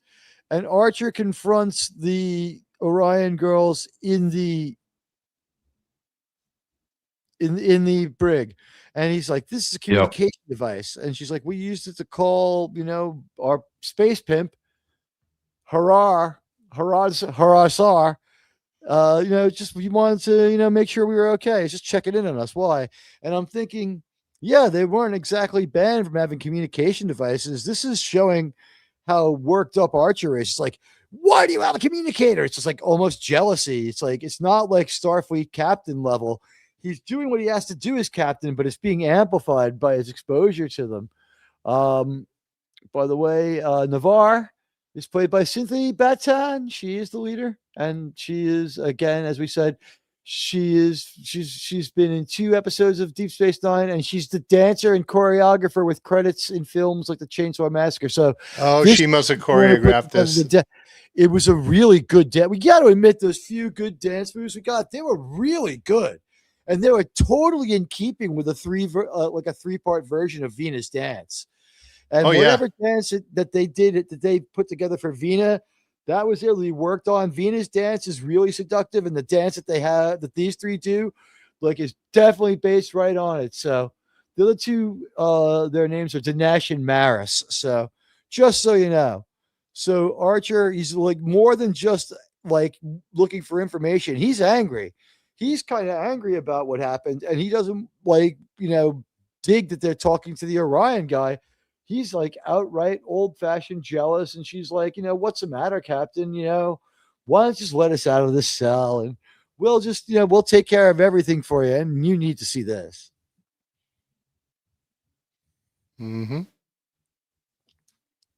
And Archer confronts the Orion girls in the brig, and he's like, this is a communication device, and she's like, we used it to call our space pimp Harasar, just we wanted to make sure we were okay. It's just checking in on us. Why? And I'm thinking, yeah, they weren't exactly banned from having communication devices. This is showing how worked up Archer is. It's like, why do you have a communicator? It's just like almost jealousy. It's like, it's not like Starfleet captain level. He's doing what he has to do as captain, but it's being amplified by his exposure to them. By the way, Navarre is played by Cynthia Batan. She is the leader, and she is, again, as we said, she's been in 2 episodes of Deep Space Nine, and she's the dancer and choreographer with credits in films like the Chainsaw Massacre. So, she must have choreographed this. It was a really good dance. We got to admit, those few good dance moves we got, they were really good. And they were totally in keeping with a 3-part version of Vena's dance. And whatever dance that they did, that they put together for Vena, that was really worked on. Vena's dance is really seductive, and the dance that they have, that these 3 do, like, is definitely based right on it. So the other 2, their names are Dinesh and Maris. So just so you know. So Archer, he's like more than just like looking for information. He's angry. He's kind of angry about what happened, and he doesn't dig that they're talking to the Orion guy. He's like outright old-fashioned jealous, and she's like, what's the matter, Captain? Why don't you just let us out of this cell, and we'll just, we'll take care of everything for you, and you need to see this. Mm-hmm.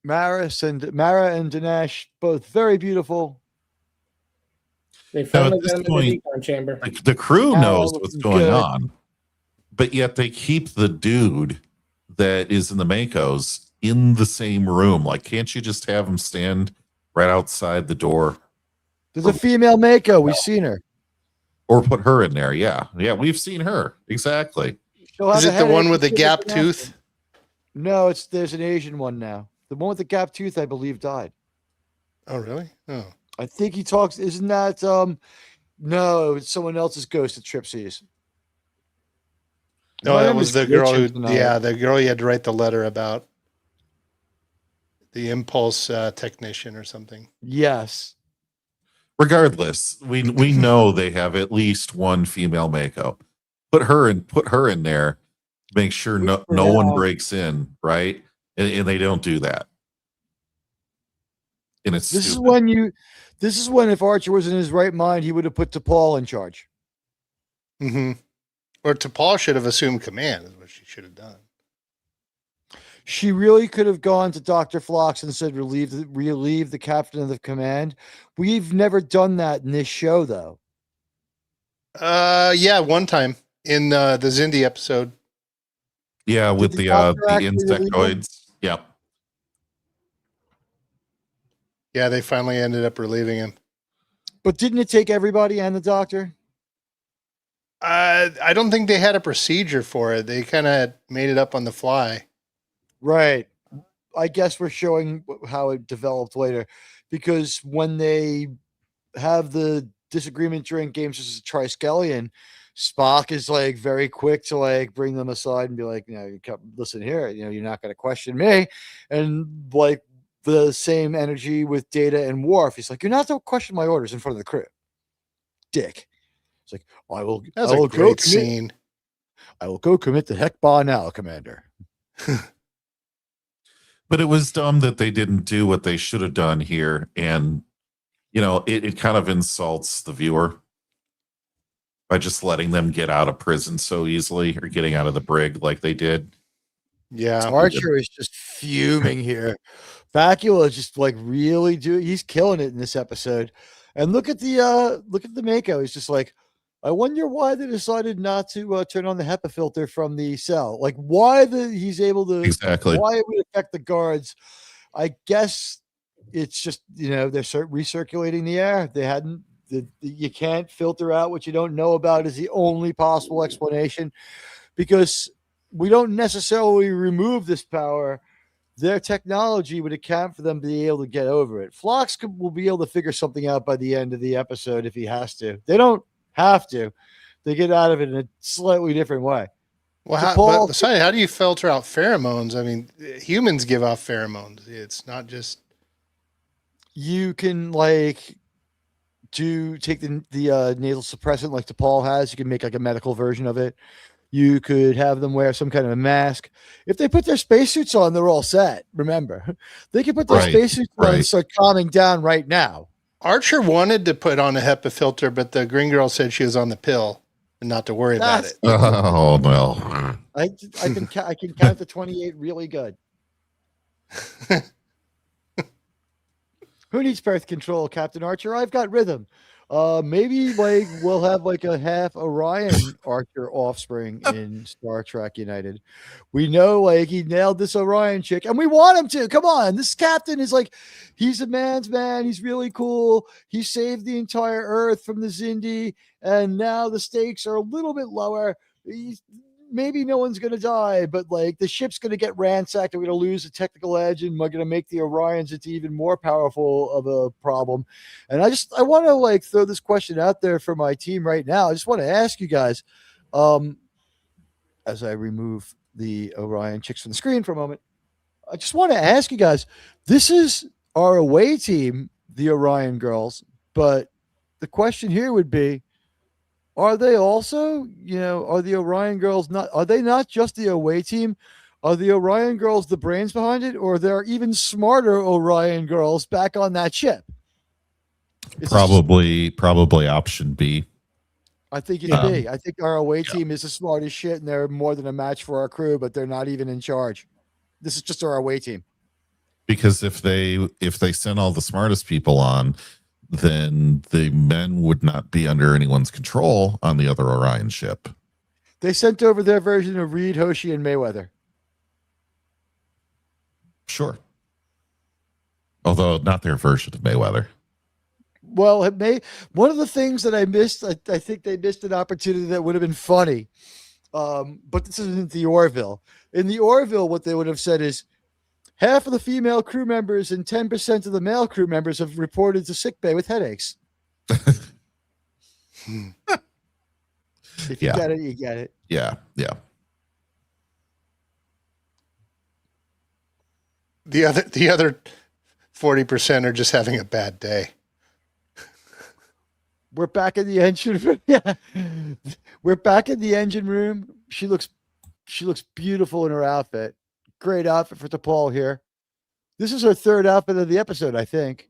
Mara and Dinesh, both very beautiful. They found them in the decon chamber. The crew knows what's going on, but yet they keep the dude that is in the Makos in the same room. Like, can't you just have him stand right outside the door? There's a female Mako. We've seen her. Or put her in there. Yeah, we've seen her. Exactly. Is it the one with the gap tooth? No, there's an Asian one now. The one with the gap tooth, I believe, died. Oh, really? Oh. I think he talks. Isn't that no, it's someone else's ghost that Trip sees. No, that was the girl the girl you had to write the letter about. The impulse technician or something. Yes. Regardless, we know they have at least one female Mako. Put her in there. Make sure no one breaks in, right? And they don't do that. And it's this is when if Archer was in his right mind, he would have put T'Pol in charge. Mm-hmm. Or T'Pol should have assumed command, is what she should have done. She really could have gone to Dr. Phlox and said, relieve the captain of the command. We've never done that in this show, though. Yeah, one time in the Zindi episode. Yeah, with the insectoids. Yep. Yeah, they finally ended up relieving him. But didn't it take everybody and the doctor? I don't think they had a procedure for it. They kind of made it up on the fly. Right. I guess we're showing how it developed later, because when they have the disagreement during games as a Triskelion, Spock is like very quick to like bring them aside and be like, listen here, you're not going to question me. And like the same energy with Data and Worf. He's like, you're not to question my orders in front of the crew. Dick. It's like, I will great scene. I will go commit the Heckbar now, Commander. But it was dumb that they didn't do what they should have done here. And, it kind of insults the viewer by just letting them get out of prison so easily, or getting out of the brig like they did. Yeah. Archer is just fuming here. Bakula is just like really he's killing it in this episode. And look at the Mako. He's just like, I wonder why they decided not to turn on the HEPA filter from the cell. Like he's able to, exactly why it would affect the guards. I guess it's just, they're recirculating the air. They hadn't, you can't filter out what you don't know about is the only possible explanation, because we don't necessarily remove this power. Their technology would account for them being able to get over it. Phlox will be able to figure something out by the end of the episode if he has to. They don't have to. They get out of it in a slightly different way. Well, how do you filter out pheromones? I mean, humans give off pheromones. It's not just. You can take the nasal suppressant like T'Pol has. You can make like a medical version of it. You could have them wear some kind of a mask. If they put their spacesuits on, they're all set. Remember, they can put their spacesuits on and start calming down right now. Archer wanted to put on a HEPA filter, but the green girl said she was on the pill and not to worry about it. Oh no! I can count to 28 really good. Who needs birth control, Captain Archer? I've got rhythm. Maybe we'll have a half Orion Archer offspring in Star Trek United. We know he nailed this Orion chick, and we want him to. Come on, this captain is he's a man's man. He's really cool. He saved the entire Earth from the Zindi, and now the stakes are a little bit lower. Maybe no one's going to die, but the ship's going to get ransacked. We're going to lose a technical edge, and we're going to make the Orions into even more powerful of a problem. And I want to throw this question out there for my team right now. I just want to ask you guys, as I remove the Orion chicks from the screen for a moment, I just want to ask you guys, this is our away team, the Orion girls, but the question here would be, are they also, are the Orion girls are they not just the away team? Are the Orion girls the brains behind it, or there are even smarter Orion girls back on that ship? Probably option B. I think it's B. I think our away team is the smartest shit, and they're more than a match for our crew, but they're not even in charge. This is just our away team. Because if they send all the smartest people on, then the men would not be under anyone's control on the other Orion ship. They sent over their version of Reed, Hoshi, and Mayweather. Sure. Although not their version of Mayweather. Well, one of the things that I missed, I think they missed an opportunity that would have been funny. But this isn't the Orville. In the Orville, what they would have said is, half of the female crew members and 10% of the male crew members have reported to sickbay with headaches. If you get it, you get it. Yeah. The other 40% are just having a bad day. We're back in the engine room. Yeah. We're back in the engine room. She looks beautiful in her outfit. Great outfit for T'Pol here. This is her third outfit of the episode, I think.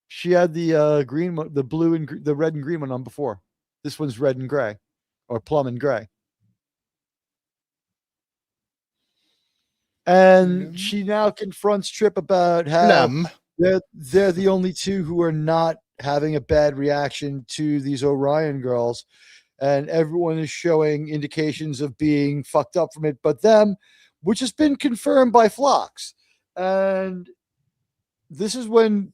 She had the green one, the blue and the red and green one on before. This one's red and gray, or plum and gray. And she now confronts Trip about how they're the only two who are not having a bad reaction to these Orion girls. And everyone is showing indications of being fucked up from it, but them, which has been confirmed by Phlox. And this is when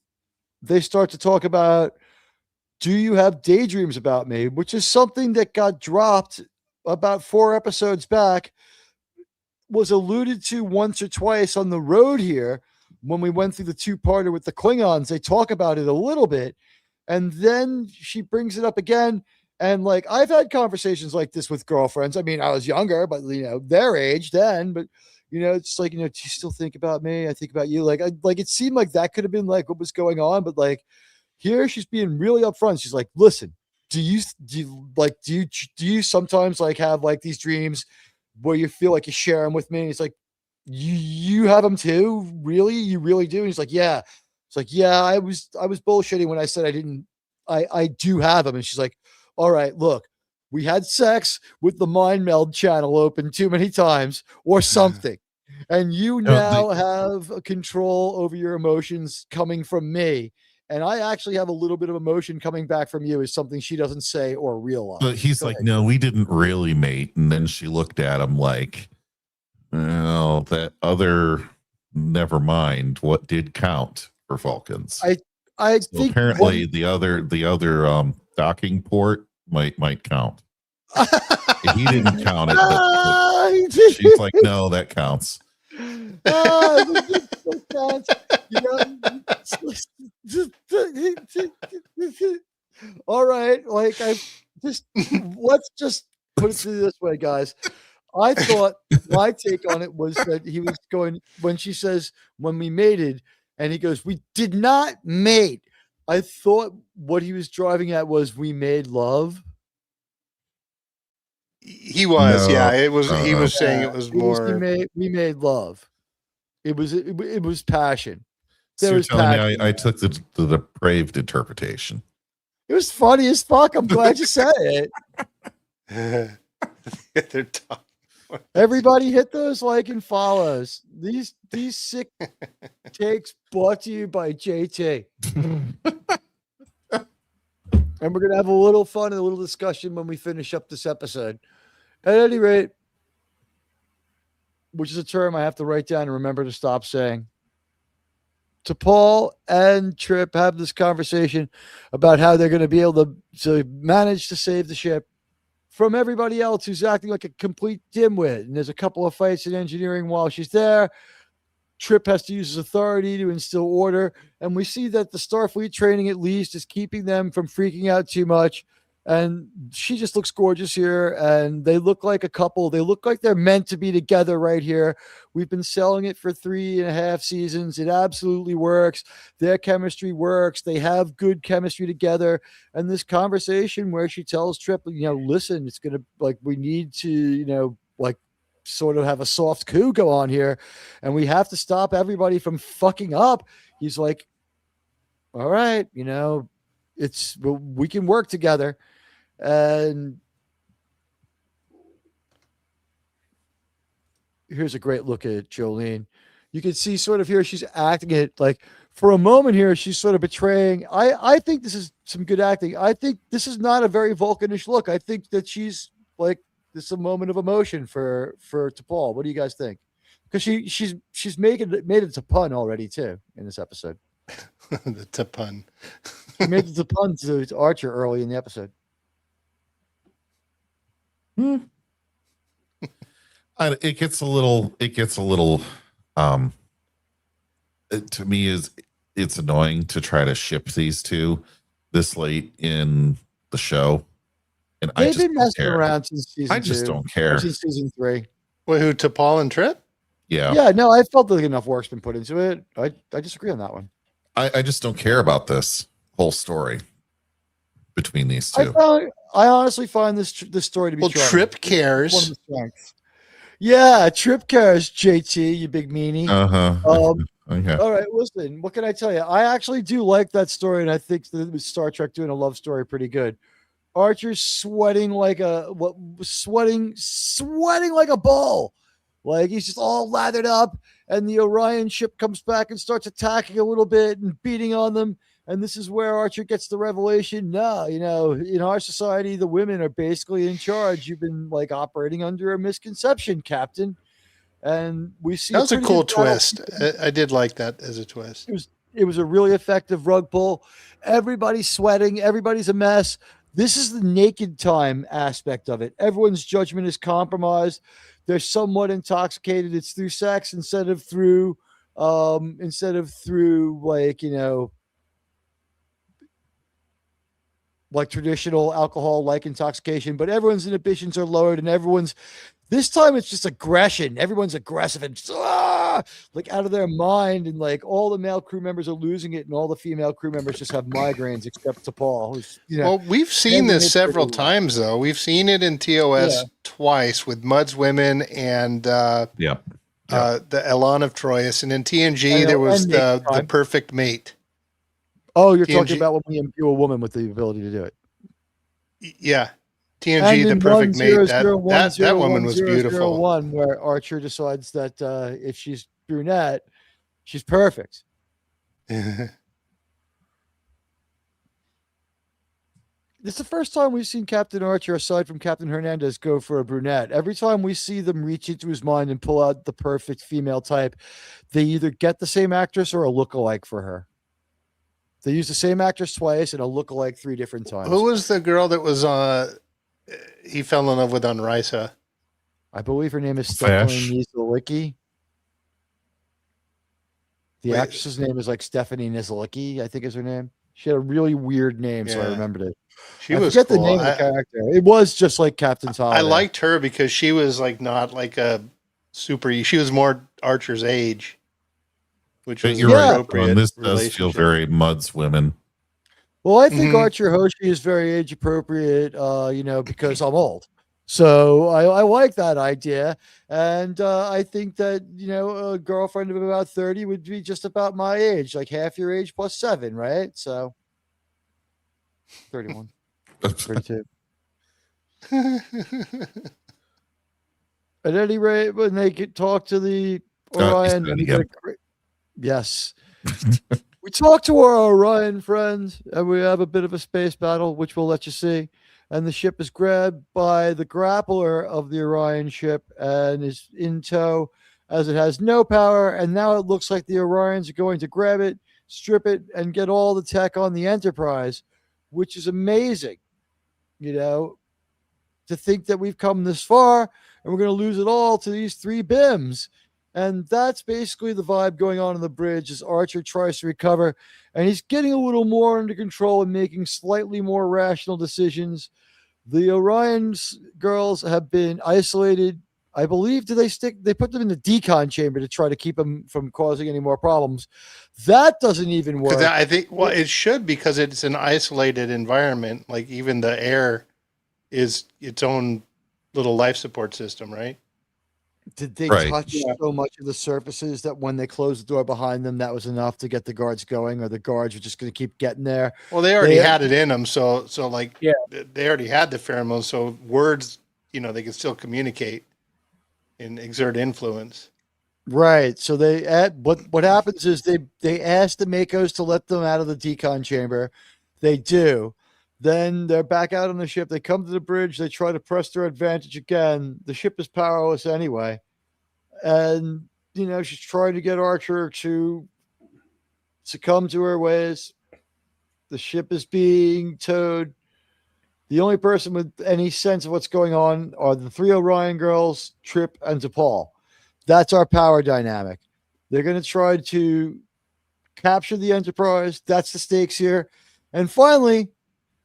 they start to talk about, do you have daydreams about me? Which is something that got dropped about 4 episodes back, was alluded to once or twice on the road here when we went through the 2-parter with the Klingons. They talk about it a little bit, and then she brings it up again. And like, I've had conversations like this with girlfriends. I mean, I was younger, but their age then, but it's like, do you still think about me? I think about you. Like, it seemed like that could have been like what was going on, but like here she's being really upfront. She's like, listen, do you sometimes like have like these dreams where you feel like you share them with me? And it's like, you have them too? Really? You really do? And he's like, yeah. It's like, yeah, I was bullshitting when I said I didn't. I do have them. And she's like, all right, look, we had sex with the mind meld channel open too many times or something. And you now have control over your emotions coming from me. And I actually have a little bit of emotion coming back from you, is something she doesn't say or realize. But he's like, no, we didn't really mate. And then she looked at him like, well, that other, never mind, what did count for Vulcans? I think apparently the other docking port might count. He didn't count it, but she's like, no, that counts. All right, like let's just put it this way, guys. I thought my take on it was that he was going, when she says when we mated, and he goes, we did not mate. I thought what he was driving at was we made love. He was, yeah. It was. He was saying it was more. We made love. It was passion. There was passion. I took the depraved interpretation. It was funny as fuck. I'm glad you said it. They're tough. Everybody hit those like and follows. These sick takes brought to you by JT. And we're gonna have a little fun and a little discussion when we finish up this episode. At any rate, which is a term I have to write down and remember to stop saying. T'Pol and Trip have this conversation about how they're going to be able to manage to save the ship from everybody else who's acting like a complete dimwit. And there's a couple of fights in engineering while she's there. Trip has to use his authority to instill order. And we see that the Starfleet training, at least, is keeping them from freaking out too much. And she just looks gorgeous here. And they look like a couple. They look like they're meant to be together right here. We've been selling it for 3.5 seasons. It absolutely works. Their chemistry works. They have good chemistry together. And this conversation where she tells Trip, listen, it's going to, like, we need to, sort of have a soft coup go on here. And we have to stop everybody from fucking up. He's like, all right, we can work together. And here's a great look at Jolene. You can see sort of here she's acting it like for a moment here she's sort of betraying. I think this is some good acting. I think this is not a very Vulcanish look. I think that she's like, this is a moment of emotion for T'Pol. What do you guys think? Because she's made it to pun already too in this episode. The T'Pun. She made the pun to Archer early in the episode. It gets a little to me it's annoying to try to ship these two this late in the show. And they've been messing around since season 2. I just don't care. Since season 3. Wait, who, T'Pol and Trip? Yeah. Yeah, no, I felt like enough work's been put into it. I disagree on that one. I just don't care about this whole story between these two. I honestly find this story to be charming. Trip cares. One of the strengths. Yeah, Trip cares, JT, you big meanie. Okay. All right, listen, what can I tell you? I actually do like that story, and I think that Star Trek doing a love story pretty good. Archer's sweating like a bull. Like he's just all lathered up, and the Orion ship comes back and starts attacking a little bit and beating on them. And this is where Archer gets the revelation. No, in our society, the women are basically in charge. You've been like operating under a misconception, Captain. And we see that was a cool twist. I did like that as a twist. It was a really effective rug pull. Everybody's sweating. Everybody's a mess. This is the naked time aspect of it. Everyone's judgment is compromised. They're somewhat intoxicated. It's through sex instead of through like traditional alcohol like intoxication, but everyone's inhibitions are lowered, and this time it's just aggression. Everyone's aggressive and just, like out of their mind, and like all the male crew members are losing it, and all the female crew members just have migraines except T'Pol, who's well, we've seen this several times though. We've seen it in TOS twice with Mud's women and the Elan of Troyes, and in TNG there was the perfect mate. Oh, you're talking about when we imbue a woman with the ability to do it. Yeah. TNG, the perfect mate. That woman was beautiful. Where Archer decides that if she's brunette, she's perfect. It's the first time we've seen Captain Archer, aside from Captain Hernandez, go for a brunette. Every time we see them reach into his mind and pull out the perfect female type, they either get the same actress or a lookalike for her. They use the same actress twice and a lookalike 3 different times. Who was the girl that was he fell in love with on Risa? I believe her name is Stephanie Nizilicki. The actress's name is like Stephanie Nizilicki, I think is her name. She had a really weird name, so I remembered it. She was cool. The name of the character. It was just like Captain Holiday. I liked her because she was like not like a super. She was more Archer's age. Which was you're right. This does feel very Mud's women. Well, I think Archer Hoshi is very age appropriate, because I'm old. So I like that idea. And I think that, a girlfriend of about 30 would be just about my age, like half your age plus 7, right? So 31, 32. At any rate, when they talk to the Orion, yes. We talk to our Orion friends, and we have a bit of a space battle, which we'll let you see. And the ship is grabbed by the grappler of the Orion ship and is in tow as it has no power. And now it looks like the Orions are going to grab it, strip it, and get all the tech on the Enterprise, which is amazing. To think that we've come this far and we're going to lose it all to these 3 BIMs. And that's basically the vibe going on in the bridge as Archer tries to recover. And he's getting a little more under control and making slightly more rational decisions. The Orion's girls have been isolated. I believe, they put them in the decon chamber to try to keep them from causing any more problems. That doesn't even work. I think, it should, because it's an isolated environment. Like even the air is its own little life support system, right? Did they touch so much of the surfaces that when they closed the door behind them, that was enough to get the guards going, or the guards were just going to keep getting there? Well, they already had it in them. So they already had the pheromones. So words, they can still communicate and exert influence. Right. So what happens is they ask the Makos to let them out of the decon chamber. They do. Then they're back out on the ship. They come to the bridge. They try to press their advantage again. The ship is powerless anyway. And, she's trying to get Archer to succumb to her ways. The ship is being towed. The only person with any sense of what's going on are the 3 Orion girls, Trip, and T'Pol. That's our power dynamic. They're going to try to capture the Enterprise. That's the stakes here. And finally,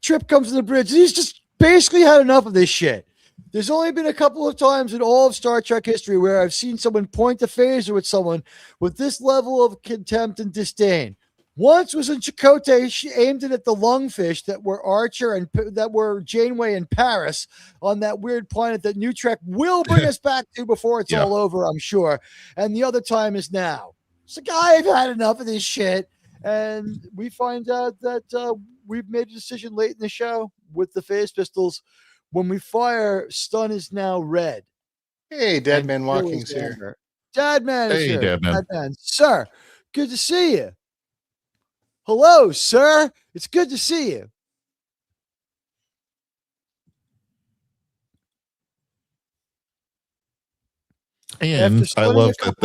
Trip comes to the bridge. He's just basically had enough of this shit. There's only been a couple of times in all of Star Trek history where I've seen someone point the phaser at someone with this level of contempt and disdain. Once was in Chakotay. She aimed it at the lungfish that were Archer and that were Janeway in Paris on that weird planet that NuTrek will bring us back to before it's all over, I'm sure. And the other time is now. So, I've had enough of this shit. And we find out that we've made a decision late in the show with the phase pistols. When we fire, stun is now red. Hey, Deadman Walking's here. Deadman is Hey, here. Deadman. Sir, good to see you. Hello, sir. It's good to see you. And I love that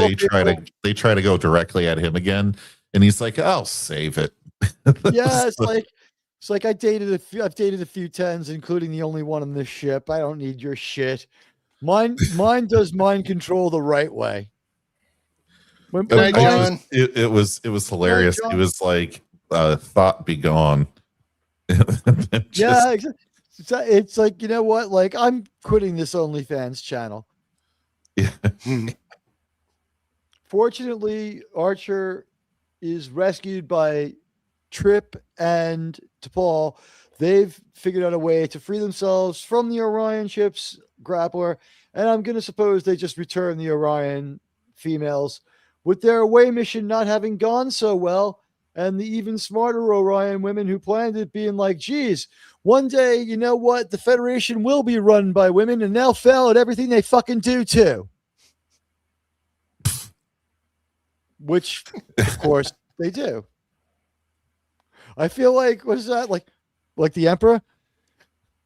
they try to go directly at him again, and he's like, "I'll save it." Yeah, it's like I've dated a few tens, including the only one on this ship. I don't need your shit. Mine does mind control the right way. It was hilarious. It was like thought be gone. Yeah, it's like, you know what? Like, I'm quitting this OnlyFans channel. Yeah. Fortunately, Archer is rescued by Trip and T'Pol. They've figured out a way to free themselves from the Orion ship's grappler, and I'm going to suppose they just return the Orion females, with their away mission not having gone so well, and the even smarter Orion women who planned it being like, geez, one day, you know what? The Federation will be run by women, and they'll fail at everything they fucking do too. Which, of course, they do. I feel like, what is that? Like the Emperor?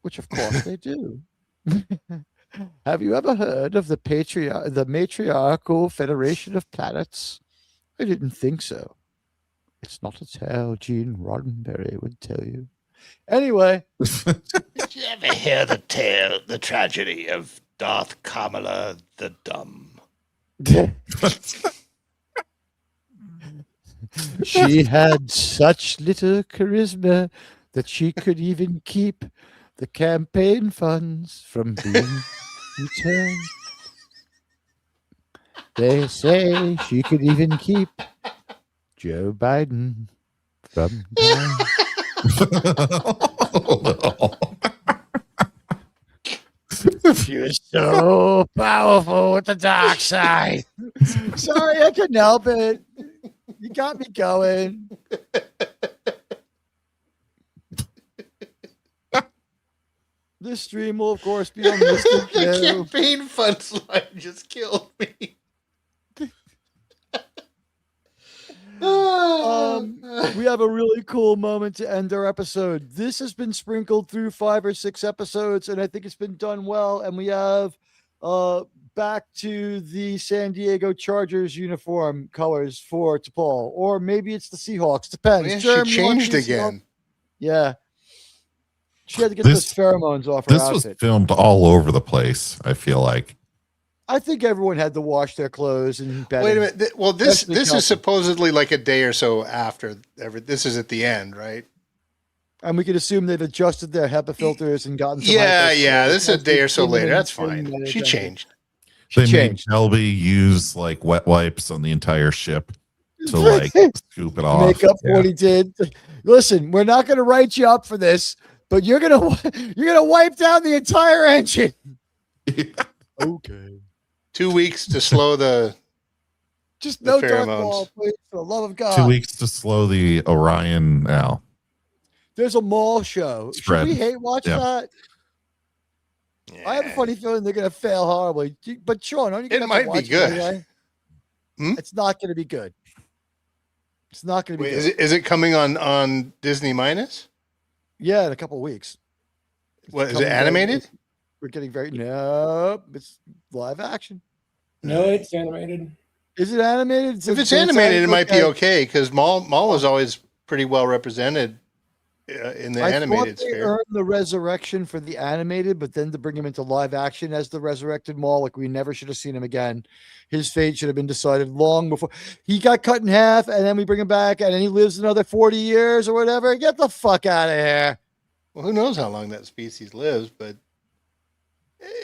Which, of course, they do. Have you ever heard of the Matriarchal Federation of Planets? I didn't think so. It's not a tale Gene Roddenberry would tell you. Anyway. Did you ever hear the tragedy of Darth Kamala the Dumb? She had such little charisma that she could even keep the campaign funds from being returned. They say she could even keep Joe Biden from dying. She was so powerful with the dark side. Sorry, I couldn't help it. You got me going. This stream will, of course, be on this The campaign fund slide just killed me. We have a really cool moment to end our episode. This has been sprinkled through 5 or 6 episodes, and I think it's been done well. And we have back to the San Diego Chargers uniform colors for T'Pol, or maybe it's the Seahawks. Depends. Yeah, she changed again. Yeah. She had to get those pheromones off her outfit. This was filmed all over the place, I feel like. I think everyone had to wash their clothes and bedding. Wait a minute. Well, this is supposedly like a day or so after. This is at the end, right? And we could assume they've adjusted their HEPA filters and gotten some. Yeah. This is a day or so later. That's fine. She changed. They made Shelby use like wet wipes on the entire ship to like scoop it off. Make up for what he did. Listen, we're not going to write you up for this, but you're gonna wipe down the entire engine. Okay. 2 weeks to slow the no pheromones. dark ball, please, for the love of God. 2 weeks to slow the Orion now. There's a mall show. Spread. Should we hate watch that? Yeah. I have a funny feeling they're going to fail horribly. But Shawn, aren't you going to might be good. Anyway? It's not going to be good. It's not going to be good. Is it coming on Disney Minus? Yeah, in a couple of weeks. What, is it animated? We're getting nope. It's live action. No, it's animated. Is it animated? If it's animated, it might be okay because Maul was always pretty well represented in the animated sphere. They earned the resurrection for the animated, but then to bring him into live action as the resurrected Maul, like we never should have seen him again. His fate should have been decided long before he got cut in half, and then we bring him back, and then he lives another 40 years or whatever. Get the fuck out of here. Well, who knows how long that species lives, but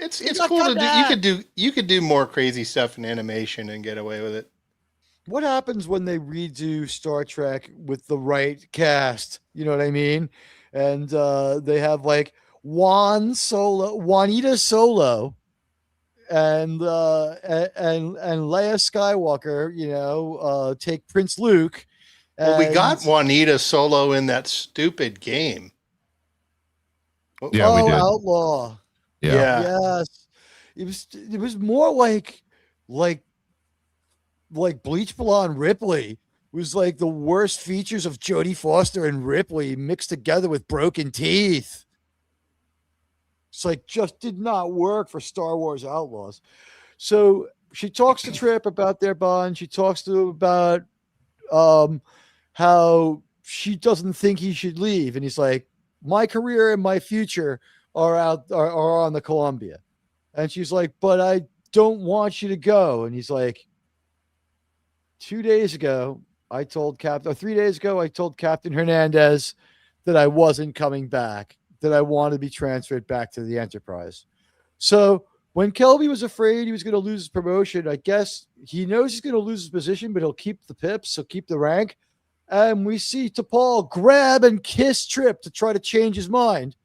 it's cool to do. You could do more crazy stuff in animation and get away with it. What happens when they redo Star Trek with the right cast? You know what I mean? And they have like Juanita Solo, and Leia Skywalker. Take Prince Luke. Well, we got Juanita Solo in that stupid game. Yeah, we did. Outlaw. Yeah. Yes. It was more like Bleach Blonde Ripley. It was like the worst features of Jodie Foster and Ripley mixed together with broken teeth. It's like just did not work for Star Wars Outlaws. So she talks to Trip about their bond. She talks to him about how she doesn't think he should leave. And he's like, my career and my future are on the Columbia. And she's like, but I don't want you to go. And he's like, 3 days ago, I told Captain Hernandez that I wasn't coming back, that I wanted to be transferred back to the Enterprise. So when Kelby was afraid he was going to lose his promotion, I guess he knows he's going to lose his position, but he'll keep the pips, he'll keep the rank. And we see T'Pol grab and kiss Trip to try to change his mind.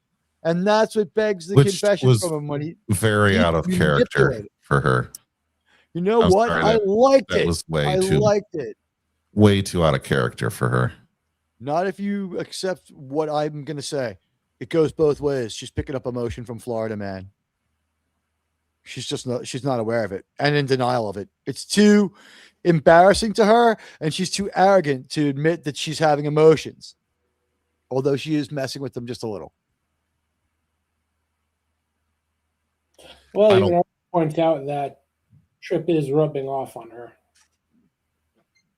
And that's what begs the confession from him when he very out of character for her. You know what? I liked it. I liked it. Way too out of character for her. Not if you accept what I'm going to say. It goes both ways. She's picking up emotion from Florida Man. She's not aware of it and in denial of it. It's too embarrassing to her, and she's too arrogant to admit that she's having emotions. Although she is messing with them just a little. Well, you want to point out that Trip is rubbing off on her.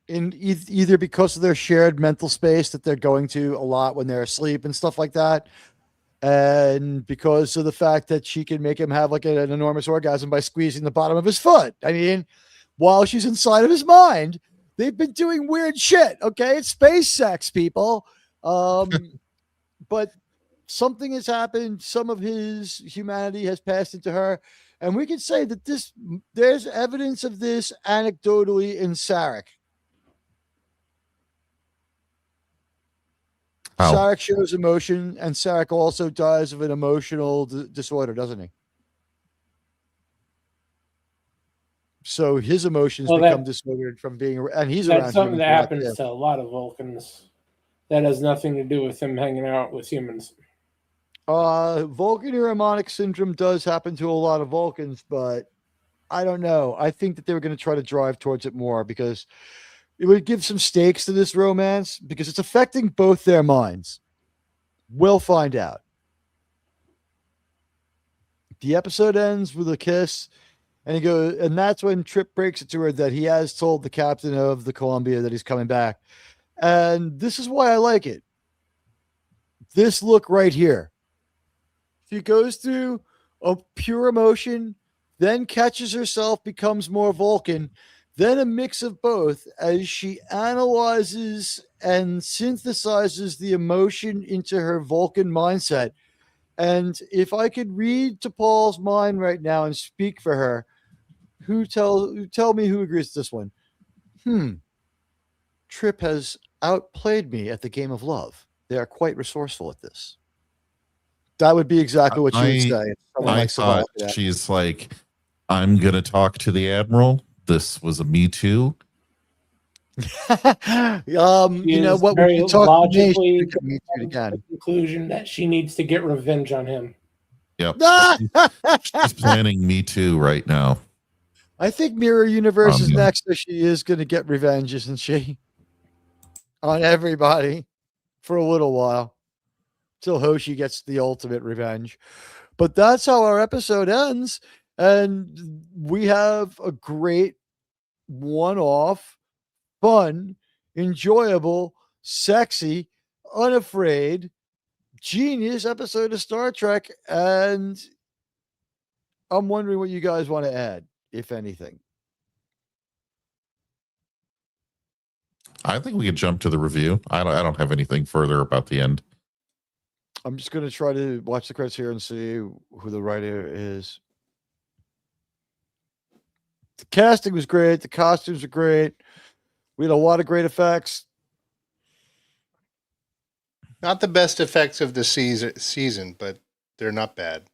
In either because of their shared mental space that they're going to a lot when they're asleep and stuff like that, and because of the fact that she can make him have like an enormous orgasm by squeezing the bottom of his foot. I mean, while she's inside of his mind, they've been doing weird shit. Okay, it's space sex, people. But something has happened. Some of his humanity has passed into her. And we can say that there's evidence of this anecdotally in Sarek. Oh. Sarek shows emotion, and Sarek also dies of an emotional disorder, doesn't he? So his emotions become disordered from being, and he's around. That's something that happens to a lot of Vulcans. That has nothing to do with him hanging out with humans. Vulcan Harmonic syndrome does happen to a lot of Vulcans, but I don't know. I think that they were going to try to drive towards it more because it would give some stakes to this romance because it's affecting both their minds. We'll find out. The episode ends with a kiss, and that's when Trip breaks it to her that he has told the captain of the Columbia that he's coming back. And this is why I like it. This look right here. She goes through a pure emotion, then catches herself, becomes more Vulcan, then a mix of both as she analyzes and synthesizes the emotion into her Vulcan mindset. And if I could read T'Pol's mind right now and speak for her, tell me who agrees with this one. Trip has outplayed me at the game of love. They are quite resourceful at this. That would be exactly what she would say. I thought she's like, I'm going to talk to the Admiral. This was a Me Too. You know what? Very logically again. The conclusion that she needs to get revenge on him. Yep. She's planning Me Too right now. I think Mirror Universe is next, so she is going to get revenge, isn't she? On everybody for a little while. Till Hoshi gets the ultimate revenge. But that's how our episode ends. And we have a great one-off, fun, enjoyable, sexy, unafraid, genius episode of Star Trek. And I'm wondering what you guys want to add, if anything. I think we could jump to the review. I don't have anything further about the end. I'm just going to try to watch the credits here and see who the writer is. The casting was great. The costumes were great. We had a lot of great effects. Not the best effects of the season, but they're not bad.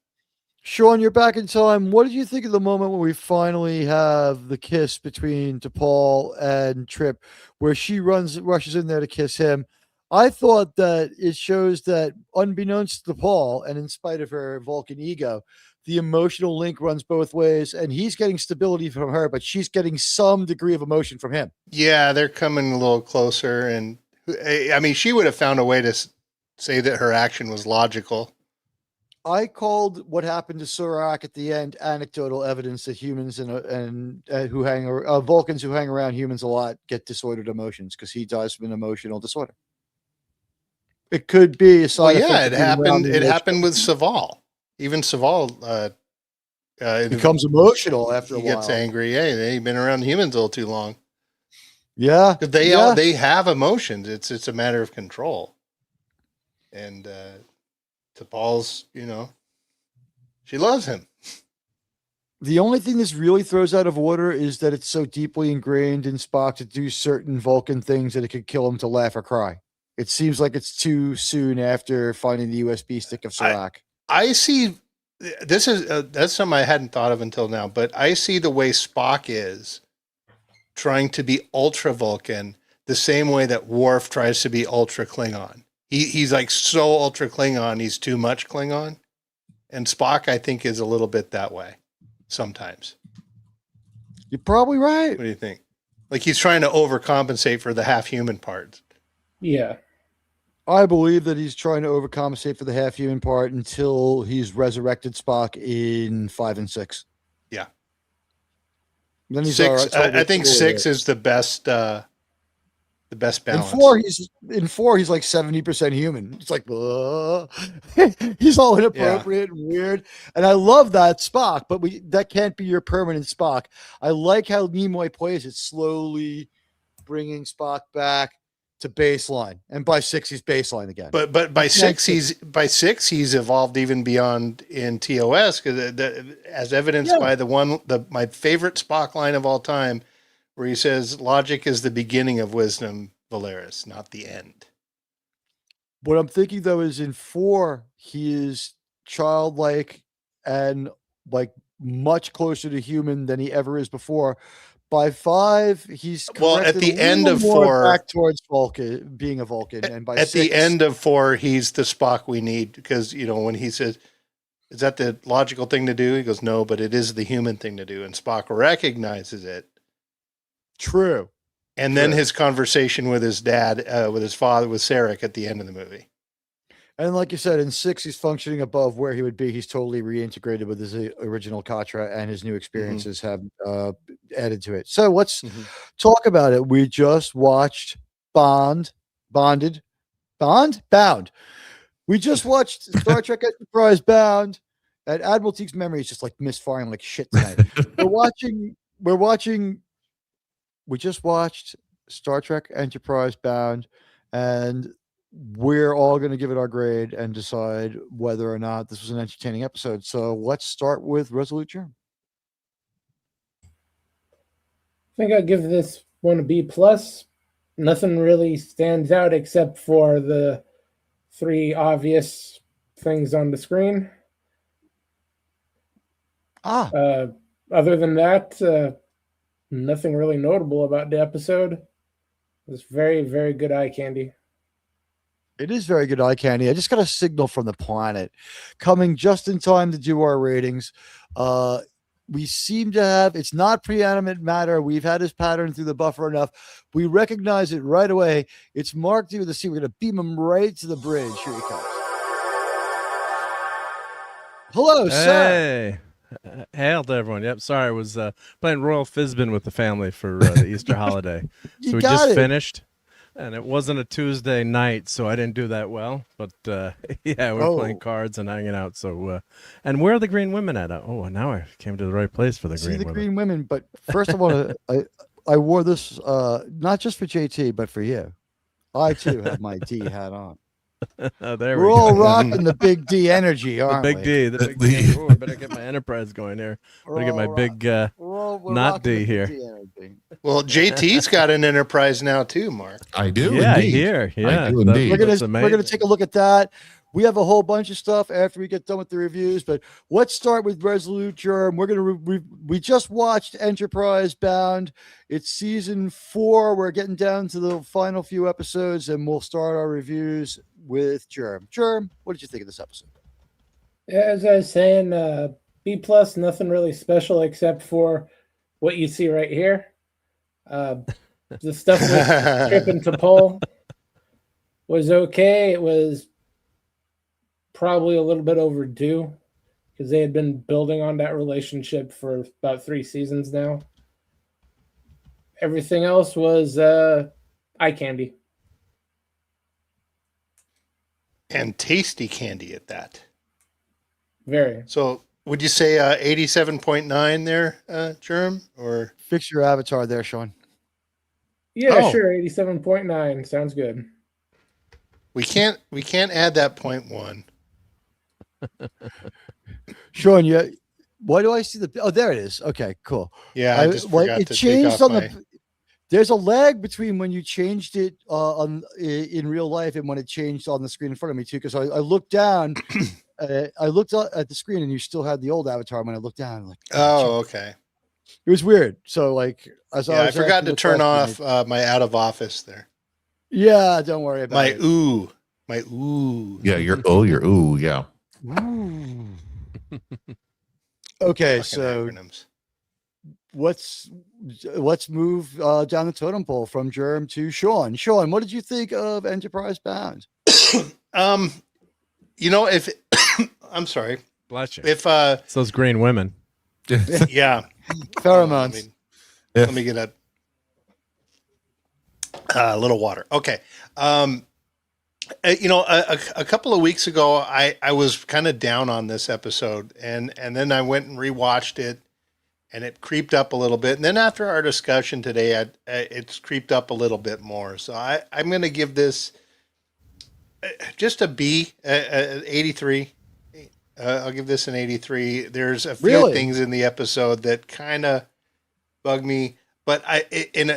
Shawn, you're back in time. What did you think of the moment when we finally have the kiss between T'Pol and Trip, where she rushes in there to kiss him? I thought that it shows that, unbeknownst to T'Pol, and in spite of her Vulcan ego, the emotional link runs both ways, and he's getting stability from her, but she's getting some degree of emotion from him. Yeah, they're coming a little closer, and I mean, she would have found a way to say that her action was logical. I called what happened to Surak at the end anecdotal evidence that humans and Vulcans who hang around humans a lot get disordered emotions, because he dies from an emotional disorder. It could be a side effect. It happened. It happened with Saval. Even Saval becomes emotional after a while. He gets angry. Hey, they've been around humans a little too long. Yeah, they have emotions. It's a matter of control. And T'Pol's, she loves him. The only thing this really throws out of order is that it's so deeply ingrained in Spock to do certain Vulcan things that it could kill him to laugh or cry. It seems like it's too soon after finding the USB stick of Surak. I see. This is that's something I hadn't thought of until now, but I see the way Spock is trying to be ultra Vulcan the same way that Worf tries to be ultra Klingon. He's like so ultra Klingon, he's too much Klingon. And Spock, I think, is a little bit that way sometimes. You're probably right. What do you think? Like he's trying to overcompensate for the half human parts. Yeah. I believe that he's trying to overcompensate for the half human part until he's resurrected Spock in 5 and 6. Yeah. Then he's 6. all right, I think 6 is the best balance. In 4, he's like 70% human. It's like, he's all inappropriate and weird. And I love that Spock, but that can't be your permanent Spock. I like how Nimoy plays it, slowly bringing Spock back to baseline, and by 6 he's baseline again. But by 6 he's evolved even beyond in TOS, because as evidenced by my favorite Spock line of all time, where he says, "Logic is the beginning of wisdom, Valeris, not the end." What I'm thinking though is in 4 he is childlike and like much closer to human than he ever is before. By 5, he's at the end of 4 back towards Vulcan, being a Vulcan, and by at 6, the end of 4, he's the Spock we need, because when he says, "Is that the logical thing to do?" He goes, "No, but it is the human thing to do," and Spock recognizes it. True. And then his conversation with his dad, with his father, with Sarek at the end of the movie. And like you said, in 6, he's functioning above where he would be. He's totally reintegrated with his original Katra, and his new experiences have added to it. So let's talk about it. We just watched Bound. We just watched Star Trek Enterprise Bound, and Admiral Teague's memory is just like misfiring like shit tonight. We just watched Star Trek Enterprise Bound, and we're all going to give it our grade and decide whether or not this was an entertaining episode. So let's start with Resolute Germ. I think I'd give this one a B+. Nothing really stands out except for the 3 obvious things on the screen. Other than that, nothing really notable about the episode. It was very, very good eye candy. It is very good eye candy. I just got a signal from the planet coming just in time to do our ratings. We seem to have, it's not pre-animate matter. We've had this pattern through the buffer enough. We recognize it right away. It's Mark D with the C. We're going to beam him right to the bridge. Here he comes. Hello, sir. Hey. Hail to everyone. Yep. Sorry, I was playing Royal Fizbin with the family for the Easter holiday. So we just finished. And it wasn't a Tuesday night, so I didn't do that well. But yeah, we were playing cards and hanging out. So, and where are the green women at? Oh, now I came to the right place for the green women. But first, I wore this not just for JT, but for you. I too have my D hat on. We're all rocking the big D energy, aren't we? The big D. Oh, I better get my Enterprise going here. Better get my big not D here. Well, JT's got an Enterprise now too, Mark. I do. Yeah, indeed. here. Yeah, I do indeed. We're gonna take a look at that. We have a whole bunch of stuff after we get done with the reviews, but let's start with Resolute Germ. We're going to we just watched Enterprise Bound. It's season 4. We're getting down to the final few episodes, and we'll start our reviews with Germ. Germ, what did you think of this episode? Yeah, as I was saying, B+, nothing really special except for what you see right here. The stuff with Trip and T'Pol was okay. It was probably a little bit overdue because they had been building on that relationship for about 3 seasons now. Everything else was eye candy. And tasty candy at that. Very. So would you say 87.9 there, Germ? Or fix your avatar there, Shawn. Yeah, sure. 87.9 sounds good. We can't add that 0.1. Shawn, why do I see the? Oh, there it is. Okay, cool. Yeah, I just forgot it to changed take off on There's a lag between when you changed it in real life and when it changed on the screen in front of me too. Because I looked down, I looked at the screen and you still had the old avatar. When I looked down, like, oh, okay. It was weird. So like, I forgot to turn off my out of office there. Yeah, don't worry about it. My ooh. Yeah, your ooh, yeah. Okay, so acronyms. Let's move down the totem pole from Germ to Shawn. Shawn, what did you think of Enterprise Bound? If I'm sorry, bless you. If it's those green women, yeah, pheromones. Let me get a little water. Okay. A couple of weeks ago, I was kind of down on this episode, and then I went and rewatched it, and it creeped up a little bit. And then after our discussion today, it's creeped up a little bit more. So I'm going to give this just a B, 83. I'll give this an 83. There's a few things in the episode that kind of bug me, but in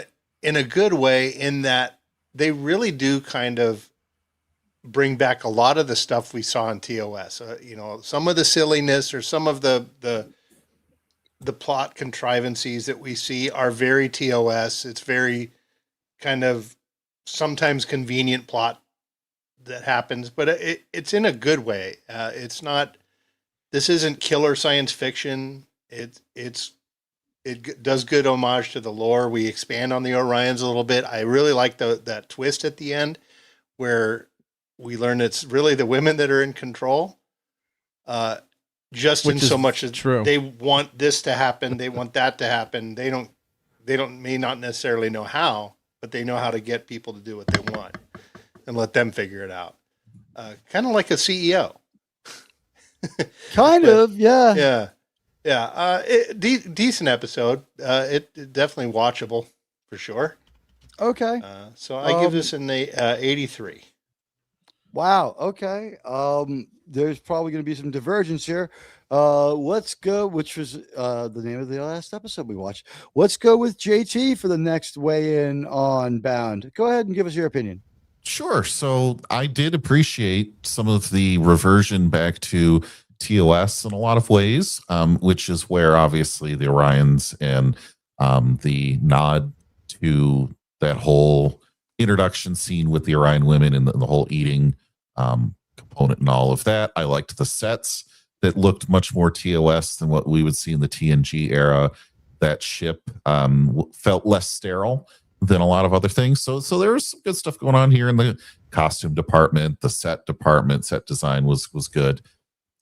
a good way, in that they really do kind of bring back a lot of the stuff we saw in TOS. Some of the silliness or some of the plot contrivances that we see are very TOS. It's very kind of sometimes convenient plot that happens, but it's in a good way. This isn't killer science fiction. It does good homage to the lore. We expand on the Orions a little bit. I really like that twist at the end where we learn it's really the women that are in control. Just in so much as they want this to happen, they want that to happen. They may not necessarily know how, but they know how to get people to do what they want and let them figure it out. Kind of like a CEO. Yeah. Decent episode. It definitely watchable for sure. Okay. So I give this an 83. Wow. Okay. There's probably going to be some divergence here. Let's go, which was the name of the last episode we watched. Let's go with JT for the next weigh-in on Bound. Go ahead and give us your opinion. Sure. So I did appreciate some of the reversion back to TOS in a lot of ways, which is where obviously the Orions and the nod to that whole introduction scene with the Orion women and the whole eating component and all of that. I liked the sets that looked much more TOS than what we would see in the TNG era. That ship felt less sterile than a lot of other things. So there's some good stuff going on here in the costume department. The set department, set design was good.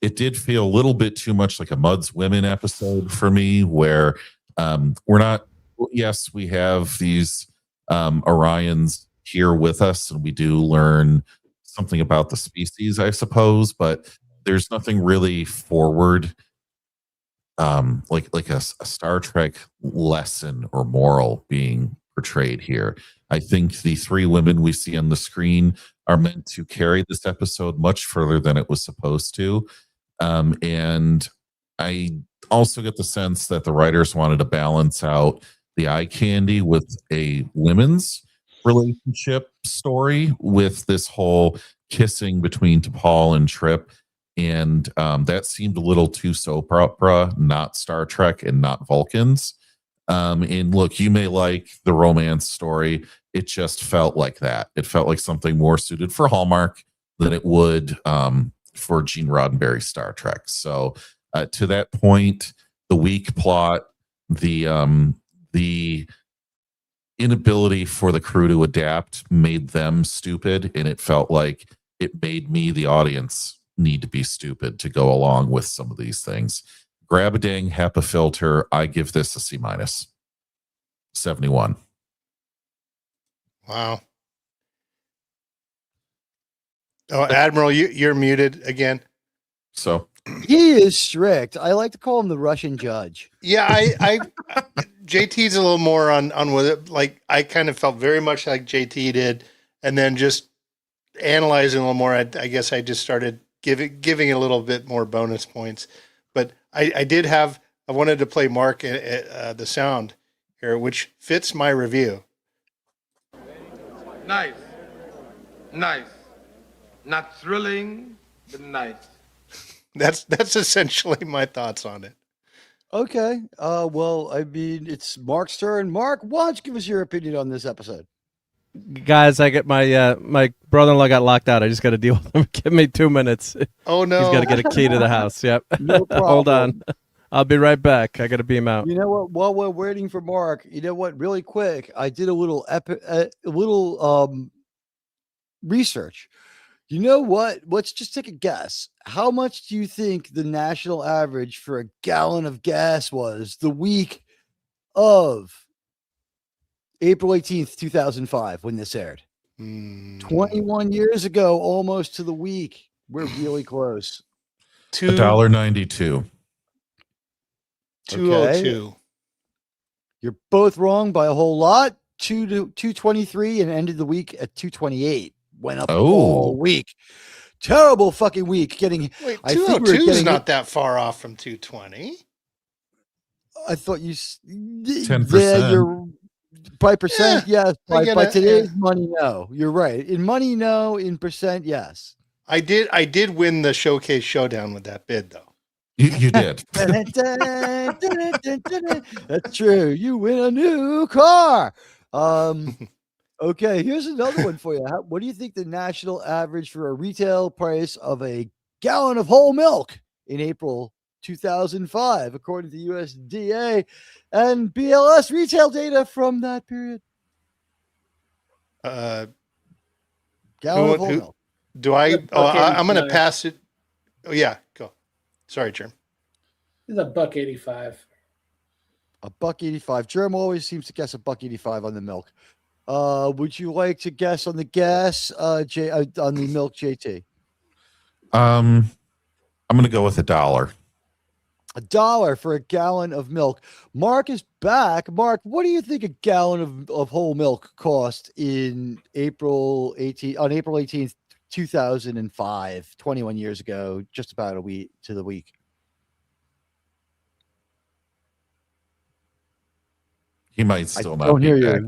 It did feel a little bit too much like a Mudd's Women episode for me, where we're not. Yes, we have these Orions here with us, and we do learn something about the species, I suppose, but there's nothing really forward, like a Star Trek lesson or moral being portrayed here. I think the 3 women we see on the screen are meant to carry this episode much further than it was supposed to. And I also get the sense that the writers wanted to balance out the eye candy with a women's relationship story with this whole kissing between T'Pol and Trip, and that seemed a little too soap opera, not Star Trek and not Vulcans. And look, you may like the romance story. It just felt like that. It felt like something more suited for Hallmark than it would for Gene Roddenberry Star Trek. So to that point, the weak plot, the inability for the crew to adapt made them stupid, and it felt like it made me, the audience, need to be stupid to go along with some of these things. Grab a dang HEPA filter. I give this a C-. 71. Wow. Oh, Admiral, you're muted again. So he is strict. I like to call him the Russian judge. Yeah, I JT's a little more on with it. Like, I kind of felt very much like JT did, and then just analyzing a little more. I guess I just started giving a little bit more bonus points. But I wanted to play Mark the sound here, which fits my review. Nice. Not thrilling, but nice. That's essentially my thoughts on it. Okay. Well, I mean, it's Mark's turn. Mark, why don't you give us your opinion on this episode? Guys, I get my brother-in-law got locked out. I just got to deal with him. Give me 2 minutes. Oh no, he's got to get a key to the house. Yep. No problem. Hold on, I'll be right back. I got to beam out. You know what? While we're waiting for Mark, you know what? Really quick, I did a little research. You know what? Let's just take a guess. How much do you think the national average for a gallon of gas was the week of April 18th, 2005, when this aired? 21 years ago, almost to the week. We're really close. $1.92. 202. You're both wrong by a whole lot. 223 and ended the week at 228. Went up all week. Terrible fucking week. Wait, 202 is not that far off from 220. I thought you 10%. Yeah, you're by percent, yes. By today's money, no. You're right. In money, no. In percent, yes. I did win the showcase showdown with that bid, though. You did. That's true. You win a new car. Okay, here's another one for you. What do you think the national average for a retail price of a gallon of whole milk in April 2005, according to USDA and BLS retail data from that period? Gallon of whole milk. Do I? I'm going to pass it. Oh yeah, go. Sorry, Germ. It's $1.85. $1.85. Germ always seems to guess $1.85 on the milk. Would you like to guess on the gas, on the milk, JT? I'm going to go with $1. $1 for a gallon of milk. Mark is back. Mark, what do you think a gallon of whole milk cost in April 18th, 2005, 21 years ago, just about a week to the week? He might still not be back.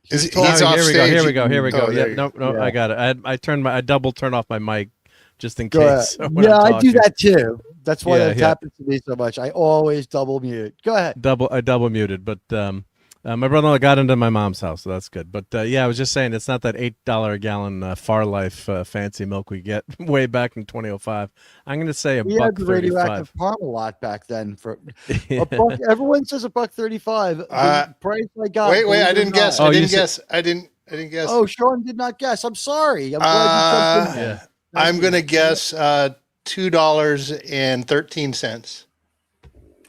He's off stage. Here we go. Oh, Yeah, no, yeah. I got it. I double turned off my mic just in Go case. ahead. Yeah, I do that too. That's why that yeah. happens to me so much. I always double mute. Go ahead. I double muted, but my brother-in-law got into my mom's house, so that's good. But yeah, I was just saying it's not that $8 a gallon Far Life fancy milk we get way back in 2005. I'm going to say We had the $1.35. radioactive Parmalat back then for a buck. Everyone says $1.35. The price I got. Wait, believe I it or didn't guess. not. I didn't guess. I didn't guess. Oh, Shawn did not guess. I'm sorry. I'm glad you jumped in there. I'm going to guess $2.13.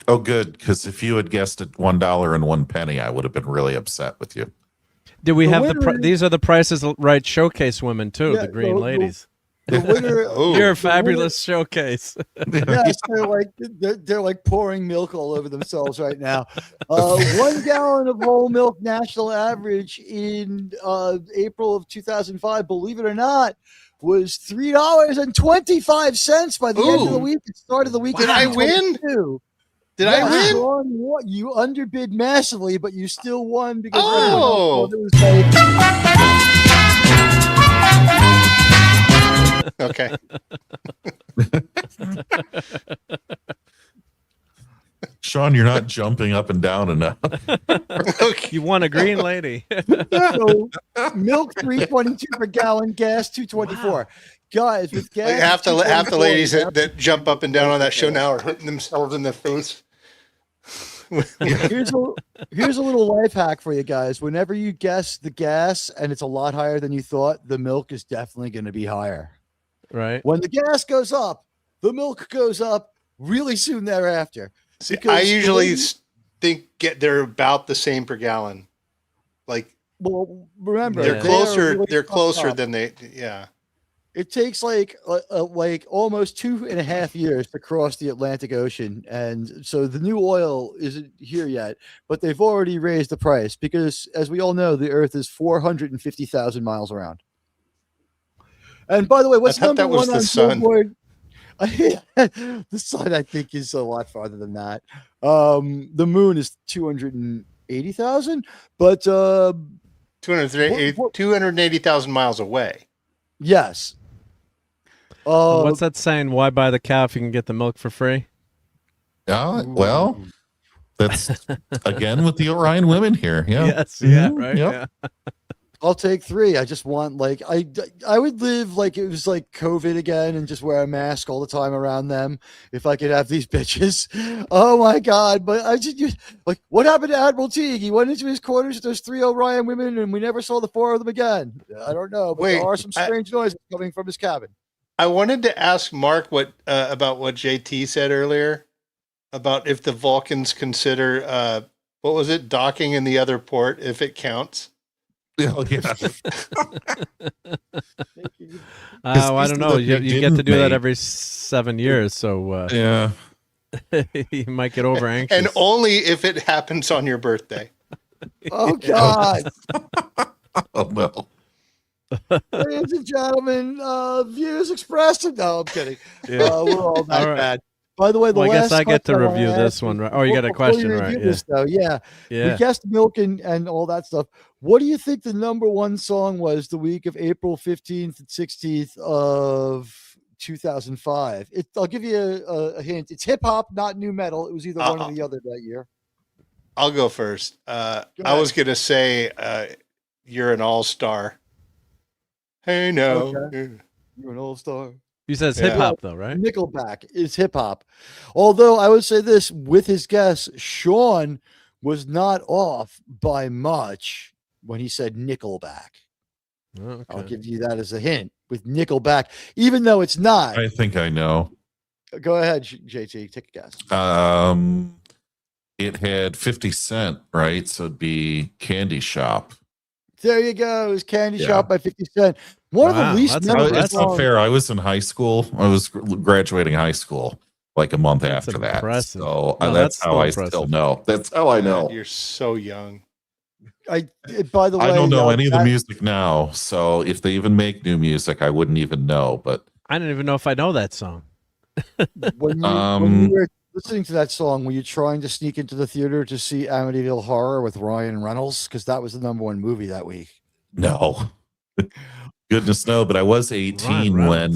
Oh, good, because if you had guessed at $1.01, I would have been really upset with you. Do we The have winner these are the prices right showcase women too, Yeah, the green the- ladies. The winner. You're a fabulous showcase. Yes, they're like pouring milk all over themselves right now. 1 gallon of whole milk national average in April of 2005, believe it or not, was $3.25 by the end of the week. It started the week. Did I win? Did I win? Shawn, you underbid massively, but you still won because Oh. everyone else thought it was like Okay. Shawn, you're not jumping up and down enough. You want a green lady. So, milk 322 per gallon, gas 224. Wow. Guys, with gas, half the ladies that jump up and down on that show now are hitting themselves in the face. Here's a little life hack for you guys. Whenever you guess the gas and it's a lot higher than you thought, the milk is definitely going to be higher. Right. When the gas goes up, the milk goes up really soon thereafter. See, I usually think they're about the same per gallon. Like, well, remember they're closer. They're closer than they. Yeah. It takes like almost 2.5 years to cross the Atlantic Ocean, and so the new oil isn't here yet. But they've already raised the price because, as we all know, the Earth is 450,000 miles around. And by the way, what's number one on Billboard? The sun, I think, is a lot farther than that. The moon is 280,000, but 280,000 miles away. Yes. What's that saying? Why buy the cow if you can get the milk for free? Well, that's again with the Orion women here. Yeah. Yes. Yeah. Right. Yep. Yeah. I'll take 3. I just want I would live like it was like COVID again and just wear a mask all the time around them if I could have these bitches. Oh my God. But I just like, what happened to Admiral Teague? He went into his quarters with those 3 Orion women and we never saw the 4 of them again. I don't know, but there are some strange noises coming from his cabin. I wanted to ask Mark about what JT said earlier about if the Vulcans consider, what was it? Docking in the other port, if it counts. Oh, yeah. I don't know. You get to do that every 7 years, so yeah, you might get over anxious. And only if it happens on your birthday. Oh God! Oh no. Ladies and gentlemen, views expressed. No, I'm kidding. Yeah. We're all that All right. bad. By the way, I guess I get to review this one, right? Oh, you got a question, right? This, though. Yeah. Yeah. We guessed milk and all that stuff. What do you think the number one song was the week of April 15th and 16th of 2005? I'll give you a hint. It's hip hop, not new metal. It was either one or the other that year. I'll go first. I was going to say, you're an all-star. Hey, no. Okay. You're an all-star. You said it's hip hop, though, right? Nickelback is hip hop. Although I would say this with his guess, Shawn was not off by much when he said Nickelback. Okay. I'll give you that as a hint with Nickelback, even though it's not. I think I know. Go ahead, JT. Take a guess. It had 50 Cent, right? So it'd be Candy Shop. There you go. It was Candy Shop by 50 Cent. One of the least memorable It's not fair. I was in high school. I was graduating high school like a month after impressive. that. So No, that's that's how still I impressive. still know. That's how I know. You're so young. By the way, I don't know any of the music now. So if they even make new music, I wouldn't even know. But I don't even know if I know that song. when you were listening to that song, were you trying to sneak into the theater to see Amityville Horror with Ryan Reynolds? Because that was the number one movie that week. no. Goodness no, but I was 18 when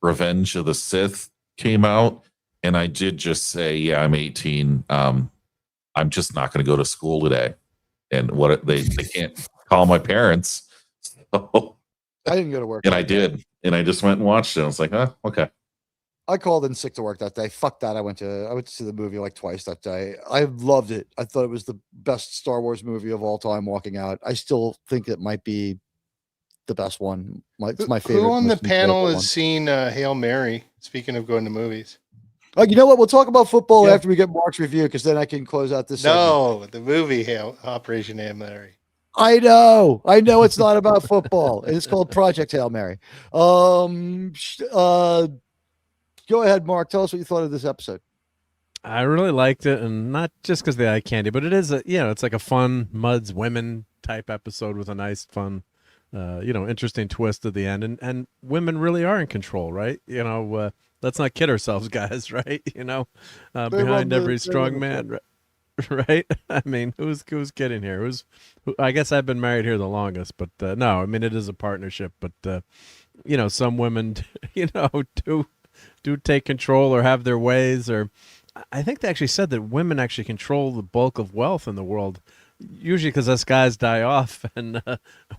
Revenge of the Sith came out, and I did just say, yeah, I'm 18. I'm just not going to go to school today. And what they can't call my parents. So, I didn't go to work. and I did. And I just went and watched it. I was like, oh, okay. I called in sick to work that day. Fuck that. I went to see the movie like twice that day. I loved it. I thought it was the best Star Wars movie of all time. Walking out, I still think it might be the best one. It's my favorite. Who on the most panel enjoyable has seen Hail Mary? Speaking of going to movies. You know what? We'll talk about football after we get Mark's review, because then I can close out this. No, the movie Operation Hail Mary. I know it's not about football. It's called Project Hail Mary. Go ahead, Mark. Tell us what you thought of this episode. I really liked it, and not just because of the eye candy, but it is it's like a fun Muds women type episode with a nice, fun, interesting twist at the end, and women really are in control, right? Let's not kid ourselves, guys, right? Behind every strong man, right? I mean, who's kidding here? I guess I've been married here the longest, but no, I mean it is a partnership. But some women, do take control or have their ways, or I think they actually said that women actually control the bulk of wealth in the world. Usually because us guys die off and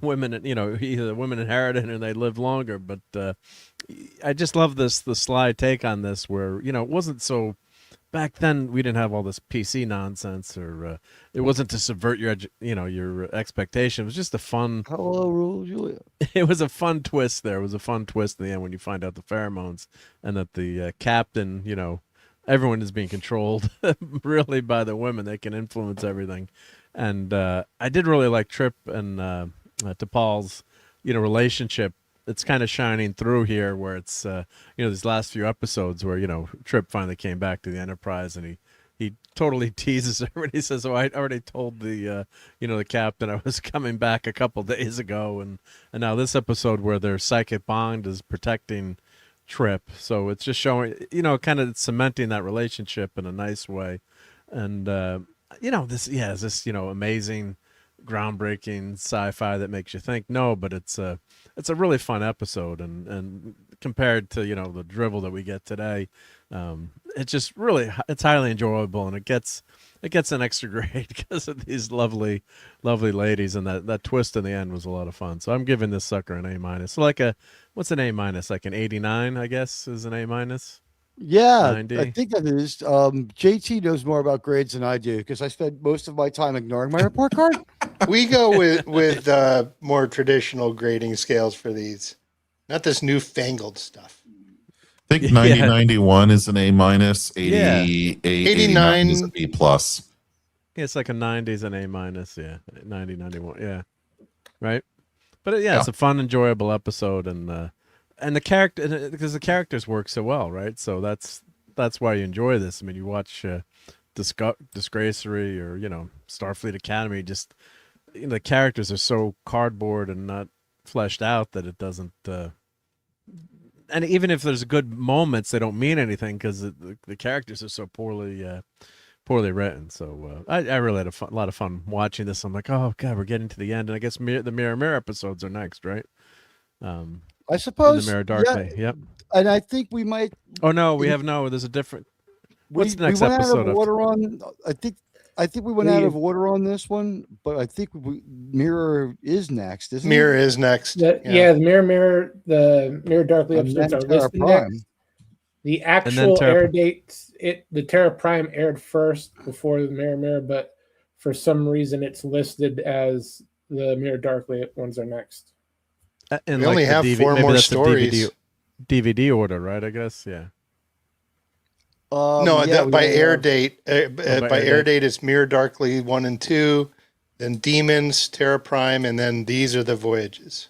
women, either women inherit it and they live longer. But I just love the sly take on this where, it wasn't so, back then we didn't have all this PC nonsense or it wasn't to subvert your expectation. It was just a fun. Hello, Julia. It was a fun twist there. It was a fun twist in the end when you find out the pheromones and that the captain, everyone is being controlled really by the women. They can influence everything. And I did really like Trip and T'Pol's, relationship. It's kind of shining through here, where it's these last few episodes where Trip finally came back to the Enterprise and he totally teases her and he says, "Oh, I already told the the captain I was coming back a couple days ago," and now this episode where their psychic bond is protecting Trip, so it's just showing kind of cementing that relationship in a nice way, and. This amazing, groundbreaking sci-fi that makes you think. No, but it's a really fun episode, and compared to the drivel that we get today, it's just it's highly enjoyable, and it gets an extra grade because of these lovely ladies, and that twist in the end was a lot of fun. So I'm giving this sucker an A-. So what's an A-? Like an 89, I guess, is an A-. Yeah, 90. I think that is. JT knows more about grades than I do because I spent most of my time ignoring my report card. We go with more traditional grading scales for these, not this newfangled stuff. I think 9091 is an A-, 89 is an B+. Yeah, it's like a 90 is an A-, 90, 91, yeah, right. But it's a fun, enjoyable episode, and the character, because the characters work so well, right? So that's why you enjoy this. I mean, you watch Disgracery or Starfleet Academy. Just the characters are so cardboard and not fleshed out that it doesn't. And even if there's good moments, they don't mean anything because the characters are so poorly written. So I really had a lot of fun watching this. I'm like, oh god, we're getting to the end, and I guess the Mirror episodes are next, right? I suppose. The Mirror Darkly. Yep. And I think we might. Oh no, there's a different. What's the next we went episode? Out of order on. I think we went out of order on this one, but I think Mirror is next, isn't Mirror is next. The Mirror Darkly episodes are listed next. The actual air dates, the Terra Prime aired first before the Mirror, but for some reason it's listed as the Mirror Darkly ones are next. And we only have four more stories. DVD order, right? I guess, yeah. By air date. By air date, it's Mirror Darkly 1 and 2, then Demons, Terra Prime, and then these are the Voyages.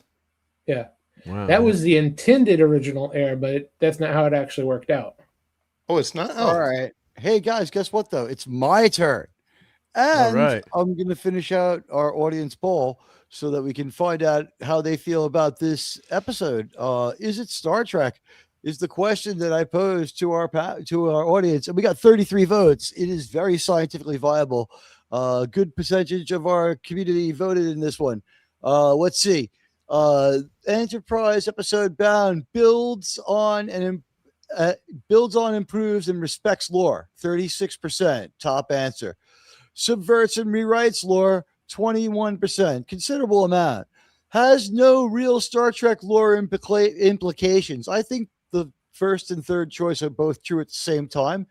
Yeah. Wow. That was the intended original air, but that's not how it actually worked out. Oh, it's not? Oh. All right. Hey, guys, guess what, though? It's my turn. And right. I'm going to finish out our audience poll so that we can find out how they feel about this episode. Is it Star Trek? Is the question that I posed to our audience, and we got 33 votes. It is very scientifically viable. Good percentage of our community voted in this one. Let's see. Enterprise episode Bound builds on, improves, and respects lore. 36%, top answer. Subverts and rewrites lore. 21%, considerable amount. Has no real Star Trek lore implications. I think the first and third choice are both true at the same time.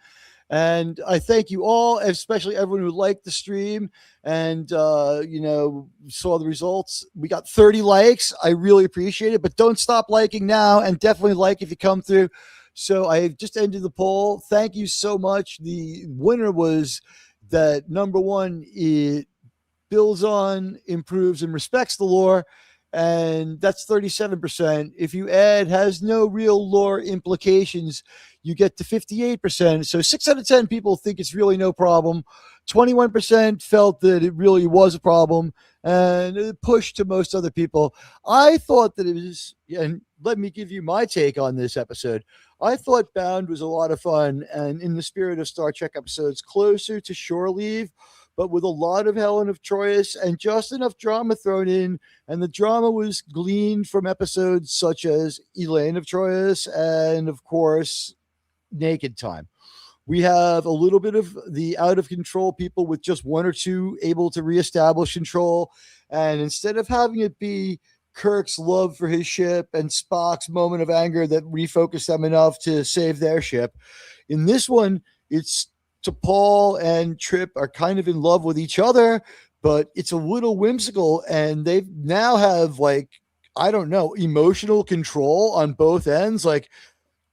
And I thank you all, especially everyone who liked the stream and, saw the results. We got 30 likes. I really appreciate it, but don't stop liking now, and definitely like if you come through. So I just ended the poll. Thank you so much. The winner was that number one, it builds on, improves, and respects the lore, and that's 37%. If you add has no real lore implications, you get to 58%. So 6 out of 10 people think it's really no problem. 21% felt that it really was a problem, and it pushed to most other people. I thought that it was, and let me give you my take on this episode. I thought Bound was a lot of fun, and in the spirit of Star Trek episodes, closer to Shore Leave, but with a lot of Helen of Troyes and just enough drama thrown in. And the drama was gleaned from episodes such as Elaine of Troyes and, of course, Naked Time. We have a little bit of the out of control people with just one or two able to reestablish control. And instead of having it be Kirk's love for his ship and Spock's moment of anger that refocused them enough to save their ship, in this one, it's T'Pol and Trip are kind of in love with each other, but it's a little whimsical, and they now have, like, I don't know, emotional control on both ends. Like,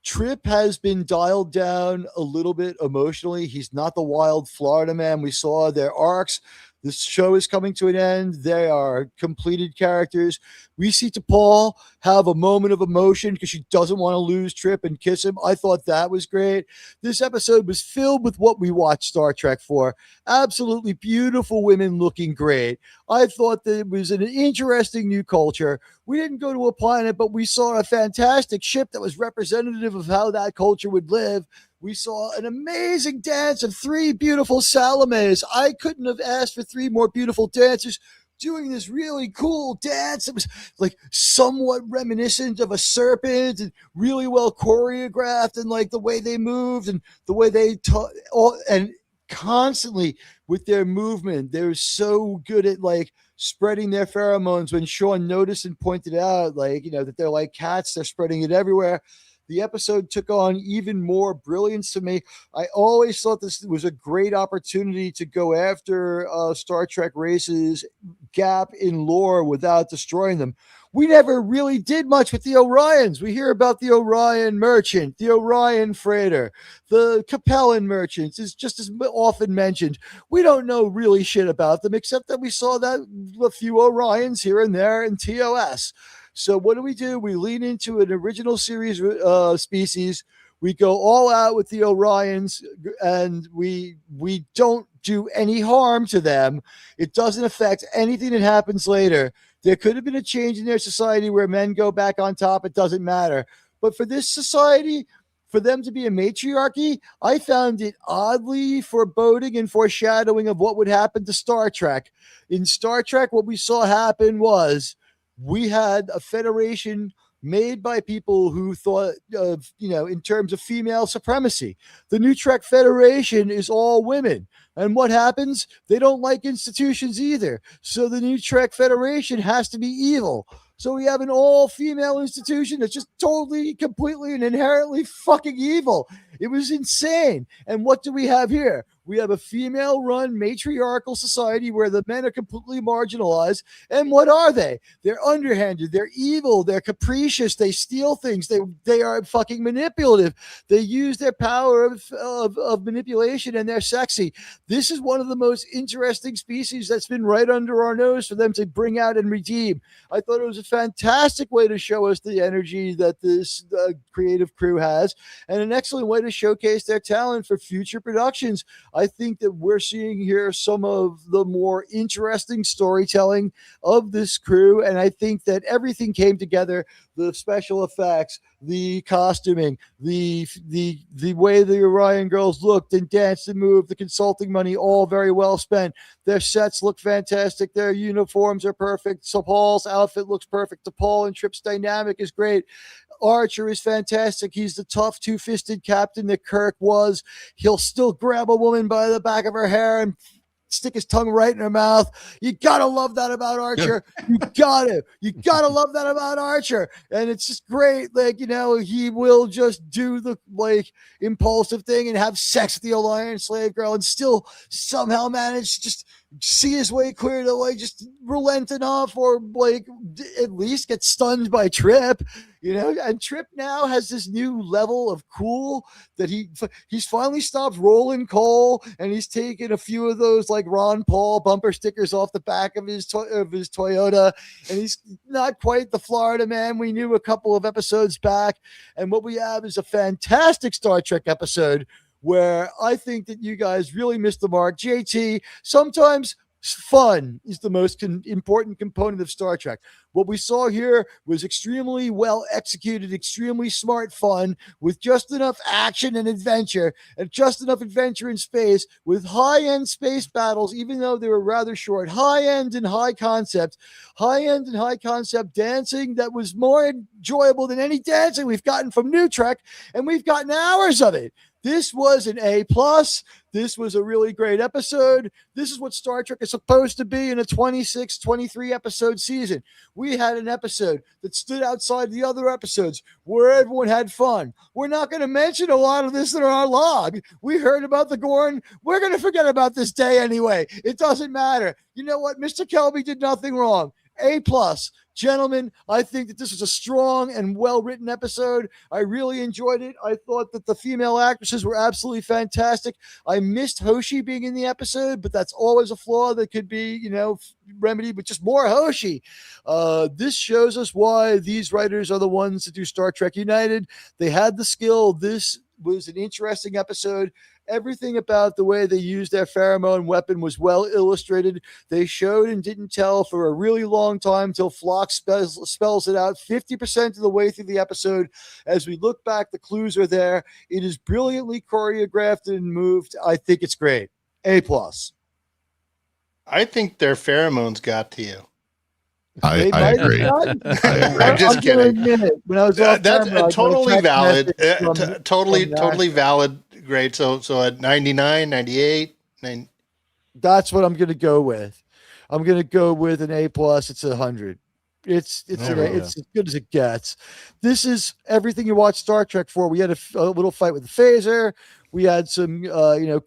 Trip has been dialed down a little bit emotionally. He's not the wild Florida man we saw. Their arcs, this show is coming to an end. They are completed characters. We see T'Pol have a moment of emotion because she doesn't want to lose Trip and kiss him. I thought that was great. This episode was filled with what we watch Star Trek for. Absolutely beautiful women looking great. I thought that it was an interesting new culture. We didn't go to a planet, but we saw a fantastic ship that was representative of how that culture would live. We saw an amazing dance of 3 beautiful Salamés. I couldn't have asked for 3 more beautiful dancers doing this really cool dance. It was like somewhat reminiscent of a serpent and really well choreographed, and like the way they moved and the way they and constantly with their movement, they're so good at like spreading their pheromones. When Shawn noticed and pointed out, like, you know, that they're like cats, they're spreading it everywhere. The episode took on even more brilliance to me. I always thought this was a great opportunity to go after Star Trek race's gap in lore without destroying them. We never really did much with the Orions. We hear about the Orion Merchant, the Orion Freighter, the Capellan Merchants is just as often mentioned. We don't know really shit about them, except that we saw that a few Orions here and there in TOS. So what do? We lean into an original series species. We go all out with the Orions, and we don't do any harm to them. It doesn't affect anything that happens later. There could have been a change in their society where men go back on top. It doesn't matter. But for this society, for them to be a matriarchy, I found it oddly foreboding and foreshadowing of what would happen to Star Trek. In Star Trek, what we saw happen was we had a federation made by people who thought of, you know, in terms of female supremacy. The NuTrek Federation is all women. And what happens? They don't like institutions either. So the NuTrek Federation has to be evil. So we have an all-female institution that's just totally, completely, and inherently fucking evil. It was insane. And what do we have here? We have a female-run matriarchal society where the men are completely marginalized. And what are they? They're underhanded. They're evil. They're capricious. They steal things. They are fucking manipulative. They use their power of manipulation, and they're sexy. This is one of the most interesting species that's been right under our nose for them to bring out and redeem. I thought it was a fantastic way to show us the energy that this creative crew has, and an excellent way to showcase their talent for future productions. I think that we're seeing here some of the more interesting storytelling of this crew, and I think that everything came together. The special effects, the costuming, the way the Orion girls looked and danced and moved, the consulting money, all very well spent. Their sets look fantastic. Their uniforms are perfect. T'Pol's outfit looks perfect. T'Pol and Trip's dynamic is great. Archer is fantastic. He's the tough two-fisted captain that Kirk was. He'll still grab a woman by the back of her hair and stick his tongue right in her mouth. You gotta love that about Archer. You gotta love that about Archer. And it's just great. Like, you know, he will just do the like impulsive thing and have sex with the Orion slave girl and still somehow manage to just see his way clear to like just relent enough or like at least get stunned by Trip, you know. And Trip now has this new level of cool that he's finally stopped rolling coal, and he's taken a few of those like Ron Paul bumper stickers off the back of his Toyota, and he's not quite the Florida man we knew a couple of episodes back. And what we have is a fantastic Star Trek episode where I think that you guys really missed the mark. JT, sometimes Fun is the most important component of Star Trek. What we saw here was extremely well executed, extremely smart fun with just enough action and adventure, and just enough adventure in space with high-end space battles, even though they were rather short. High-end and high concept dancing that was more enjoyable than any dancing we've gotten from NuTrek, and we've gotten hours of it. This was an A+. This was a really great episode. This is what Star Trek is supposed to be in a 26, 23 episode season. We had an episode that stood outside the other episodes where everyone had fun. We're not going to mention a lot of this in our log. We heard about the Gorn. We're going to forget about this day anyway. It doesn't matter. You know what? Mr. Kelby did nothing wrong. A+. Gentlemen, I think that this was a strong and well-written episode. I really enjoyed it. I thought that the female actresses were absolutely fantastic. I missed Hoshi being in the episode, but that's always a flaw that could be, remedied with just more Hoshi. This shows us why these writers are the ones that do Star Trek United. They had the skill. This was an interesting episode. Everything about the way they used their pheromone weapon was well illustrated. They showed and didn't tell for a really long time till Flock spells it out 50% of the way through the episode. As we look back, the clues are there. It is brilliantly choreographed and moved. I think it's great. A+. I think their pheromones got to you. I agree. I'm just kidding. When I was that's totally valid. Totally valid grade. So at 99, 98, 9. That's what I'm going to go with. I'm going to go with an A+. It's 100. It's as good as it gets. This is everything you watch Star Trek for. We had a little fight with the phaser. We had some,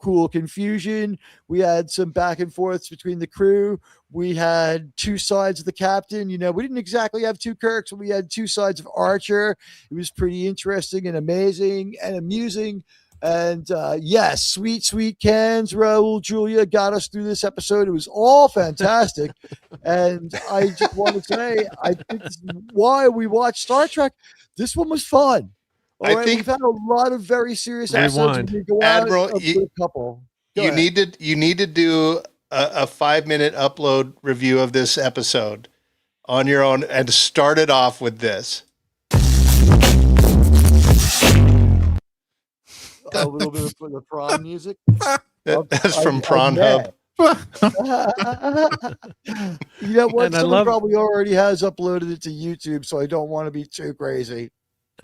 cool confusion. We had some back and forths between the crew. We had two sides of the captain. We didn't exactly have two Kirks, but we had two sides of Archer. It was pretty interesting and amazing and amusing. And yes, sweet cans, Raul, Julia got us through this episode. It was all fantastic. And I just want to say, I think this is why we watch Star Trek. This one was fun. I think we've had a lot of very serious episodes. Admiral, you need to do a 5-minute upload review of this episode on your own and start it off with this. A little bit of the prawn music. That's from Prawn Hub. You know what? Someone probably already has uploaded it to YouTube, so I don't want to be too crazy.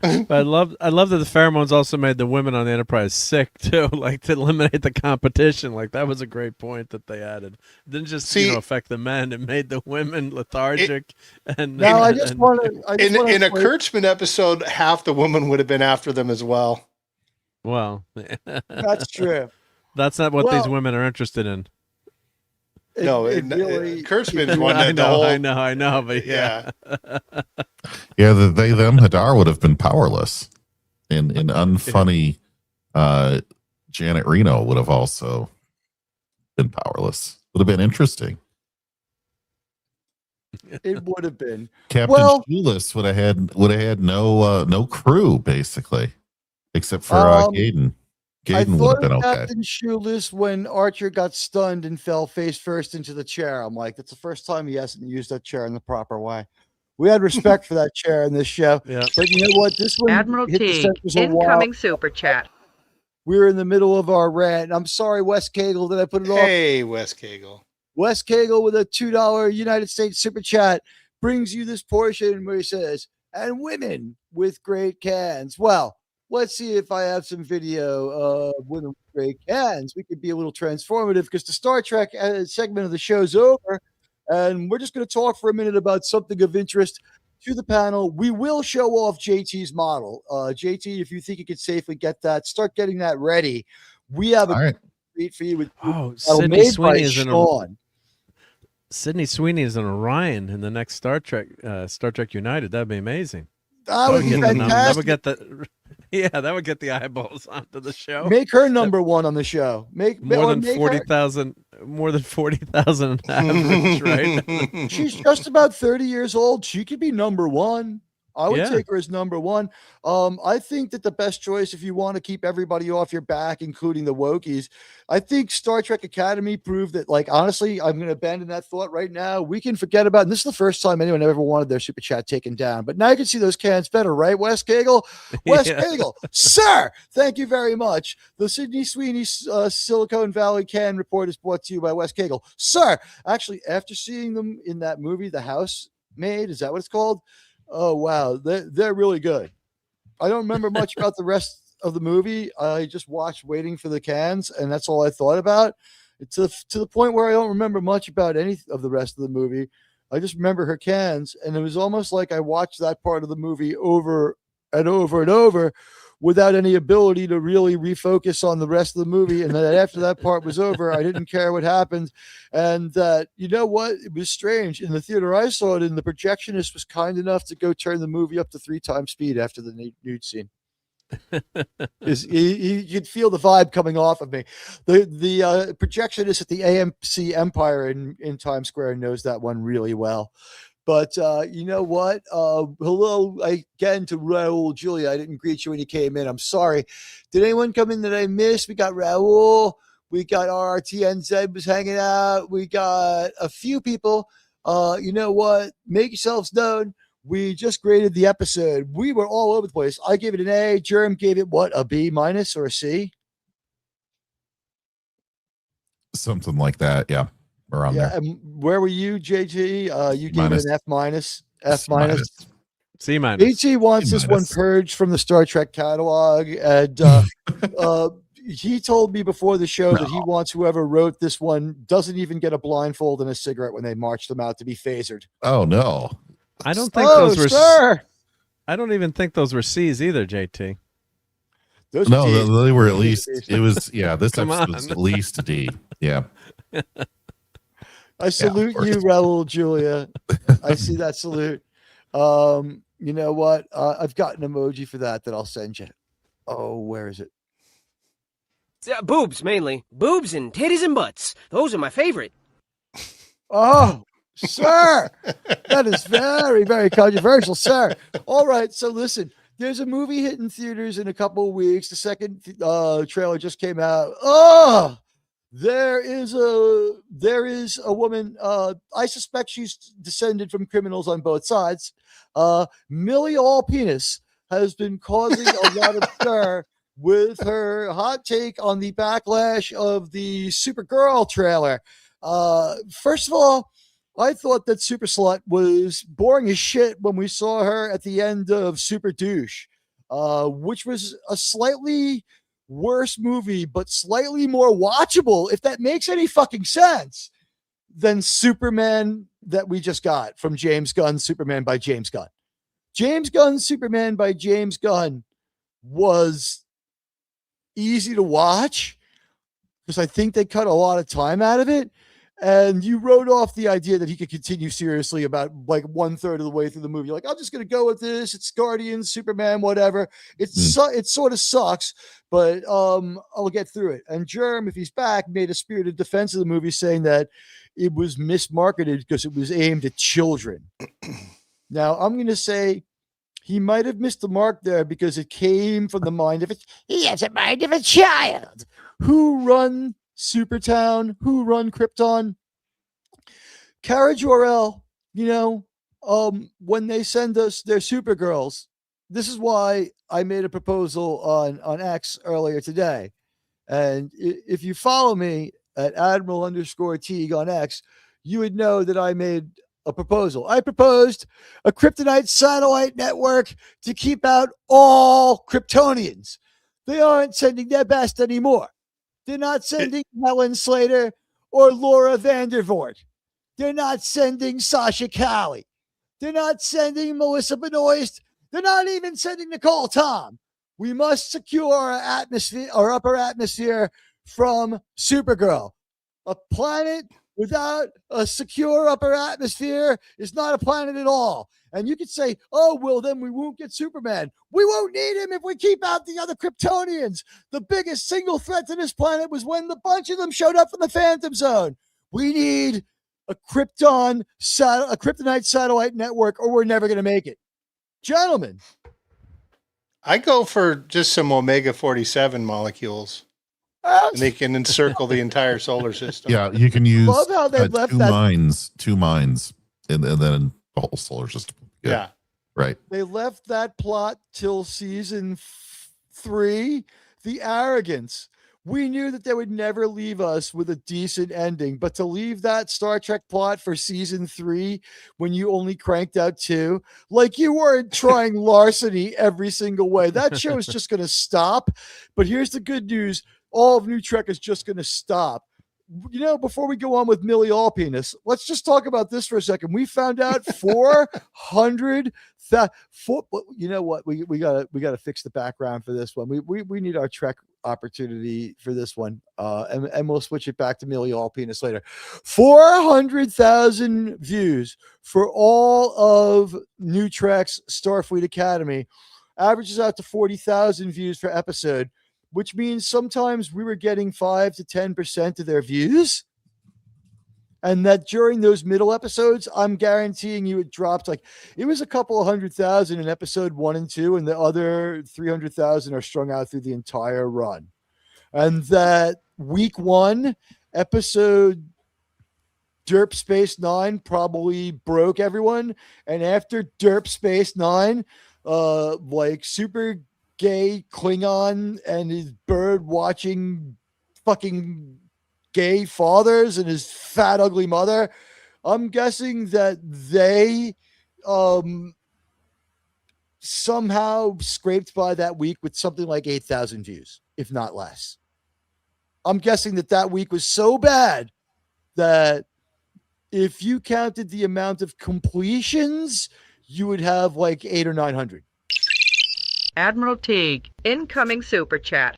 But I love that the pheromones also made the women on the Enterprise sick too, like to eliminate the competition. Like that was a great point that they added. It didn't just affect the men; it made the women lethargic. In a Kurtzman episode, half the women would have been after them as well. Well, that's true. That's not what these women are interested in. Kurtzman's one that I know, but yeah. Yeah, the they, them, Hadar would have been powerless. And unfunny Janet Reno would have also been powerless. Would have been interesting. It would have been. Captain Shoeless would have had no crew, basically. Except for Gaden. Gaden would have been okay. Captain Shoeless when Archer got stunned and fell face first into the chair. I'm like, that's the first time he hasn't used that chair in the proper way. We had respect for that chair in this show. Yeah. But you know what? This one Admiral T, incoming super chat. We were in the middle of our rant. I'm sorry, Wes Cagle, that I put it off. Hey, Wes Cagle. Wes Cagle with a $2 United States super chat brings you this portion where he says, and women with great cans. Well, let's see if I have some video of women with great cans. We could be a little transformative because the Star Trek segment of the show's over. And we're just going to talk for a minute about something of interest to the panel. We will show off JT's model. JT, if you think you could safely get that, start getting that ready. We have a treat for you with Sydney Sweeney is Shawn. Sydney Sweeney is an Orion in the next Star Trek United. That'd be amazing. That would be fantastic. That would get the eyeballs onto the show. Make her number one on the show. More than 40,000 average, right? She's just about 30 years old. She could be number one. I would take her as number one. I think that the best choice, if you want to keep everybody off your back, including the wokies, I think Star Trek Academy proved that, like, honestly, I'm going to abandon that thought right now. We can forget about it. And this is the first time anyone ever wanted their super chat taken down. But now you can see those cans better, right, Wes Cagle? Wes Cagle, sir, thank you very much. The Sydney Sweeney Silicon Valley can report is brought to you by Wes Cagle. Sir, actually, after seeing them in that movie, The Housemaid, is that what it's called? Oh, wow. They're really good. I don't remember much about the rest of the movie. I just watched Waiting for the Cans, and that's all I thought about. It's to the point where I don't remember much about any of the rest of the movie. I just remember her cans, and it was almost like I watched that part of the movie over and over and over without any ability to really refocus on the rest of the movie. And then after that part was over, I didn't care what happened. And you know what? It was strange. In the theater I saw it in, the projectionist was kind enough to go turn the movie up to 3 times speed after the nude scene. You could feel the vibe coming off of me. The projectionist at the AMC Empire in Times Square knows that one really well. But you know what? Hello again to Raul Julia. I didn't greet you when you came in. I'm sorry. Did anyone come in that I missed? We got Raul. We got RRTNZ was hanging out. We got a few people. You know what? Make yourselves known. We just graded the episode. We were all over the place. I gave it an A. Jerem gave it what? A B minus or a C? Something like that. Yeah. Around there. And where were you, JG? You gave it an F minus. F minus. C minus. JG wants this one purged from the Star Trek catalog. And he told me before the show that he wants whoever wrote this one doesn't even get a blindfold and a cigarette when they march them out to be phasered. Oh, no. I don't think those were. Sir. I don't even think those were C's either, JT. Those they were at least. It was This episode was at least a D. Yeah. I salute you, Raul Julia. I see that salute. You know what? I've got an emoji for that I'll send you. Oh, where is it? Boobs, mainly. Boobs and titties and butts. Those are my favorite. Oh, sir. That is very, very controversial, sir. All right. So listen, there's a movie hitting theaters in a couple of weeks. The second trailer just came out. Oh, there is a woman. I suspect she's descended from criminals on both sides. Millie All-Penis has been causing a lot of stir with her hot take on the backlash of the SuperGirl trailer. First of all, I thought that Super Slut was boring as shit when we saw her at the end of Super Douche, which was a slightly worse movie, but slightly more watchable, if that makes any fucking sense, than Superman that we just got from James Gunn, Superman by James Gunn. James Gunn, Superman by James Gunn was easy to watch because I think they cut a lot of time out of it. And you wrote off the idea that he could continue seriously about like 1/3 of the way through the movie. You're like, I'm just going to go with this. It's Guardians, Superman, whatever. It sort of sucks, but I'll get through it. And Germ, if he's back, made a spirited defense of the movie, saying that it was mismarketed because it was aimed at children. Now, I'm going to say he might have missed the mark there because it came from the mind of he has a mind of a child. Who run Supertown, who run Krypton? Kara Jor-El, when they send us their Supergirls, this is why I made a proposal on X earlier today. And if you follow me at Admiral_Teague on X, you would know that I made a proposal. I proposed a kryptonite satellite network to keep out all Kryptonians. They aren't sending their best anymore. They're not sending Helen Slater or Laura Vandervoort. They're not sending Sasha Cali. They're not sending Melissa Benoist. They're not even sending Nicole Tom. We must secure our upper atmosphere from Supergirl. A planet without a secure upper atmosphere is not a planet at all. And you could say, oh, well, then we won't get Superman. We won't need him if we keep out the other Kryptonians. The biggest single threat to this planet was when the bunch of them showed up from the Phantom Zone. We need a kryptonite satellite network or we're never going to make it. Gentlemen, I go for just some omega-47 molecules. And they can encircle the entire solar system. Yeah, you can use Love how they left two that- mines, and then the whole solar system. Yeah. Right. They left that plot till season 3. The arrogance. We knew that they would never leave us with a decent ending, but to leave that Star Trek plot for season 3 when you only cranked out 2, like you weren't trying larceny every single way. That show is just going to stop. But here's the good news. All of NuTrek is just going to stop. You know, before we go on with Millie Allpenis, let's just talk about this for a second. We found out 400. You know what? We gotta fix the background for this one. We need our Trek opportunity for this one, and we'll switch it back to Millie Allpenis later. 400,000 views for all of NuTrek's Starfleet Academy, averages out to 40,000 views per episode, which means sometimes we were getting 5 to 10% of their views. And that during those middle episodes, I'm guaranteeing you it dropped. Like it was a couple of 100,000 in episode 1 and 2, and the other 300,000 are strung out through the entire run. And that week 1 episode Derp Space 9 probably broke everyone. And after Derp Space 9, like super gay Klingon and his bird watching fucking gay fathers and his fat ugly mother, I'm guessing that they somehow scraped by that week with something like 8,000 views, if not less. I'm guessing that week was so bad that if you counted the amount of completions, you would have like 800 or 900. Admiral Teague, incoming super chat.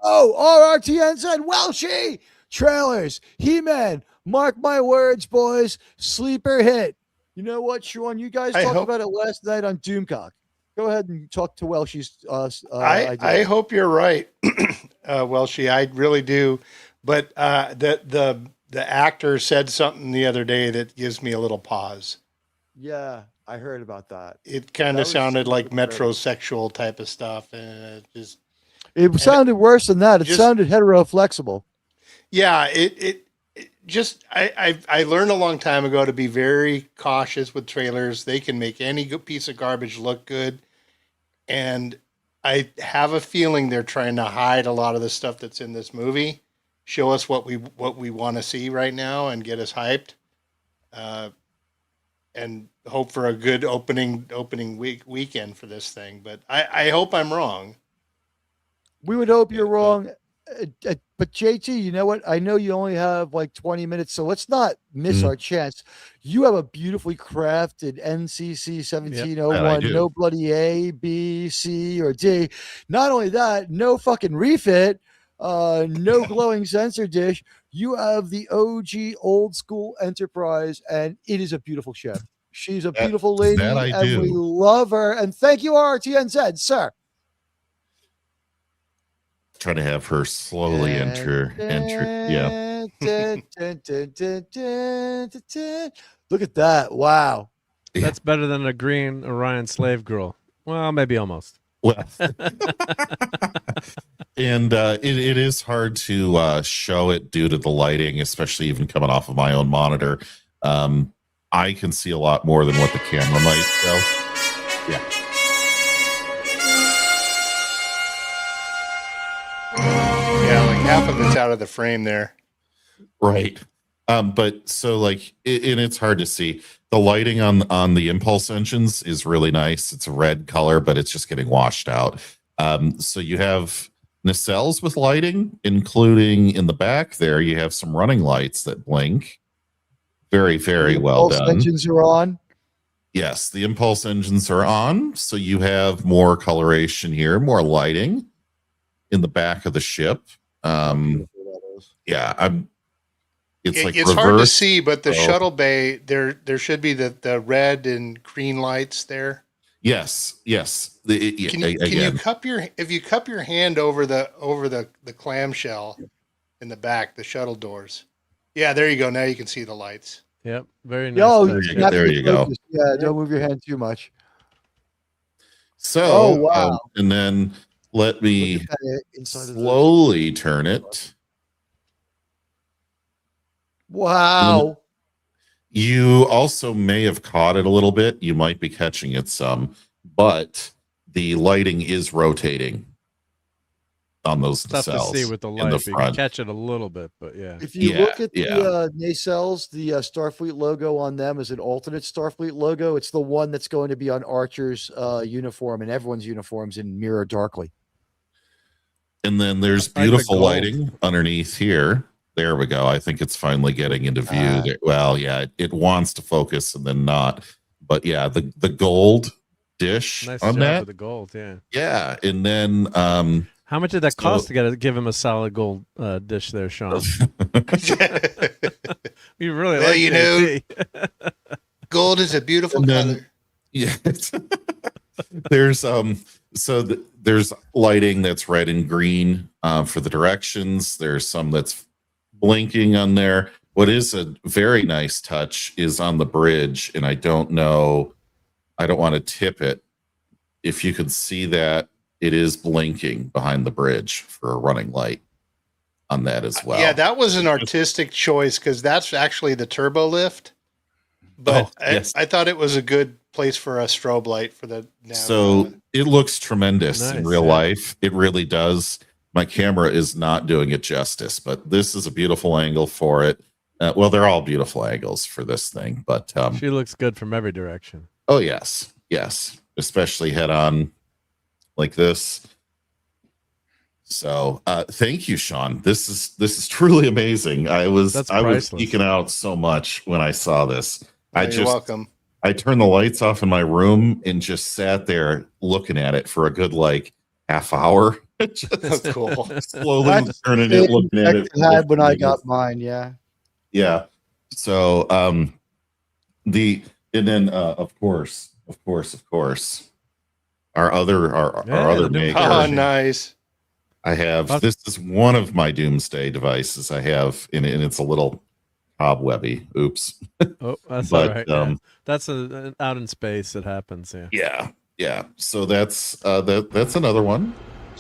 Oh, RRTN said, Welshie! Trailers, He-Man, mark my words, boys, sleeper hit. You know what, Shawn? You guys talked about it last night on Doomcock. Go ahead and talk to Welshie's idea. I hope you're right, Welshie. I really do. But the actor said something the other day that gives me a little pause. Yeah, I heard about that. It kind of sounded like metrosexual type of stuff, and it sounded worse than that. It sounded heteroflexible. Yeah, it just I learned a long time ago to be very cautious with trailers. They can make any good piece of garbage look good, and I have a feeling they're trying to hide a lot of the stuff that's in this movie, show us what we want to see right now, and get us hyped, and hope for a good opening weekend for this thing. But I hope I'm wrong. We would hope you're wrong. But JT, you know what? I know you only have like 20 minutes, so let's not miss our chance. You have a beautifully crafted NCC-1701, no bloody A, B, C, or D. Not only that, no fucking refit, no glowing sensor dish. You have the OG old school Enterprise, and it is a beautiful ship. She's a beautiful lady, and we love her. And thank you, RTNZ, sir. Try to have her slowly enter. Yeah. Look at that. Wow. That's better than a green Orion slave girl. Well, maybe almost. Well, and it is hard to show it due to the lighting, especially even coming off of my own monitor. I can see a lot more than what the camera might show. Yeah. Yeah, like half of it's out of the frame there. Right. But so like, and it's hard to see. The lighting on the impulse engines is really nice. It's a red color, but it's just getting washed out. So you have nacelles with lighting, including in the back there, you have some running lights that blink. Very, very well done. Engines are on. Yes, the impulse engines are on. So you have more coloration here, more lighting in the back of the ship. Yeah, it's hard to see, but the shuttle bay there should be the red and green lights there. Yes. Can you cup your hand over the clamshell in the back, the shuttle doors? Yeah, there you go. Now you can see the lights. Yep, very nice. Yo, there you go. Yeah, don't move your hand too much. So, wow. And then let me slowly turn it. Wow. You also may have caught it a little bit. You might be catching it some, but the lighting is rotating on those Tough nacelles to see with the in light. the But you can front. catch it a little bit, but yeah. If you look at the nacelles, the Starfleet logo on them is an alternate Starfleet logo. It's the one that's going to be on Archer's uniform and everyone's uniforms in Mirror Darkly. And then there's beautiful lighting underneath here. There we go. I think it's finally getting into view. Well, yeah, it wants to focus and then not. But yeah, the gold dish Nice on job that. with the gold, yeah. Yeah, and then how much did that cost to give him a solid gold dish there, Shawn? You really Well, like you know, gold is a beautiful color. Yeah. There's there's lighting that's red and green for the directions. There's some that's blinking on there. What is a very nice touch is on the bridge, and I don't know, I don't want to tip it. If you can see that, it is blinking behind the bridge for a running light on that as well. Yeah, that was an artistic choice because that's actually the turbo lift. But I thought it was a good place for a strobe light for the nav. So it looks tremendous in real life. It really does. My camera is not doing it justice, but this is a beautiful angle for it. Well, they're all beautiful angles for this thing, but she looks good from every direction. Oh yes, especially head on like this. So thank you, Shawn. This is truly amazing. I was geeking out so much when I saw this. You're welcome. I turned the lights off in my room and just sat there looking at it for a good half hour. Just cool. Slowly turning it, looking at it. Had when I got mine, yeah. So and then of course, our other maker. Oh, nice. I have this is one of my doomsday devices I have, and it's a little cobwebby. Oops. Oh, that's all right. Yeah. That's out in space. It happens. Yeah. So that's another one.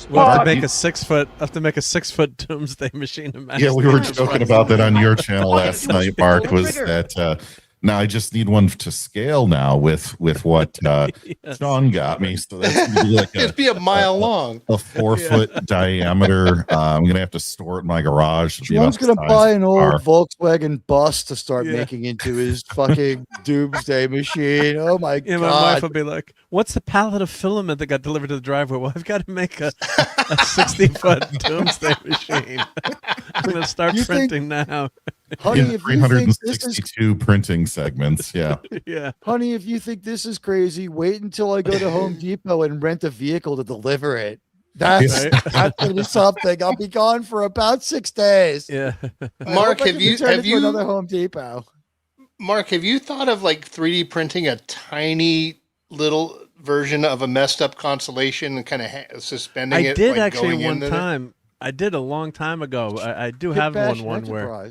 We'll have to make a 6 foot. Doomsday machine. Yeah, we were joking about that on your channel last night, Mark. Was that now I just need one to scale now with what Shawn got me. So that's gonna be it'd be a mile long, a 4 foot diameter. I'm gonna have to store it in my garage. Shawn's gonna buy an old Volkswagen bus to start making into his fucking doomsday machine. Oh my god! My wife will be like, "What's the pallet of filament that got delivered to the driveway?" Well, I've got to make a 60-foot doomsday machine. I'm gonna start printing now. Honey, if 362 printing segments. Yeah. Honey, if you think this is crazy, wait until I go to Home Depot and rent a vehicle to deliver it. That's something. I'll be gone for about 6 days. Yeah. Mark, have you another Home Depot? Mark, have you thought of 3D printing a tiny little version of a messed up constellation and kind of suspending it? I did actually one time. I did a long time ago. I do have one where.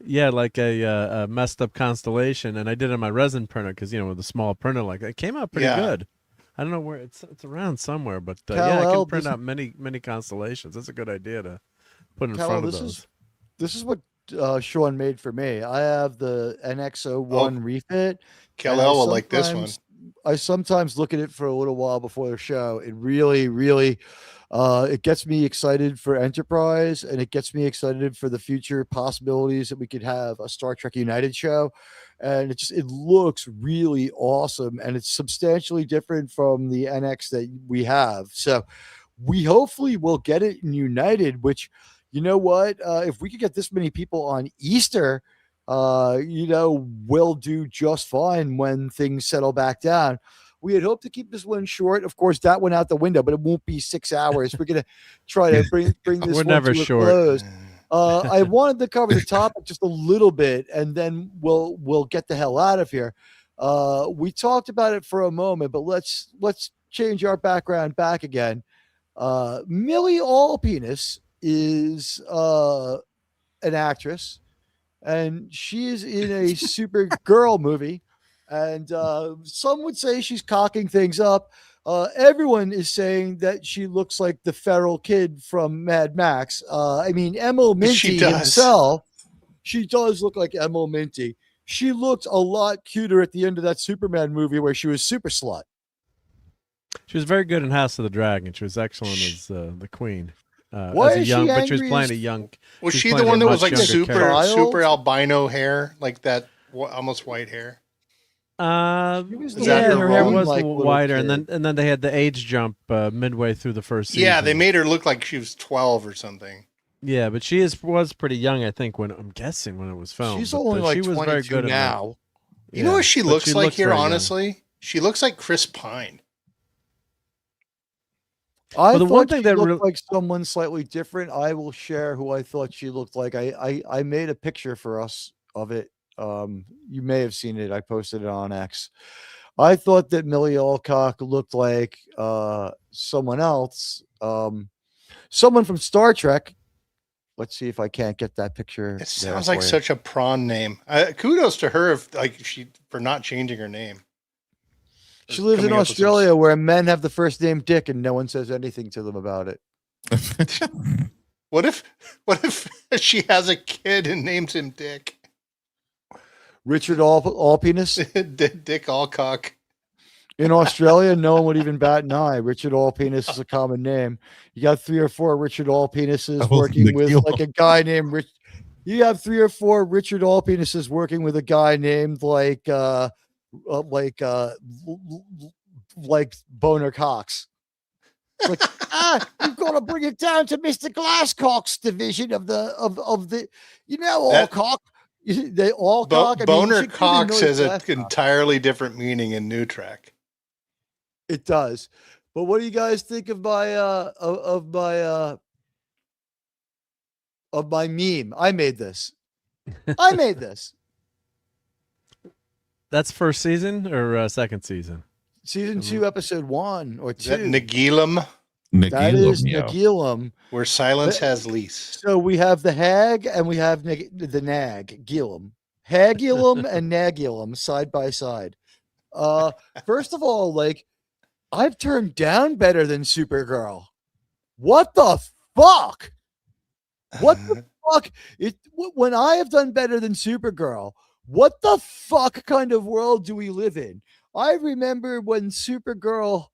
Yeah, like a messed up constellation, and I did it on my resin printer because with a small printer like that, it came out pretty good. I don't know where it's around somewhere, but I can print out many constellations. That's a good idea to put in front of those. This is what Shawn made for me. I have the NX-01 refit. Kal-El will like this one. I sometimes look at it for a little while before the show. It really, really. It gets me excited for Enterprise, and it gets me excited for the future possibilities that we could have a Star Trek United show. And it looks really awesome, and it's substantially different from the NX that we have. So we hopefully will get it in United, which, you know what, if we could get this many people on Easter, we'll do just fine when things settle back down. We had hoped to keep this one short. Of course, that went out the window, but it won't be 6 hours. We're going to try to bring this one never to a short. close. I wanted to cover the topic just a little bit, and then we'll get the hell out of here. We talked about it for a moment, but let's change our background back again. Millie Allpenis is an actress, and she is in a SuperGirl movie. And some would say she's cocking things up. everyone is saying that she looks like the feral kid from Mad Max. I mean, Emil Minty himself, she does look like Emil Minty. She looked a lot cuter at the end of that Superman movie where she was super slut. She was very good in House of the Dragon. She was excellent as the queen. Why as a is young, she but she was angry playing as- a young. Was she she was the playing one a that was much like younger character. super albino hair, like that almost white hair? was Is that Yeah, her hair wrong? was Like little wider, kid. and then they had the age jump midway through the first season. Yeah, they made her look like she was 12 or something. Yeah, but she was pretty young, I think, when I'm guessing when it was filmed. She's but, only like she was very 22 good now. You know what she but looks like here, very young. honestly? She looks like Chris Pine. I Well, the thought one thing she that looked real- like someone slightly different. I will share who I thought she looked like. I made a picture for us of it. You may have seen it. I posted it on X. I thought that Millie Alcock looked like someone else, someone from Star Trek. Let's see if I can't get that picture. It sounds like such a prawn name. Kudos to her for not changing her name. She lives in coming up with some- Australia where men have the first name Dick and no one says anything to them about it. What if she has a kid and names him Dick? Richard Allpenis? Dick Alcock. In Australia, no one would even bat an eye. Richard Allpenis is a common name. You got 3 or 4 Richard Allpenises working with like a guy named Rich. You have 3 or 4 Richard Allpenises working with a guy named like Boner Cox. Like, you've got to bring it down to Mr. Glasscock's division of the Alcock. They Alcock. Boner Cox has an entirely different meaning in NuTrek. It does. But what do you guys think of my meme? I made this. That's first season or second season? Season 2, episode 1 or 2. Is that Nagilum? That is Nagilum. Where silence has lease. So we have the hag and we have the nag, Gilum. Hagilum and Nagilum side by side. First of all, like, I've turned down better than Supergirl. What the fuck? What the fuck? When I have done better than Supergirl, what the fuck kind of world do we live in? I remember when Supergirl,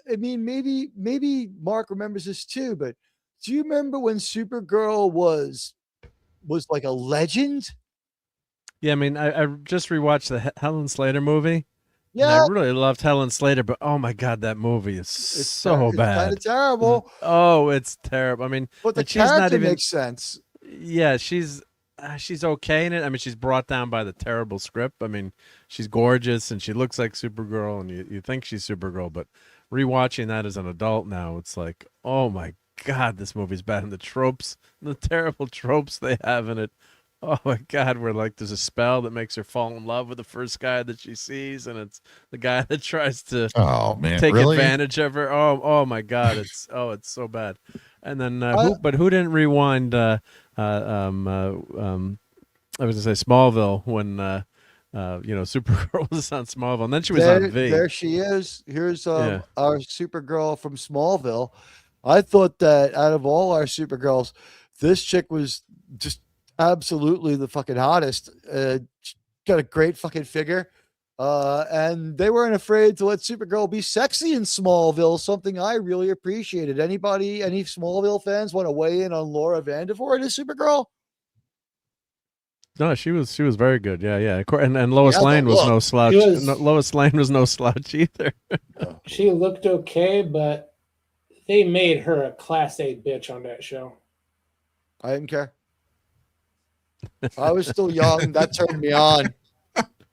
I mean, maybe Mark remembers this too, but do you remember when Supergirl was like a legend? Yeah, I mean, I just rewatched the Helen Slater movie. Yeah, and I really loved Helen Slater, but oh my god, that movie is so bad. Kind of terrible. Oh, it's terrible. I mean, But the and she's not character even makes sense. Yeah, she's okay in it. I mean, she's brought down by the terrible script. I mean, she's gorgeous and she looks like Supergirl, and you think she's Supergirl, but rewatching that as an adult now, it's like, oh my god, this movie's bad. And the tropes, the terrible tropes they have in it. Oh my god, where like there's a spell that makes her fall in love with the first guy that she sees, and it's the guy that tries to take advantage of her. Oh my god, it's so bad. And then who didn't rewind I was gonna say Smallville when Supergirl was on Smallville, and then she was on V. There she is. Here's our Supergirl from Smallville. I thought that out of all our Supergirls, this chick was just absolutely the fucking hottest. Got a great fucking figure. And they weren't afraid to let Supergirl be sexy in Smallville, something I really appreciated. Any Smallville fans want to weigh in on Laura Vandervoort as Supergirl? No, she was very good. Yeah. And Lois Lane was no slouch. Lois Lane was no slouch either. She looked okay, but they made her a class A bitch on that show. I didn't care. I was still young. That turned me on.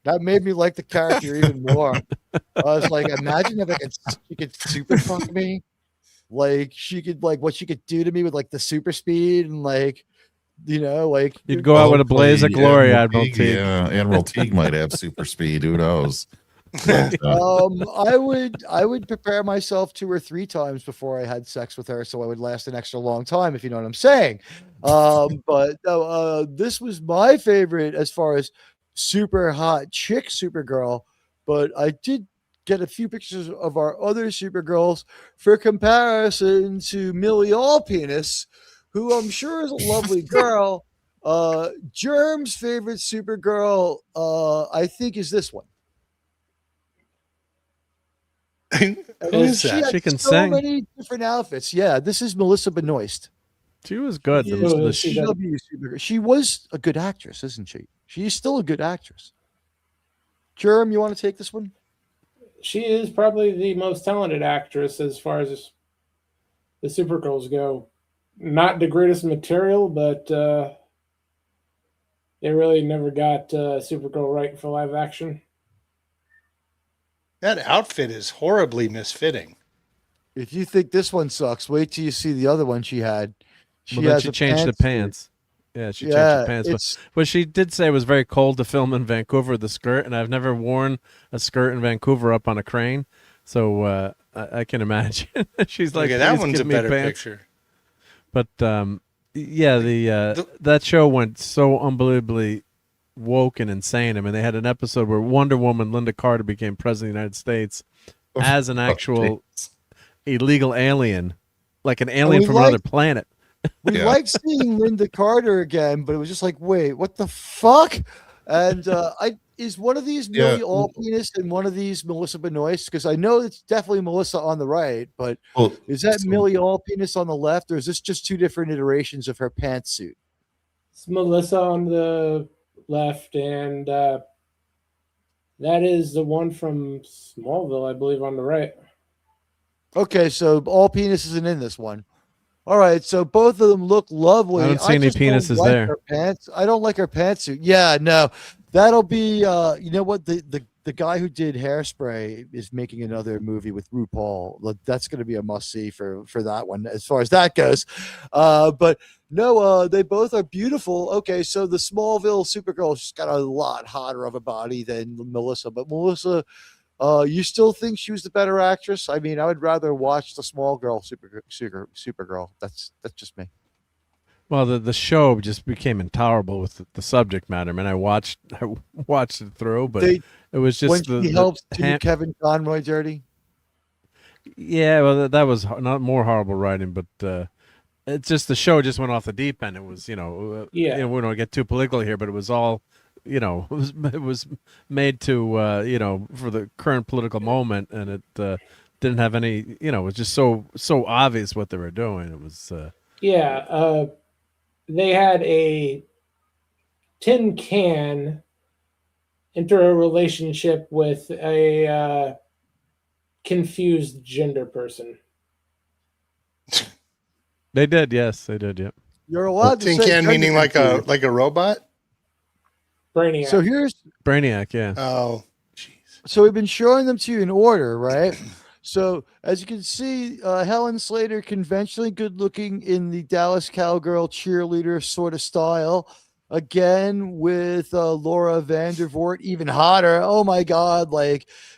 That made me like the character even more. I was like, imagine if she could super fuck me. Like she could, like what she could do to me with like the super speed and like, like you'd go out with a blaze of glory, Admiral Teague. Yeah, Admiral Teague might have super speed. Who knows? I would prepare myself 2 or 3 times before I had sex with her, so I would last an extra long time, if you know what I'm saying. But no, this was my favorite as far as super hot chick Supergirl, but I did get a few pictures of our other Supergirls for comparison to Millie Allpenis, who I'm sure is a lovely girl. Germ's favorite Supergirl, I think, is this one. She can sing. Many different outfits. Yeah, this is Melissa Benoist. She was good. She was a good actress, isn't she? She's still a good actress. Germ, you want to take this one? She is probably the most talented actress as far as the Supergirls go. Not the greatest material, but they really never got Supergirl right for live action. That outfit is horribly misfitting. If you think this one sucks, wait till you see the other one she had. She changed the pants. Yeah, she changed the pants. But she did say it was very cold to film in Vancouver, the skirt, and I've never worn a skirt in Vancouver up on a crane. So I can imagine. She's like, that one's a better picture. But that show went so unbelievably woke and insane. I mean, they had an episode where Wonder Woman, Linda Carter, became president of the United States as an actual illegal alien, like an alien from another planet. We liked seeing Linda Carter again, but it was just like, wait, what the fuck? And is one of these Millie Allpenis and one of these Melissa Benoist? Because I know it's definitely Melissa on the right, but is that Millie Allpenis on the left, or is this just two different iterations of her pantsuit? It's Melissa on the left, and that is the one from Smallville, I believe, on the right. Okay, so Allpenis isn't in this one. All right, so both of them look lovely. I don't see any penises there. Her pants. I don't like her pantsuit. Yeah, no, that'll be. You know what? The guy who did Hairspray is making another movie with RuPaul. That's going to be a must see for that one as far as that goes. But no, they both are beautiful. Okay, so the Smallville Supergirl, she's got a lot hotter of a body than Melissa, but Melissa. You still think she was the better actress? I mean, I would rather watch the Smallgirl Supergirl. That's just me. Well, the show just became intolerable with the subject matter. I mean, I watched it through, but it was just when he helped do Kevin Conroy dirty. Yeah, well, that was not more horrible writing, but it's just the show just went off the deep end. It was, we don't get too political here, but it was all. It was made to for the current political moment, and it didn't have any. It was just so obvious what they were doing. It was. They had a tin can enter a relationship with a confused gender person. They did, yes, they did. Yep. You're allowed to tin can meaning like a robot. Brainiac. So here's Brainiac, yeah. Oh, jeez. So we've been showing them to you in order, right? So as you can see, Helen Slater, conventionally good looking in the Dallas Cowgirl cheerleader sort of style. Again, with Laura Vandervoort, even hotter. Oh my God.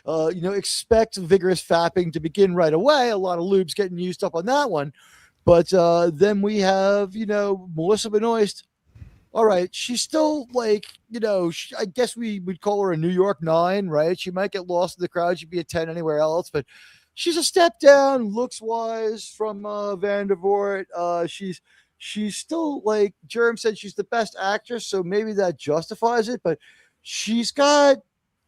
Expect vigorous fapping to begin right away. A lot of lubes getting used up on that one. But then we have, Melissa Benoist. All right, she's still I guess we would call her a New York 9, right? She might get lost in the crowd. She'd be a 10 anywhere else, but she's a step down looks-wise from Vandervoort. She's still, like Jerem said, she's the best actress, so maybe that justifies it, but she's got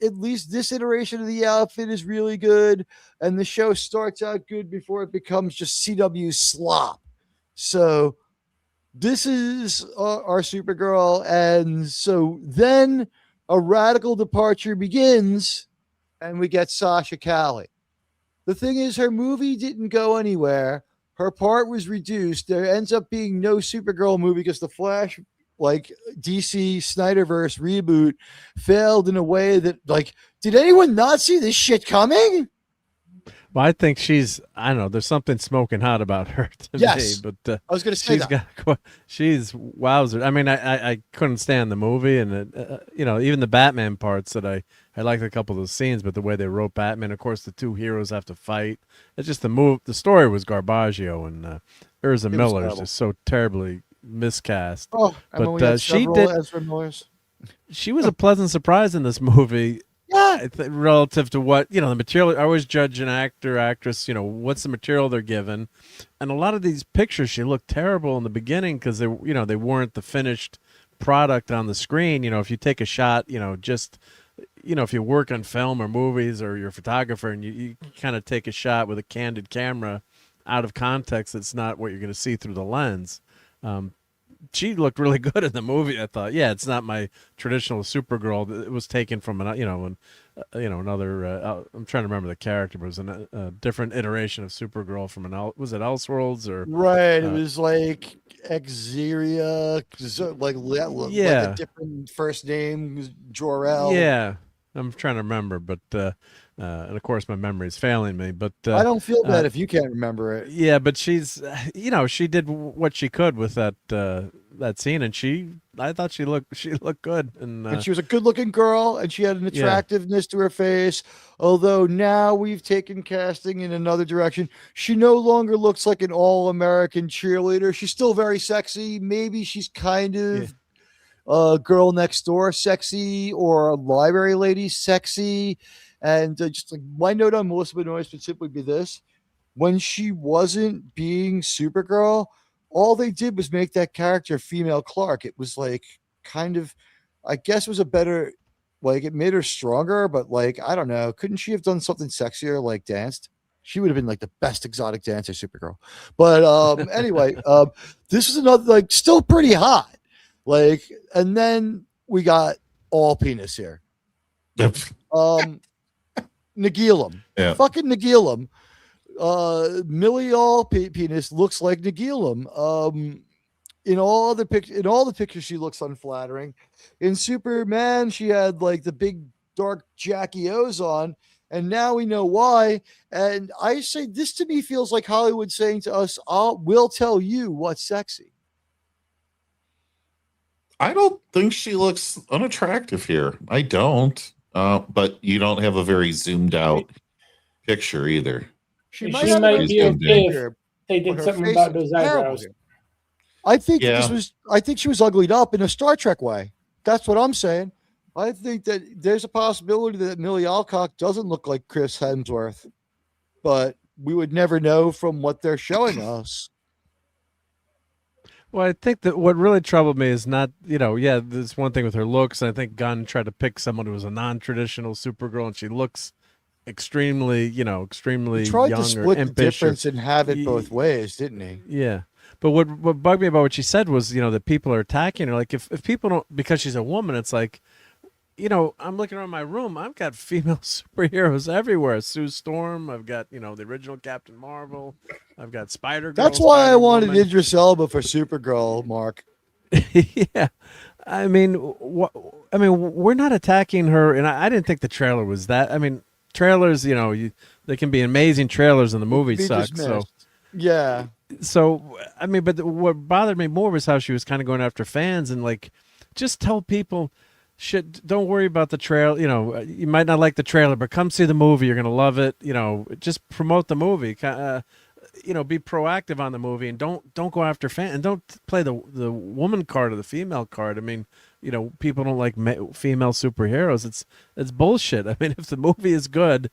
at least this iteration of the outfit is really good, and the show starts out good before it becomes just CW slop. So this is our Supergirl, and so then a radical departure begins, and we get Sasha Calle. The thing is, her movie didn't go anywhere. Her part was reduced. There ends up being no Supergirl movie because the Flash, DC Snyderverse reboot, failed in a way that, did anyone not see this shit coming? Well, I think I don't know, there's something smoking hot about her to me, but I was going to say she's wowzer. I mean, I couldn't stand the movie, and even the Batman parts that I liked a couple of those scenes, but the way they wrote Batman, of course, the two heroes have to fight. It's just the story was garbaggio, and Urza Miller is just so terribly miscast. Oh, but she was a pleasant surprise in this movie. Yeah. relative to what, the material. I always judge an actor, actress, what's the material they're given. And a lot of these pictures, she looked terrible in the beginning because they weren't the finished product on the screen. If you take a shot, just, if you work on film or movies or you're a photographer and you kind of take a shot with a candid camera out of context, it's not what you're going to see through the lens. She looked really good in the movie. I thought, it's not my traditional Supergirl. It was taken from another. I'm trying to remember the character, but it was a different iteration of Supergirl from was it Elseworlds or right? It was like Exeria, like a different first name, Jor-El. Yeah, I'm trying to remember, but and of course my memory is failing me. But I don't feel bad if you can't remember it. Yeah, but she's, she did what she could with that scene, and I thought she looked good, and she was a good-looking girl, and she had an attractiveness to her face. Although now we've taken casting in another direction, she no longer looks like an all-American cheerleader. She's still very sexy. Maybe she's kind of girl next door sexy, or a library lady sexy. And just like my note on Melissa Benoist would simply be this: when she wasn't being Supergirl, all they did was make that character female Clark. It was like kind of, I guess it was a better, like it made her stronger, but like, I don't know. Couldn't she have done something sexier, like danced? She would have been like the best exotic dancer, Supergirl. But anyway, this is another, like, still pretty hot. Like, and then we got all penis here. Yep. Nagilum. Yeah. Fucking Nagilum. Millie all penis looks like Nagilum. In all the pictures she looks unflattering. In Superman, she had like the big dark Jackie O's on, and now we know why. And I say this to me feels like Hollywood saying to us, we'll tell you what's sexy. I don't think she looks unattractive here. I don't. But you don't have a very zoomed out picture either. She might be okay if they did something about those eyebrows. I think she was uglied up in a Star Trek way. That's what I'm saying. I think that there's a possibility that Millie Alcock doesn't look like Chris Hemsworth, but we would never know from what they're showing us. Well, I think that what really troubled me is not, there's one thing with her looks. And I think Gunn tried to pick someone who was a non-traditional Supergirl, and she looks extremely, extremely he tried young to split or the impish. Difference and have it both ways, didn't he? Yeah. But what bugged me about what she said was, that people are attacking her. Like, if people don't, because she's a woman, it's like, I'm looking around my room. I've got female superheroes everywhere. Sue Storm. I've got, the original Captain Marvel. I've got Spider-Girl. That's why I wanted Idris Elba for Supergirl, Mark. Yeah. I mean, we're not attacking her. And I didn't think the trailer was that. I mean, trailers, they can be amazing trailers and the movie sucks. So, yeah. So, I mean, but what bothered me more was how she was kind of going after fans and like, just tell people, shit, don't worry about the trailer. You might not like the trailer, but come see the movie. You're going to love it. Just promote the movie. Be proactive on the movie and don't go after fans and don't play the woman card or the female card. I mean, people don't like female superheroes. It's bullshit. I mean, if the movie is good,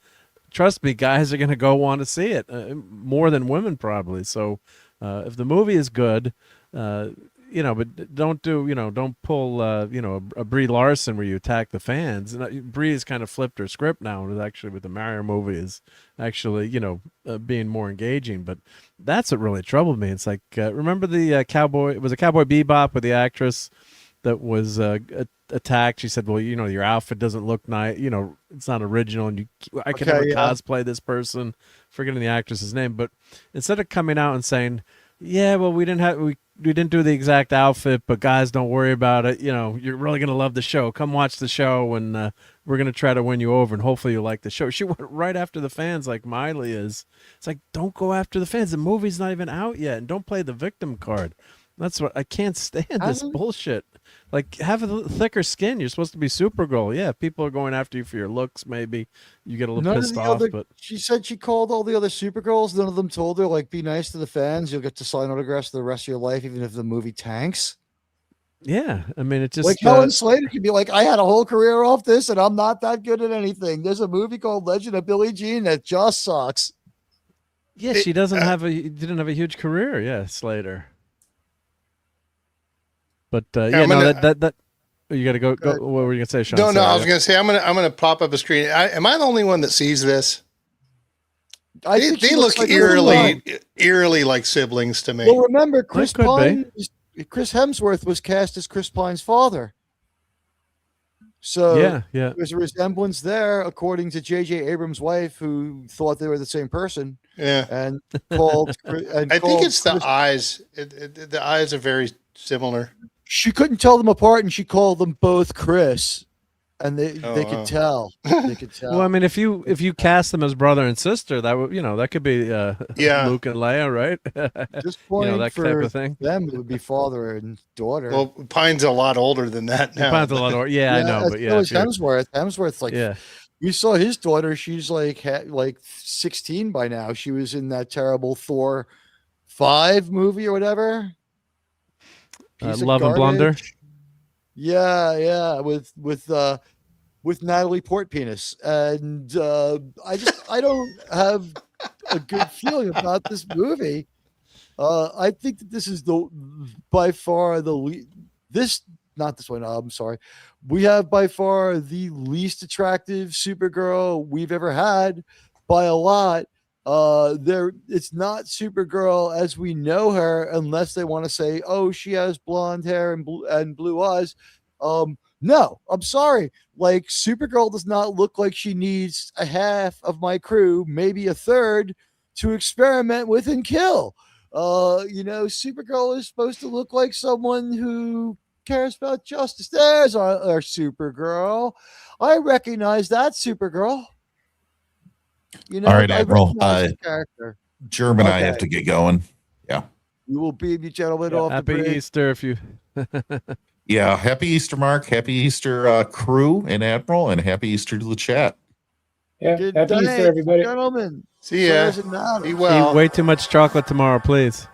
trust me, guys are going to go want to see it more than women probably. So if the movie is good, but don't pull, a Brie Larson where you attack the fans. And Brie has kind of flipped her script now, and actually with the Mario movie is actually, being more engaging. But that's what really troubled me. It's like, remember the Cowboy Bebop with the actress that was attacked? She said, well, your outfit doesn't look nice. It's not original, and I can never cosplay this person. Forgetting the actress's name. But instead of coming out and saying, yeah, well, we didn't do the exact outfit, but guys, don't worry about it. You're really going to love the show. Come watch the show, and we're going to try to win you over, and hopefully you like the show. She went right after the fans like Miley is. It's like, don't go after the fans. The movie's not even out yet, and don't play the victim card. That's what I can't stand this bullshit. Like, have a thicker skin. You're supposed to be Supergirl. Yeah, people are going after you for your looks. Maybe you get a little pissed off. But she said she called all the other Supergirls. None of them told her, like, be nice to the fans. You'll get to sign autographs for the rest of your life, even if the movie tanks. Yeah, I mean, it just like Helen Slater can be like, I had a whole career off this, and I'm not that good at anything. There's a movie called Legend of Billie Jean that just sucks. Yeah, she didn't have a huge career. Yeah, Slater. But that you got to go. What were you gonna say, Shawn? No, I was gonna say I'm gonna pop up a screen. Am I the only one that sees this? They look like eerily like siblings to me. Well, remember Chris Hemsworth was cast as Chris Pine's father. So yeah. There's a resemblance there, according to J.J. Abrams' wife, who thought they were the same person. Yeah, and called. I think it's the eyes. The eyes are very similar. She couldn't tell them apart, and she called them both Chris, and they could tell. They could tell. Well, I mean, if you cast them as brother and sister, that would that could be Luke and Leia, right? Just point that for type of thing. Them, it would be father and daughter. Well, Pine's a lot older than that now. Pine's a lot older. Yeah, I know, but yeah, Hemsworth's like. Yeah. We saw his daughter. She's like 16 by now. She was in that terrible Thor 5 movie or whatever. Love and Blunder. Yeah, with Natalie Portpenis, and I don't have a good feeling about this movie. I think that this is by far the not this one. I'm sorry. We have by far the least attractive Supergirl we've ever had by a lot. It's not Supergirl as we know her, unless they want to say, oh, she has blonde hair and blue eyes. No, I'm sorry. Like, Supergirl does not look like she needs a half of my crew, maybe a third, to experiment with and kill. Supergirl is supposed to look like someone who cares about justice. There's our Supergirl. I recognize that Supergirl. All right, Admiral. Germ and I Okay. have to get going. Yeah. We will beam you gentlemen off. Happy the bridge. Easter if you. Yeah. Happy Easter, Mark. Happy Easter, crew and Admiral, and happy Easter to the chat. Yeah. Good Happy day, Easter, everybody. gentlemen. See ya. Be Eat way too much chocolate tomorrow, please.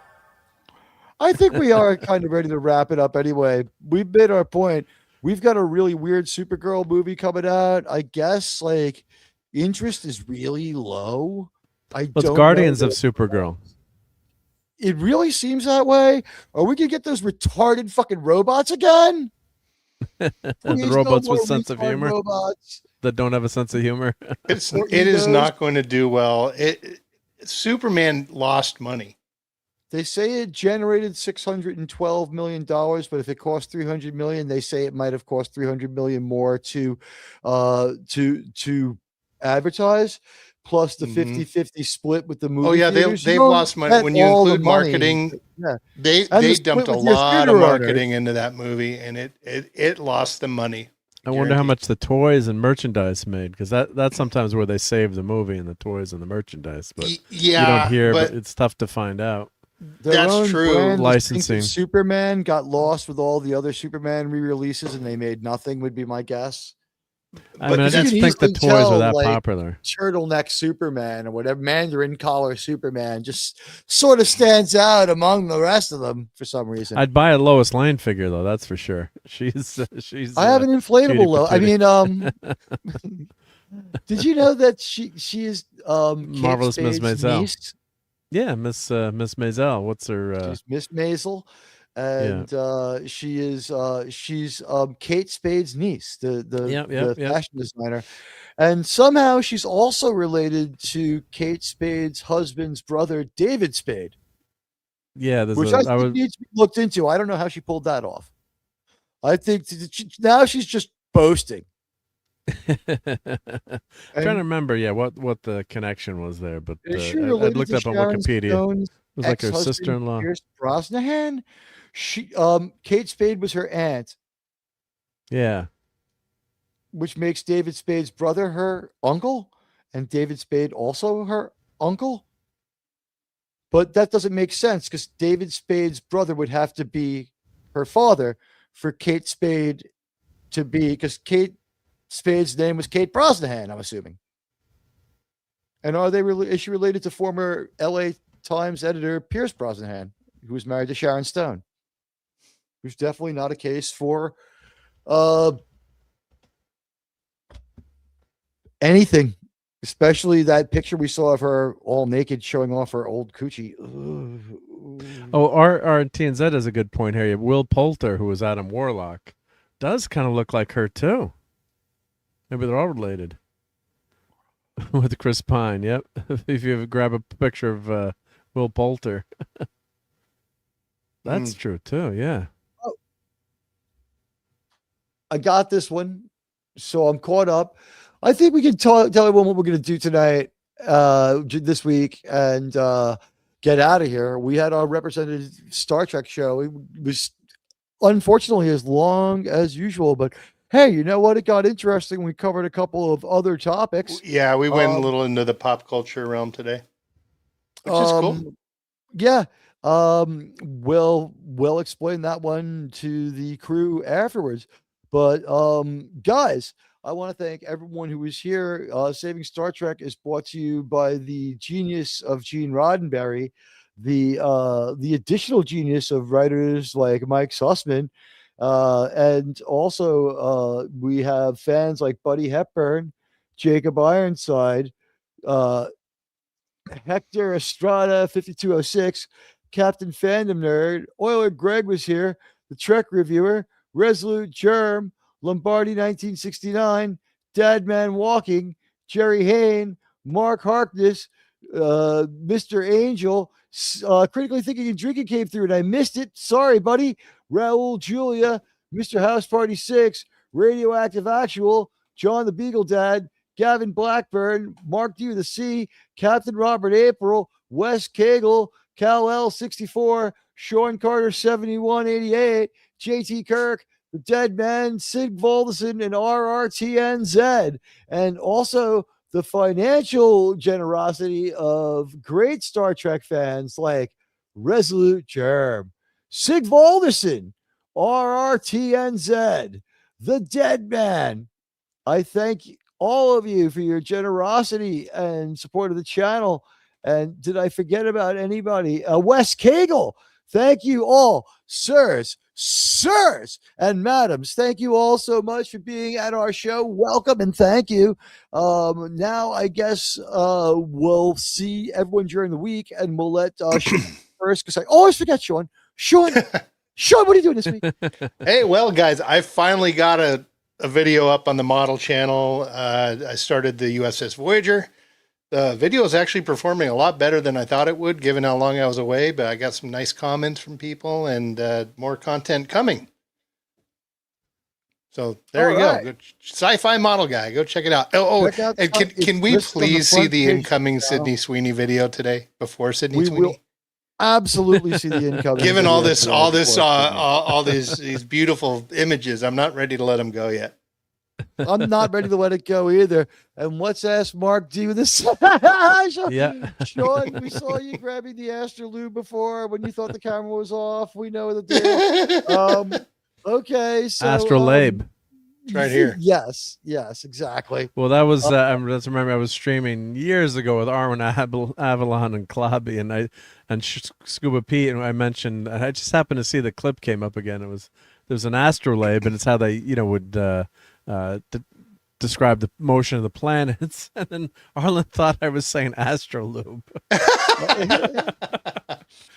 I think we are kind of ready to wrap it up anyway. We've made our point. We've got a really weird Supergirl movie coming out. I guess interest is really low. It's Guardians of Supergirl. It really seems that way. Are we gonna get those retarded fucking robots again? The Please, robots no with more sense of retarded humor robots. that don't have a sense of humor. It is not going to do well. Superman lost money. They say it generated $612 million, but if it cost $300 million, they say it might have cost $300 million more to advertise, plus the 50-50 split with the movie. Oh yeah, theaters. they've lost money when you include marketing. Yeah, they dumped a lot of marketing into that movie, and it lost them money. I wonder how much the toys and merchandise made, because that's sometimes where they save the movie and the toys and the merchandise. But you don't hear, but it's tough to find out. That's true. Licensing. Superman got lost with all the other Superman re-releases, and they made nothing. Would be my guess. I just think the toys were that popular. Turtleneck Superman or whatever, Mandarin collar Superman, just sort of stands out among the rest of them for some reason. I'd buy a Lois Lane figure though, that's for sure. She's. I have an inflatable though. I mean, did you know that she is Marvelous Miss Maisel? Niece? Yeah, Miss Maisel. What's her? She's Miss Maisel. And she's Kate Spade's niece, the fashion designer, and somehow she's also related to Kate Spade's husband's brother, David Spade. Yeah, which I think needs to be looked into. I don't know how she pulled that off. I think now she's just boasting. I'm trying to remember, what the connection was there, but I looked up on Wikipedia. Stone's it was like her sister-in-law. Pierce Brosnahan. Kate Spade was her aunt. Yeah. Which makes David Spade's brother her uncle, and David Spade also her uncle. But that doesn't make sense because David Spade's brother would have to be her father for Kate Spade to be, because Kate Spade's name was Kate Brosnahan, I'm assuming. And is she related to former LA Times editor Pierce Brosnahan, who was married to Sharon Stone? There's definitely not a case for anything, especially that picture we saw of her all naked showing off her old coochie. Oh, our TNZ has a good point here. Will Poulter, who was Adam Warlock, does kind of look like her too. Maybe they're all related. With Chris Pine, yep. If you grab a picture of Will Poulter. That's true too, yeah. Oh. I got this one, so I'm caught up. I think we can tell everyone what we're going to do tonight, this week, and get out of here. We had our representative Star Trek show. It was unfortunately as long as usual, but hey, you know what? It got interesting. We covered a couple of other topics. Yeah, we went a little into the pop culture realm today, which is cool. Yeah. We'll explain that one to the crew afterwards. But guys, I want to thank everyone who was here. Saving Star Trek is brought to you by the genius of Gene Roddenberry, the additional genius of writers like Mike Sussman, and also we have fans like Buddy Hepburn, Jacob Ironside, Hector Estrada 5206, Captain Fandom Nerd, Oiler Greg was here, the Trek Reviewer, Resolute Germ, Lombardi 1969, Dadman Walking, Jerry Hain, Mark Harkness, Mr. Angel, Critically Thinking and Drinking came through and I missed it. Sorry, buddy. Raul Julia, Mr. House Party 6, Radioactive Actual, John the Beagle Dad, Gavin Blackburn, Mark D. the C, Captain Robert April, Wes Cagle, Cal L 64, Sean Carter 7188, JT Kirk, The Dead Man, Sig Volderson, and RRTNZ. And also the financial generosity of great Star Trek fans like Resolute Germ, Sig Volderson, RRTNZ, The Dead Man. I thank all of you for your generosity and support of the channel. And did I forget about anybody? Wes Cagle. Thank you all, sirs, and madams. Thank you all so much for being at our show. Welcome and thank you. Now I guess we'll see everyone during the week, and we'll let Sean first, because I always forget Sean. Sean, what are you doing this week? Hey, well, guys, I finally got a video up on the model channel. I started the USS Voyager. The video is actually performing a lot better than I thought it would, given how long I was away, but I got some nice comments from people and more content coming. So there you go. Sci-Fi Model Guy. Go check it out. And can we please see the incoming Sydney Sweeney video today before Sydney Sweeney? Will absolutely see the incoming. Given all these beautiful images, I'm not ready to let them go yet. I'm not ready to let it go either. And let's ask Mark D with this. Yeah. Sean, we saw you grabbing the Astrolube before when you thought the camera was off. We know the deal. Okay. So Astrolabe. It's right here. Yes, exactly. Well, that was let's remember I was streaming years ago with Arwen Avalon and Klobby and Scuba Pete, and I mentioned I just happened to see the clip came up again. There's an astrolabe, and it's how they would describe the motion of the planets, and then Arlen thought I was saying astrolube.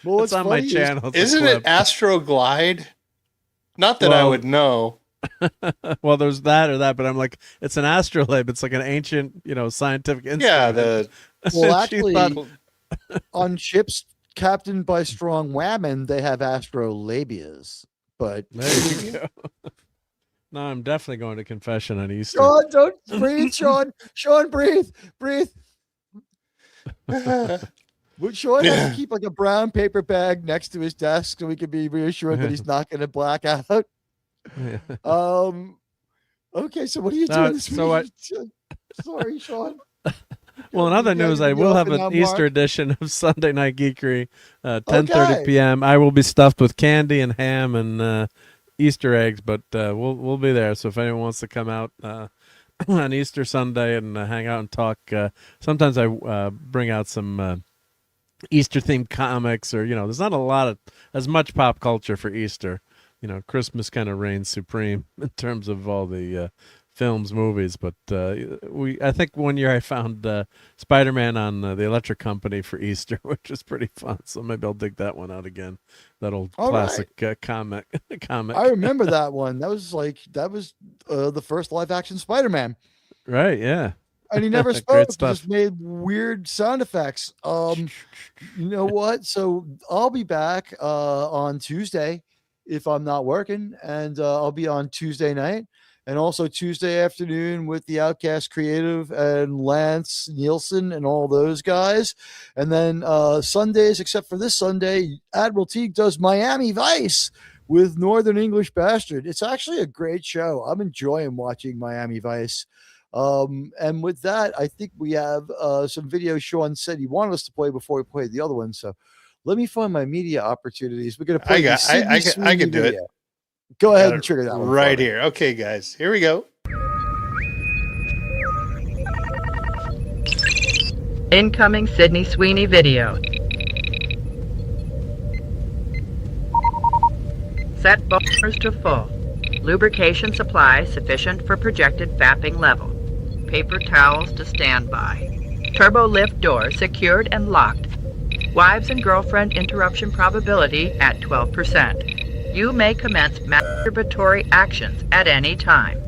Well, it's on my channel. Isn't it Astroglide? Not that I would know. Well, there's that or that, but I'm like, it's an astrolabe. It's like an ancient, scientific instrument. Yeah, actually, on ships captained by strong women, they have astrolabias. But there you go. No, I'm definitely going to confession on Easter. Sean, don't breathe, Sean. Sean, breathe. Would Sean have to keep like a brown paper bag next to his desk so we can be reassured that he's not going to black out? Okay, so what are you doing this week? Sorry, Sean. Well, in other news, I will have an Easter edition of Sunday Night Geekery, 10:30 p.m. I will be stuffed with candy and ham and Easter eggs, but we'll be there. So if anyone wants to come out on Easter Sunday and hang out and talk, sometimes I bring out some Easter themed comics, or there's not as much pop culture for Easter. Christmas kind of reigns supreme in terms of all the films, movies. But I think one year I found Spider-Man on the Electric Company for Easter, which was pretty fun. So maybe I'll dig that one out again. That old classic comic. I remember that one. That was the first live action Spider-Man. Right. Yeah. And he never spoke. He just made weird sound effects. You know what? So I'll be back on Tuesday if I'm not working, and I'll be on Tuesday night and also Tuesday afternoon with the Outcast Creative and Lance Nielsen and all those guys. And then Sundays, except for this Sunday, Admiral Teague does Miami Vice with Northern English Bastard. It's actually a great show. I'm enjoying watching Miami Vice. And with that, I think we have some videos Shawn said he wanted us to play before we played the other one. So let me find my media opportunities. We're going to play. I can do it. Go ahead and trigger that one right here. Okay, guys, here we go. Incoming Sydney Sweeney video. Set burners to full. Lubrication supply sufficient for projected fapping level. Paper towels to standby. Turbo lift door secured and locked. Wives and girlfriend interruption probability at 12%. You may commence masturbatory actions at any time.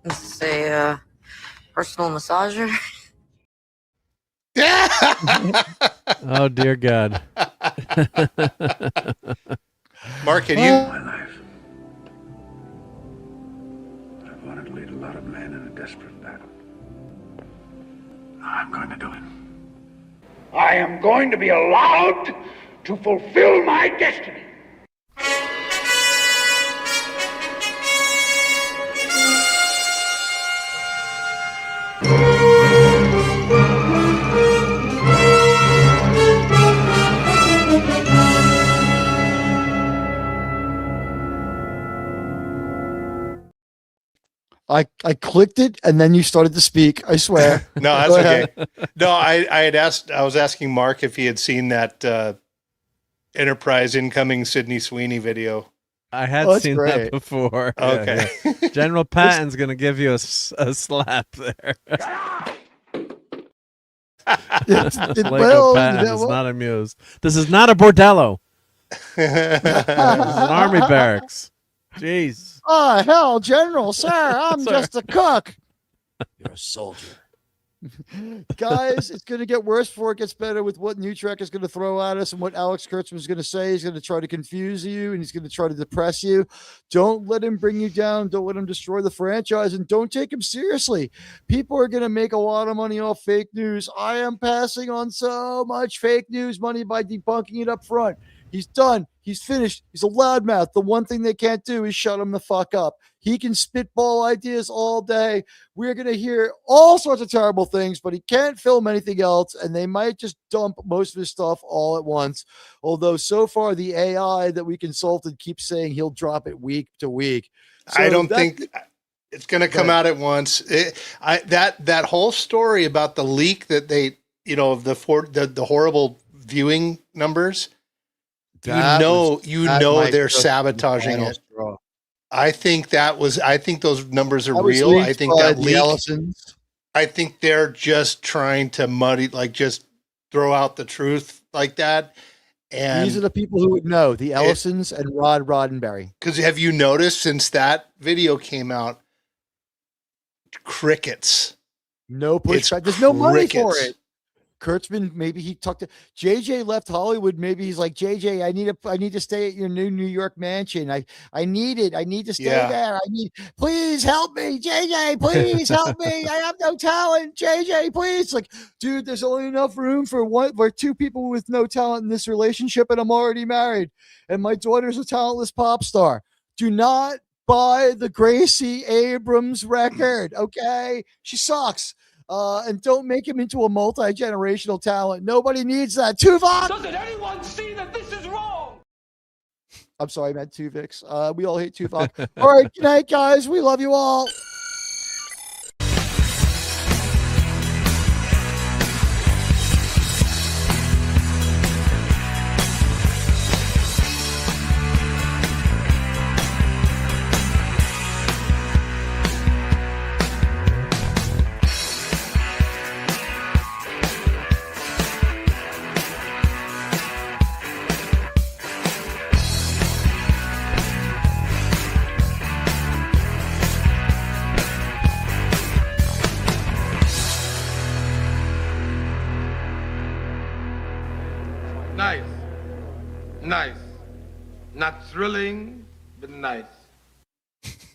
This is a personal massager. Oh dear God. Mark, can you? My life. I've wanted to lead a lot of men in a desperate battle. I'm going to do it. I am going to be allowed to fulfill my destiny. I clicked it and then you started to speak. I swear. No, that's okay. No, I was asking Mark if he had seen that Enterprise incoming Sydney Sweeney video. I had seen that before. Okay. Yeah. General Patton's going to give you a slap there. Patton is not amused. This is not a bordello. This is an army barracks. Jeez. Oh, hell, General, sir, I'm just a cook. You're a soldier. Guys, it's going to get worse before it gets better with what NuTrek is going to throw at us and what Alex Kurtzman is going to say. He's going to try to confuse you and he's going to try to depress you. Don't let him bring you down. Don't let him destroy the franchise and don't take him seriously. People are going to make a lot of money off fake news. I am passing on so much fake news money by debunking it up front. He's done. He's finished. He's a loudmouth. The one thing they can't do is shut him the fuck up. He can spitball ideas all day. We're going to hear all sorts of terrible things, but he can't film anything else, and they might just dump most of his stuff all at once. Although so far the AI that we consulted keeps saying he'll drop it week to week. So I don't think it's going to come out at once. That whole story about the leak that they, the horrible viewing numbers. They're sabotaging it. I think those numbers are real. I think that leak. I think they're just trying to muddy, just throw out the truth like that. And these are the people who would know, the Ellisons and Rod Roddenberry. Because have you noticed since that video came out, crickets? No pushback. There's no money for it. Kurtzman, maybe he talked to JJ left Hollywood. Maybe he's like, JJ, I need to stay at your new New York mansion. I need it. I need to stay there. Please help me, JJ, please help me. I have no talent. JJ, please. Like, dude, there's only enough room for two people with no talent in this relationship. And I'm already married. And my daughter's a talentless pop star. Do not buy the Gracie Abrams record. Okay. She sucks. And don't make him into a multi-generational talent. Nobody needs that. Tuvok! Doesn't anyone see that this is wrong? I'm sorry, I meant Tuvix. We all hate Tuvok. All right, good night, guys. We love you all. Nice. Nice. Not thrilling, but nice.